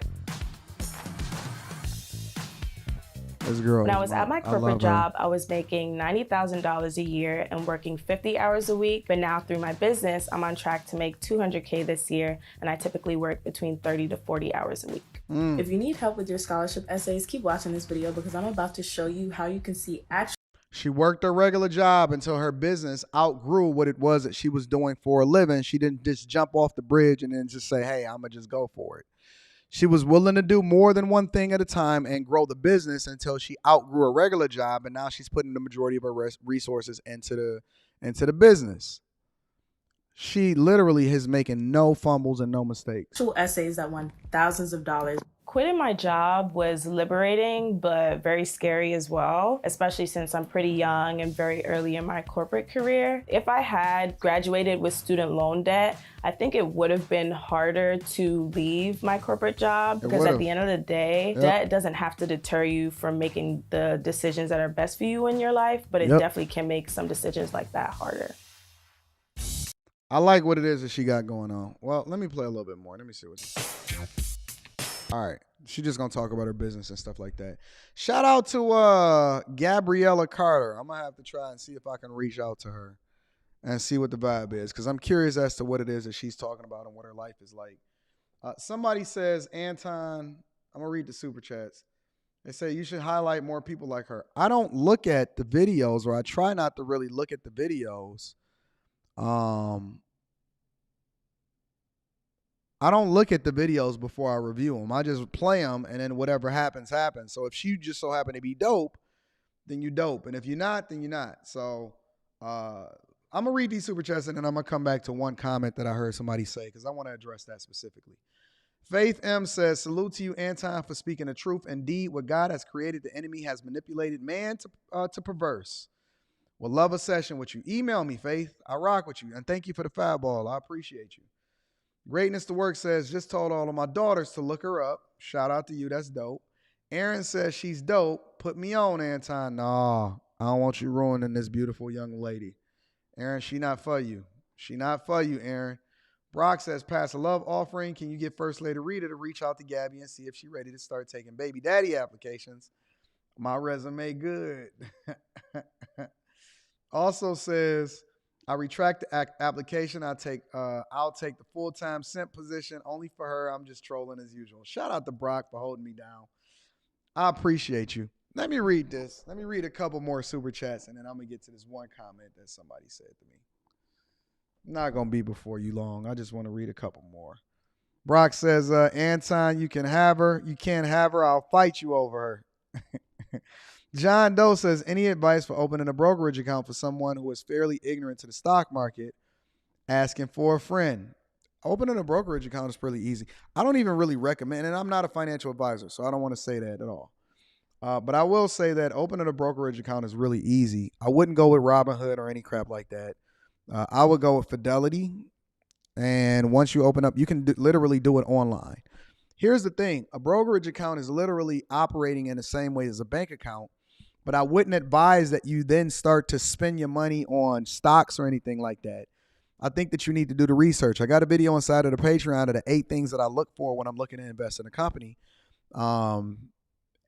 When I was at my corporate job, I was making $90,000 a year and working 50 hours a week. But now through my business, I'm on track to make $200K this year. And I typically work between 30 to 40 hours a week. If you need help with your scholarship essays, keep watching this video because I'm about to show you how you can see actual. She worked her regular job until her business outgrew what it was that she was doing for a living. She didn't just jump off the bridge and then just say, hey, I'm going to just go for it. She was willing to do more than one thing at a time and grow the business until she outgrew a regular job, and now she's putting the majority of her resources into the business. She literally is making no fumbles and no mistakes. 2 essays that won thousands of dollars. Quitting my job was liberating, but very scary as well, especially since I'm pretty young and very early in my corporate career. If I had graduated with student loan debt, I think it would have been harder to leave my corporate job because at the end of the day, debt doesn't have to deter you from making the decisions that are best for you in your life, but it definitely can make some decisions like that harder. I like what it is that she got going on. Well, let me play a little bit more. Let me see what. All right. She's just going to talk about her business and stuff like that. Shout out to Gabriella Carter. I'm going to have to try and see if I can reach out to her and see what the vibe is, because I'm curious as to what it is that she's talking about and what her life is like. Somebody says, Anton, I'm going to read the super chats. They say you should highlight more people like her. I don't look at the videos, or I try not to really look at the videos. I don't look at the videos before I review them. I just play them, and then whatever happens, happens. So if you just so happen to be dope, then you dope. And if you're not, then you're not. So I'm going to read these super chats, and then I'm going to come back to one comment that I heard somebody say, because I want to address that specifically. Faith M says, salute to you, Anton, for speaking the truth. Indeed, what God has created, the enemy has manipulated man to perverse. Would love a session with you. Email me, Faith. I rock with you. And thank you for the fireball. I appreciate you. Greatness to Work says, just told all of my daughters to look her up. Shout out to you. That's dope. Aaron says, she's dope. Put me on, Anton. Nah, I don't want you ruining this beautiful young lady. Aaron, she not for you. She not for you, Aaron. Brock says, pass a love offering. Can you get First Lady Rita to reach out to Gabby and see if she's ready to start taking baby daddy applications? My resume good. Also says, I retract the application. I'll take the full-time simp position only for her. I'm just trolling as usual. Shout out to Brock for holding me down. I appreciate you. Let me read this. Let me read a couple more super chats, and then I'm going to get to this one comment that somebody said to me. Not going to be before you long. I just want to read a couple more. Brock says, Anton, you can have her. You can't have her. I'll fight you over her. John Doe says, any advice for opening a brokerage account for someone who is fairly ignorant to the stock market, asking for a friend? Opening a brokerage account is pretty easy. I don't even really recommend, and I'm not a financial advisor, so I don't want to say that at all. But I will say that opening a brokerage account is really easy. I wouldn't go with Robinhood or any crap like that. I would go with Fidelity. And once you open up, you can literally do it online. Here's the thing. A brokerage account is literally operating in the same way as a bank account. But I wouldn't advise that you then start to spend your money on stocks or anything like that. I think that you need to do the research. I got a video inside of the Patreon of the 8 things that I look for when I'm looking to invest in a company. And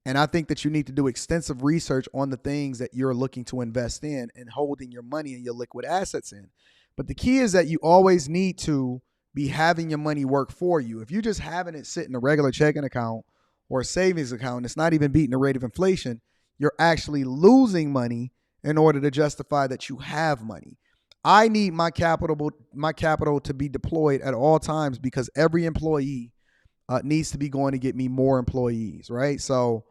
I think that you need to do extensive research on the things that you're looking to invest in and holding your money and your liquid assets in. But the key is that you always need to be having your money work for you. If you're just having it sit in a regular checking account or a savings account, and it's not even beating the rate of inflation, you're actually losing money in order to justify that you have money. I need my capital to be deployed at all times because every employee needs to be going to get me more employees, right? So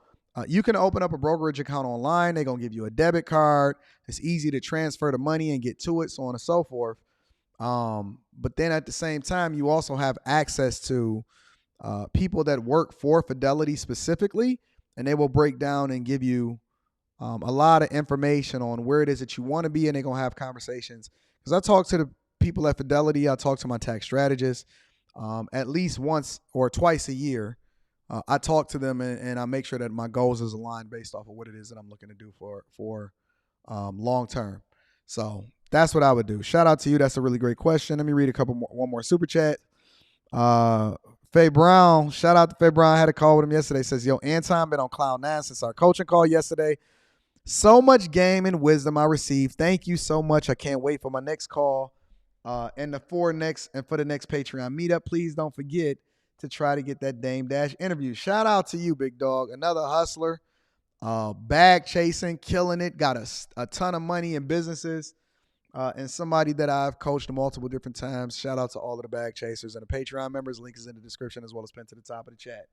you can open up a brokerage account online. They're going to give you a debit card. It's easy to transfer the money and get to it, so on and so forth. But then at the same time, you also have access to people that work for Fidelity specifically, and they will break down and give you a lot of information on where it is that you want to be, and they're going to have conversations. Because I talk to the people at Fidelity, I talk to my tax strategist at least once or twice a year. I talk to them and I make sure that my goals is aligned based off of what it is that I'm looking to do for long term. So that's what I would do. Shout out to you. That's a really great question. Let me read one more super chat. Faye Brown, shout out to Faye Brown. I had a call with him yesterday. Says, yo, Anton, been on Cloud 9 since our coaching call yesterday. So much game and wisdom I received. Thank you so much. I can't wait for my next call and for the next Patreon meetup. Please don't forget to try to get that Dame Dash interview. Shout out to you, big dog. Another hustler. bag chasing, killing it, got a ton of money in businesses, and somebody that I've coached multiple different times. Shout out to all of the bag chasers and the Patreon members. Link is in the description as well as pinned to the top of the chat.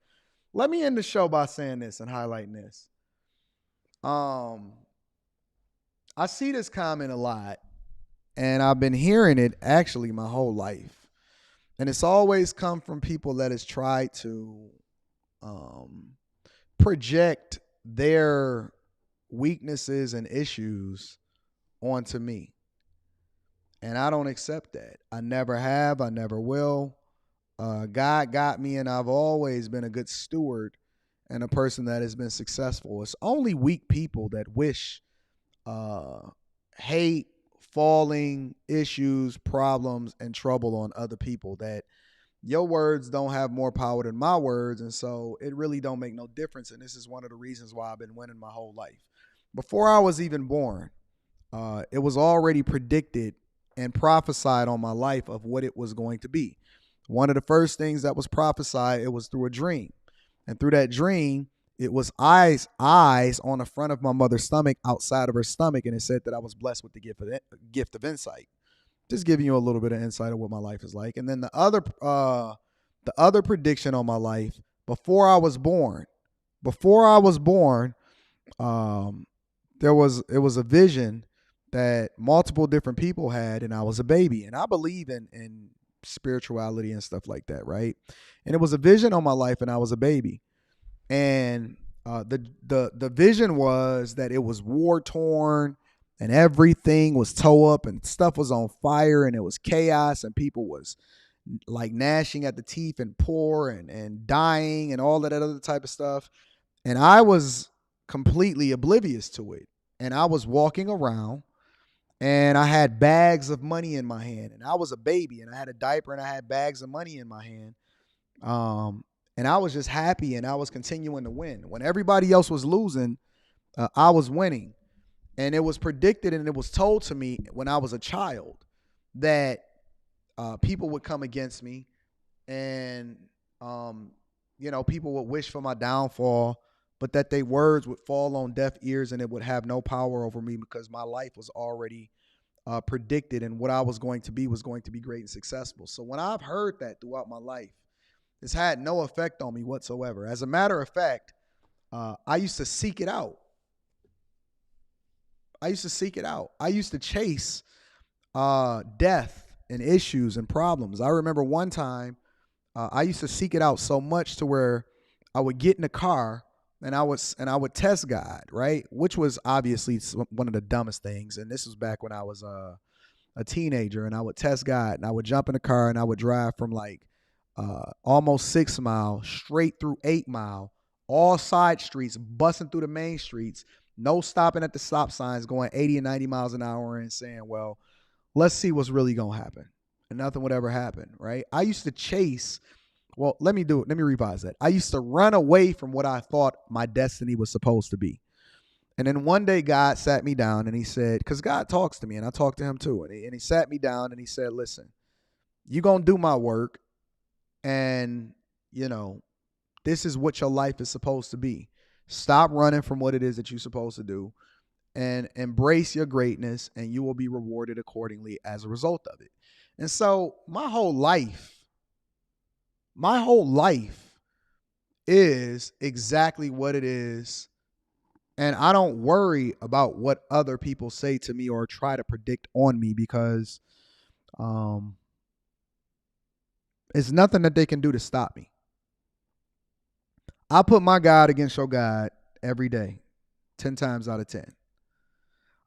Let me end the show by saying this and highlighting this. I see this comment a lot, and I've been hearing it actually my whole life. And it's always come from people that has tried to project their weaknesses and issues onto me. And I don't accept that. I never have. I never will. God got me, and I've always been a good steward and a person that has been successful. It's only weak people that wish hate, falling, issues, problems, and trouble on other people. That your words don't have more power than my words, and so it really don't make no difference. And this is one of the reasons why I've been winning my whole life. Before I was even born, it was already predicted and prophesied on my life of what it was going to be. One of the first things that was prophesied, it was through a dream. And through that dream, it was eyes on the front of my mother's stomach, outside of her stomach, and it said that I was blessed with the gift of insight. Just giving you a little bit of insight of what my life is like. And then the other prediction on my life, before I was born, it was a vision that multiple different people had, and I was a baby. And I believe in spirituality and stuff like that, right? And it was a vision on my life, and I was a baby. And the vision was that it was war torn, and everything was tore up, and stuff was on fire, and it was chaos, and people was like gnashing at the teeth and poor and dying and all of that other type of stuff. And I was completely oblivious to it. And I was walking around, and I had bags of money in my hand, and I was a baby, and I had a diaper, and I had bags of money in my hand. And I was just happy, and I was continuing to win. When everybody else was losing, I was winning. And it was predicted, and it was told to me when I was a child that people would come against me, and people would wish for my downfall, but that their words would fall on deaf ears, and it would have no power over me because my life was already predicted, and what I was going to be great and successful. So when I've heard that throughout my life, it's had no effect on me whatsoever. As a matter of fact, I used to seek it out. I used to chase death and issues and problems. I remember one time I used to seek it out so much to where I would get in the car and I would test God, right? Which was obviously one of the dumbest things. And this was back when I was a teenager, and I would test God, and I would jump in the car, and I would drive from like almost 6 Mile straight through 8 Mile, all side streets, busting through the main streets, no stopping at the stop signs, going 80 and 90 miles an hour and saying, well, let's see what's really going to happen. And nothing would ever happen, right? I used to chase, let me revise that. I used to run away from what I thought my destiny was supposed to be. And then one day God sat me down, and he said, because God talks to me, and I talk to him too. And he sat me down, and he said, listen, you're going to do my work. And, this is what your life is supposed to be. Stop running from what it is that you're supposed to do, and embrace your greatness, and you will be rewarded accordingly as a result of it. And so my whole life is exactly what it is. And I don't worry about what other people say to me or try to predict on me, because it's nothing that they can do to stop me. I put my God against your God every day, 10 times out of 10.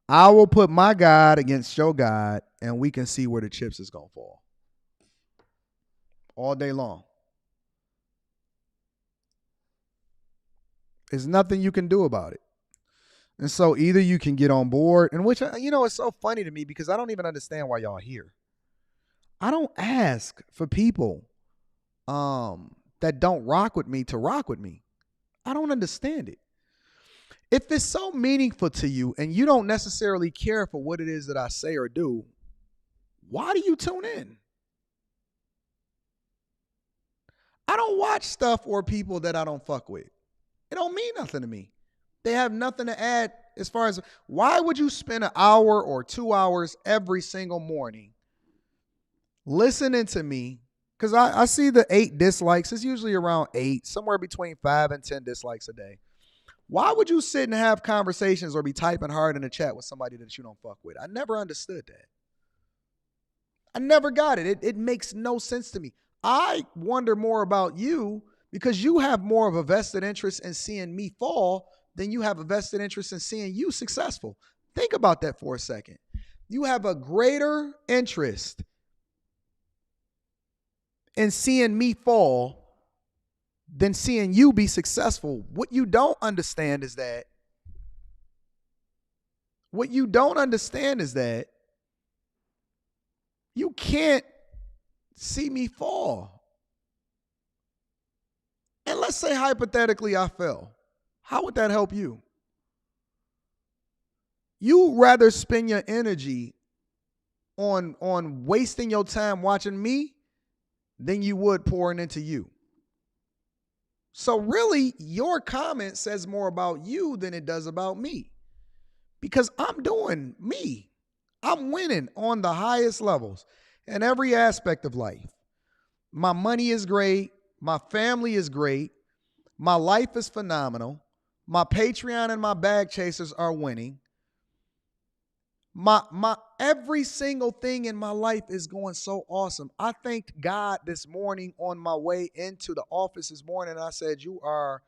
I will put my God against your God, and we can see where the chips is going to fall. All day long. There's nothing you can do about it. And so either you can get on board, and which, it's so funny to me because I don't even understand why y'all here. I don't ask for people that don't rock with me to rock with me. I don't understand it. If it's so meaningful to you and you don't necessarily care for what it is that I say or do, why do you tune in? I don't watch stuff or people that I don't fuck with. It don't mean nothing to me. They have nothing to add as far as why would you spend an hour or 2 hours every single morning listening to me? Because I see the 8 dislikes. It's usually around 8, somewhere between 5 and 10 dislikes a day. Why would you sit and have conversations or be typing hard in the chat with somebody that you don't fuck with? I never understood that. I never got it. It makes no sense to me. I wonder more about you because you have more of a vested interest in seeing me fall than you have a vested interest in seeing you successful. Think about that for a second. You have a greater interest in seeing me fall than seeing you be successful. What you don't understand is that you can't see me fall. And let's say hypothetically I fell. How would that help you? You rather spend your energy on wasting your time watching me than you would pouring into you. So really, your comment says more about you than it does about me. Because I'm doing me. I'm winning on the highest levels in every aspect of life. My money is great. My family is great. My life is phenomenal. My Patreon and my bag chasers are winning. My every single thing in my life is going so awesome. I thanked God this morning on my way into the office this morning. I said, you are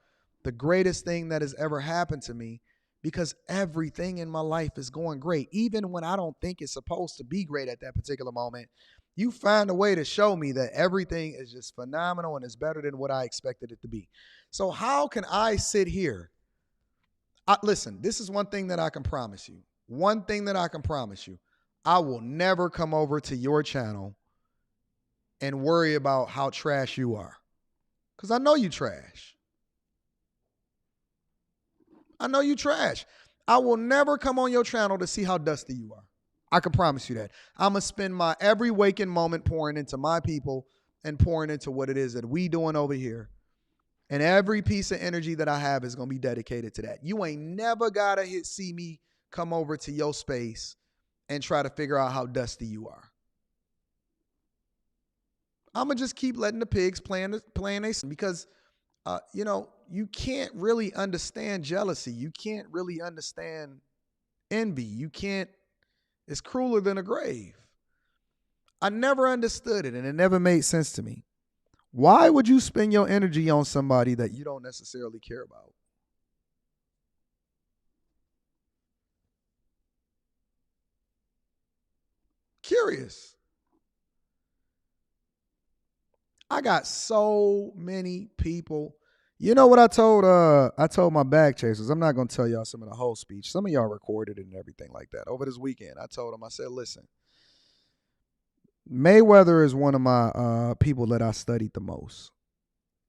the greatest thing that has ever happened to me because everything in my life is going great. Even when I don't think it's supposed to be great at that particular moment, you find a way to show me that everything is just phenomenal and is better than what I expected it to be. So how can I sit here? Listen, this is one thing that I can promise you. One thing that I can promise you, I will never come over to your channel and worry about how trash you are. Because I know you trash. I know you trash. I will never come on your channel to see how dusty you are. I can promise you that. I'm going to spend my every waking moment pouring into my people and pouring into what it is that we doing over here. And every piece of energy that I have is going to be dedicated to that. You ain't never got to see me come over to your space and try to figure out how dusty you are. I'm going to just keep letting the pigs playing because, you can't really understand jealousy. You can't really understand envy. It's crueler than a grave. I never understood it and it never made sense to me. Why would you spend your energy on somebody that you don't necessarily care about? Curious. I got so many people. You know what I told my bag chasers? I'm not going to tell y'all some of the whole speech. Some of y'all recorded it and everything like that. Over this weekend, I told them, I said, listen, Mayweather is one of my people that I studied the most.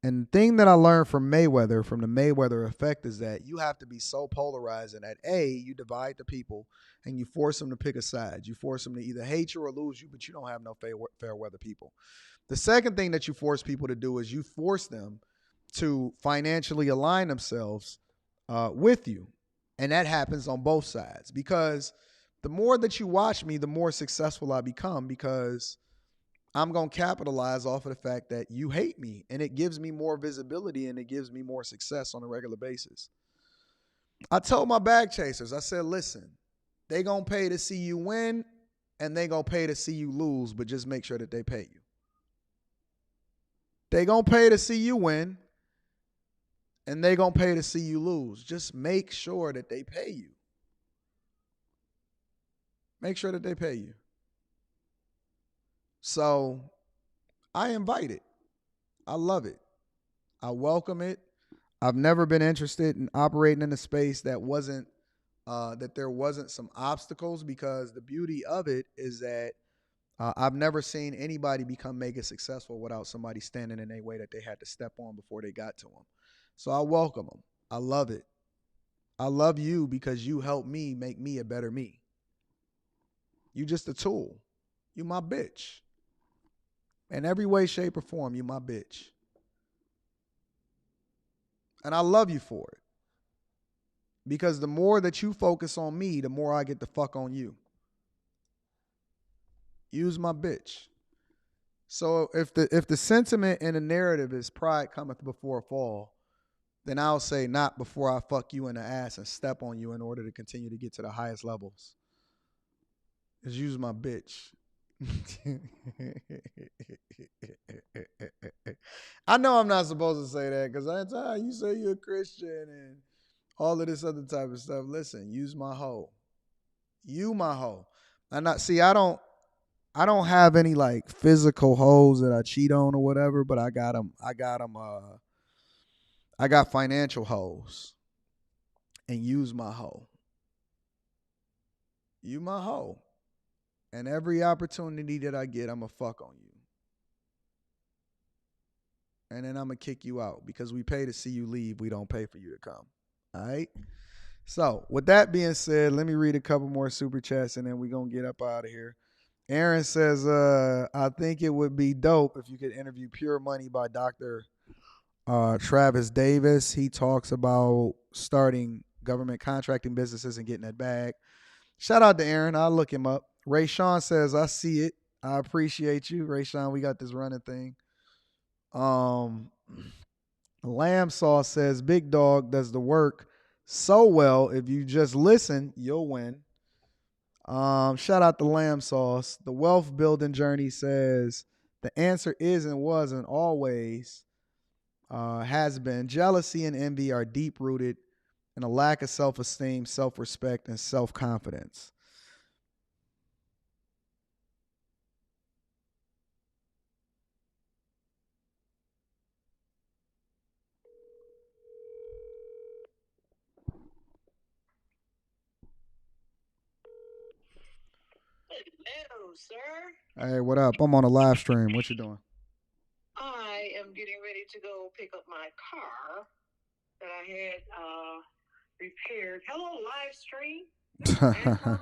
And the thing that I learned from the Mayweather effect is that you have to be so polarizing that you divide the people and you force them to pick a side. You force them to either hate you or lose you, but you don't have no fair weather people. The second thing that you force people to do is you force them to financially align themselves with you. And that happens on both sides because the more that you watch me, the more successful I become because I'm going to capitalize off of the fact that you hate me and it gives me more visibility and it gives me more success on a regular basis. I told my bag chasers, I said, listen, they going to pay to see you win and they going to pay to see you lose, but just make sure that they pay you. They going to pay to see you win and they going to pay to see you lose. Just make sure that they pay you. Make sure that they pay you. So I invite it. I love it. I welcome it. I've never been interested in operating in a space that wasn't, that there wasn't some obstacles because the beauty of it is that I've never seen anybody become mega successful without somebody standing in a way that they had to step on before they got to them. So I welcome them. I love it. I love you because you helped me make me a better me. You just a tool. You my bitch. In every way, shape, or form, you my bitch. And I love you for it. Because the more that you focus on me, the more I get the fuck on you. Use my bitch. So if the sentiment and the narrative is pride cometh before a fall, then I'll say not before I fuck you in the ass and step on you in order to continue to get to the highest levels. Just use my bitch. I know I'm not supposed to say that because you say you're a Christian and all of this other type of stuff. Listen, use my hoe. You my hoe. I don't have any like physical hoes that I cheat on or whatever, but I got them. I got financial hoes. And use my hoe. You my hoe. And every opportunity that I get, I'm going to fuck on you. And then I'm going to kick you out because we pay to see you leave. We don't pay for you to come. All right? So, with that being said, let me read a couple more super chats and then we're going to get up out of here. Aaron says, I think it would be dope if you could interview Pure Money by Dr. Travis Davis. He talks about starting government contracting businesses and getting that bag. Shout out to Aaron. I'll look him up. Ray Sean says, I see it. I appreciate you. Ray Sean, we got this running thing. Lamb Sauce says, Big Dog does the work so well. If you just listen, you'll win. Shout out to Lamb Sauce. The Wealth Building Journey says, the answer is and was and always has been. Jealousy and envy are deep-rooted in a lack of self-esteem, self-respect, and self-confidence. Hello, sir. Hey, what up? I'm on a live stream. What you doing? I am getting ready to go pick up my car that I had repaired. Hello, live stream. Anton's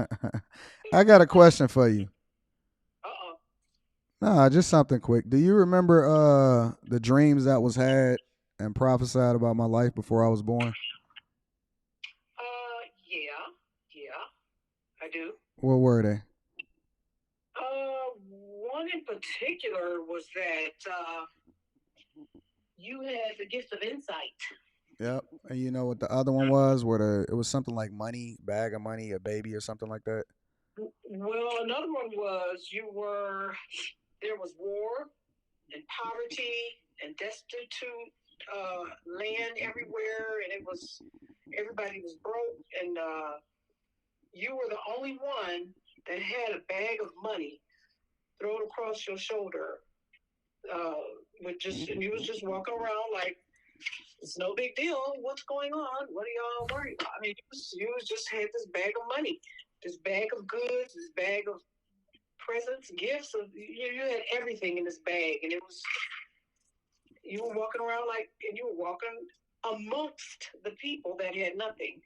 mom. I got a question for you. Uh-oh. Nah, just something quick. Do you remember the dreams that was had and prophesied about my life before I was born? Yeah, I do. What were they? One in particular was that you had the gift of insight. Yep. And you know what the other one was? Where it was something like money, bag of money, a baby or something like that? Well, another one was there was war and poverty and destitute land everywhere, and everybody was broke, and you were the only one that had a bag of money thrown across your shoulder, and you was just walking around like it's no big deal. What's going on? What are y'all worried about? I mean, you just had this bag of money, this bag of goods, this bag of presents, gifts. You had everything in this bag, and you were walking around and you were walking amongst the people that had nothing.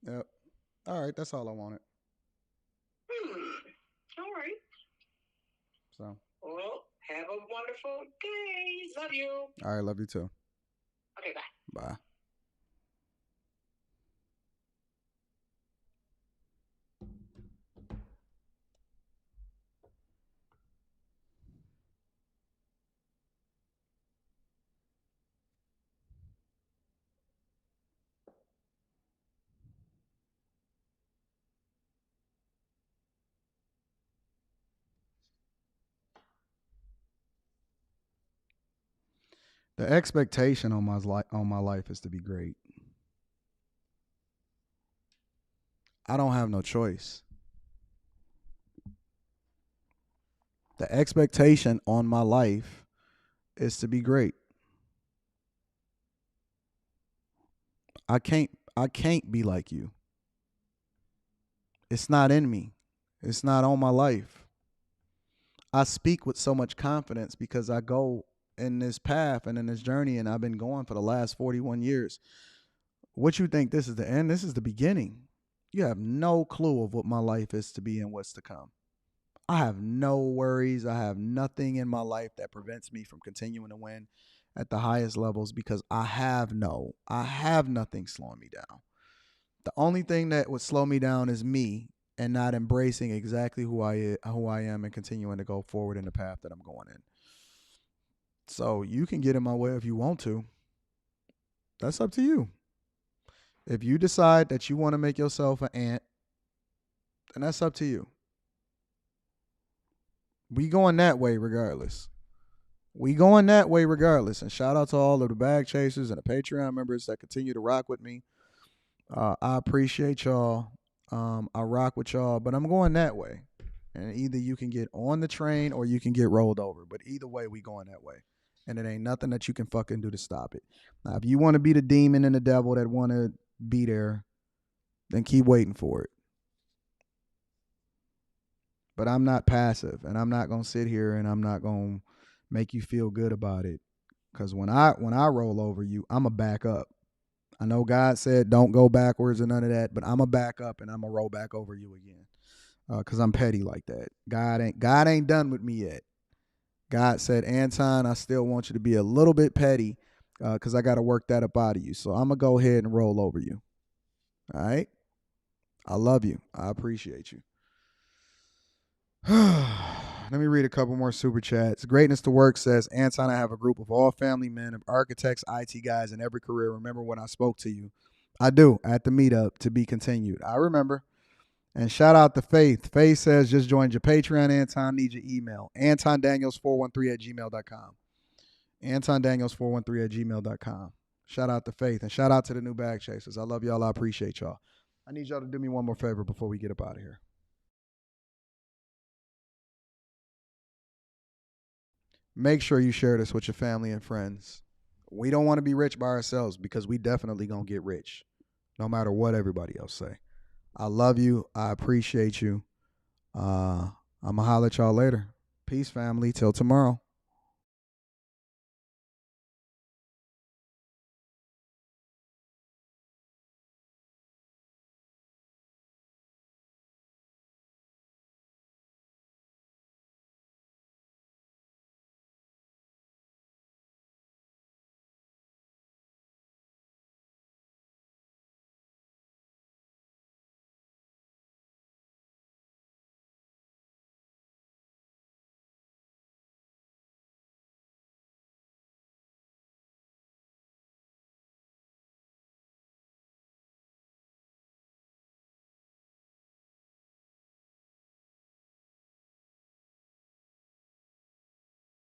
Yep. All right, that's all I wanted. All right. So. Well, have a wonderful day. Love you. All right, love you too. Okay, bye. Bye. The expectation on my life is to be great. I don't have no choice. The expectation on my life is to be great. I can't be like you. It's not in me. It's not on my life. I speak with so much confidence because I go in this path and in this journey, and I've been going for the last 41 years. What you think this is the end? This is the beginning. You have no clue of what my life is to be and what's to come. I have no worries. I have nothing in my life that prevents me from continuing to win. at the highest levels because I have nothing slowing me down. The only thing that would slow me down is me and not embracing exactly who I am and continuing to go forward in the path that I'm going in. So you can get in my way if you want to. That's up to you. If you decide that you want to make yourself an ant, then that's up to you. We going that way regardless. And shout out to all of the bag chasers and the Patreon members that continue to rock with me. I appreciate y'all. I rock with y'all, but I'm going that way. And either you can get on the train or you can get rolled over. But either way, we going that way. And it ain't nothing that you can fucking do to stop it. Now, if you want to be the demon and the devil that want to be there, then keep waiting for it. But I'm not passive, and I'm not going to sit here and I'm not going to make you feel good about it. Because when I roll over you, I'm going to back up. I know God said don't go backwards and none of that, but I'm going to back up and I'm going to roll back over you again. Because I'm petty like that. God ain't done with me yet. God said, Anton, I still want you to be a little bit petty because I got to work that up out of you. So I'm going to go ahead and roll over you. All right? I love you. I appreciate you. Let me read a couple more super chats. Greatness to Work says, Anton, I have a group of all family men, of architects, IT guys in every career. Remember when I spoke to you? I do, at the meetup, to be continued. I remember. And shout out to Faith. Faith says, just joined your Patreon, Anton. Need your email. AntonDaniels413@gmail.com. AntonDaniels413@gmail.com. Shout out to Faith. And shout out to the new bag chasers. I love y'all. I appreciate y'all. I need y'all to do me one more favor before we get up out of here. Make sure you share this with your family and friends. We don't want to be rich by ourselves because we definitely going to get rich no matter what everybody else say. I love you. I appreciate you. I'm going to holler at y'all later. Peace, family. Till tomorrow.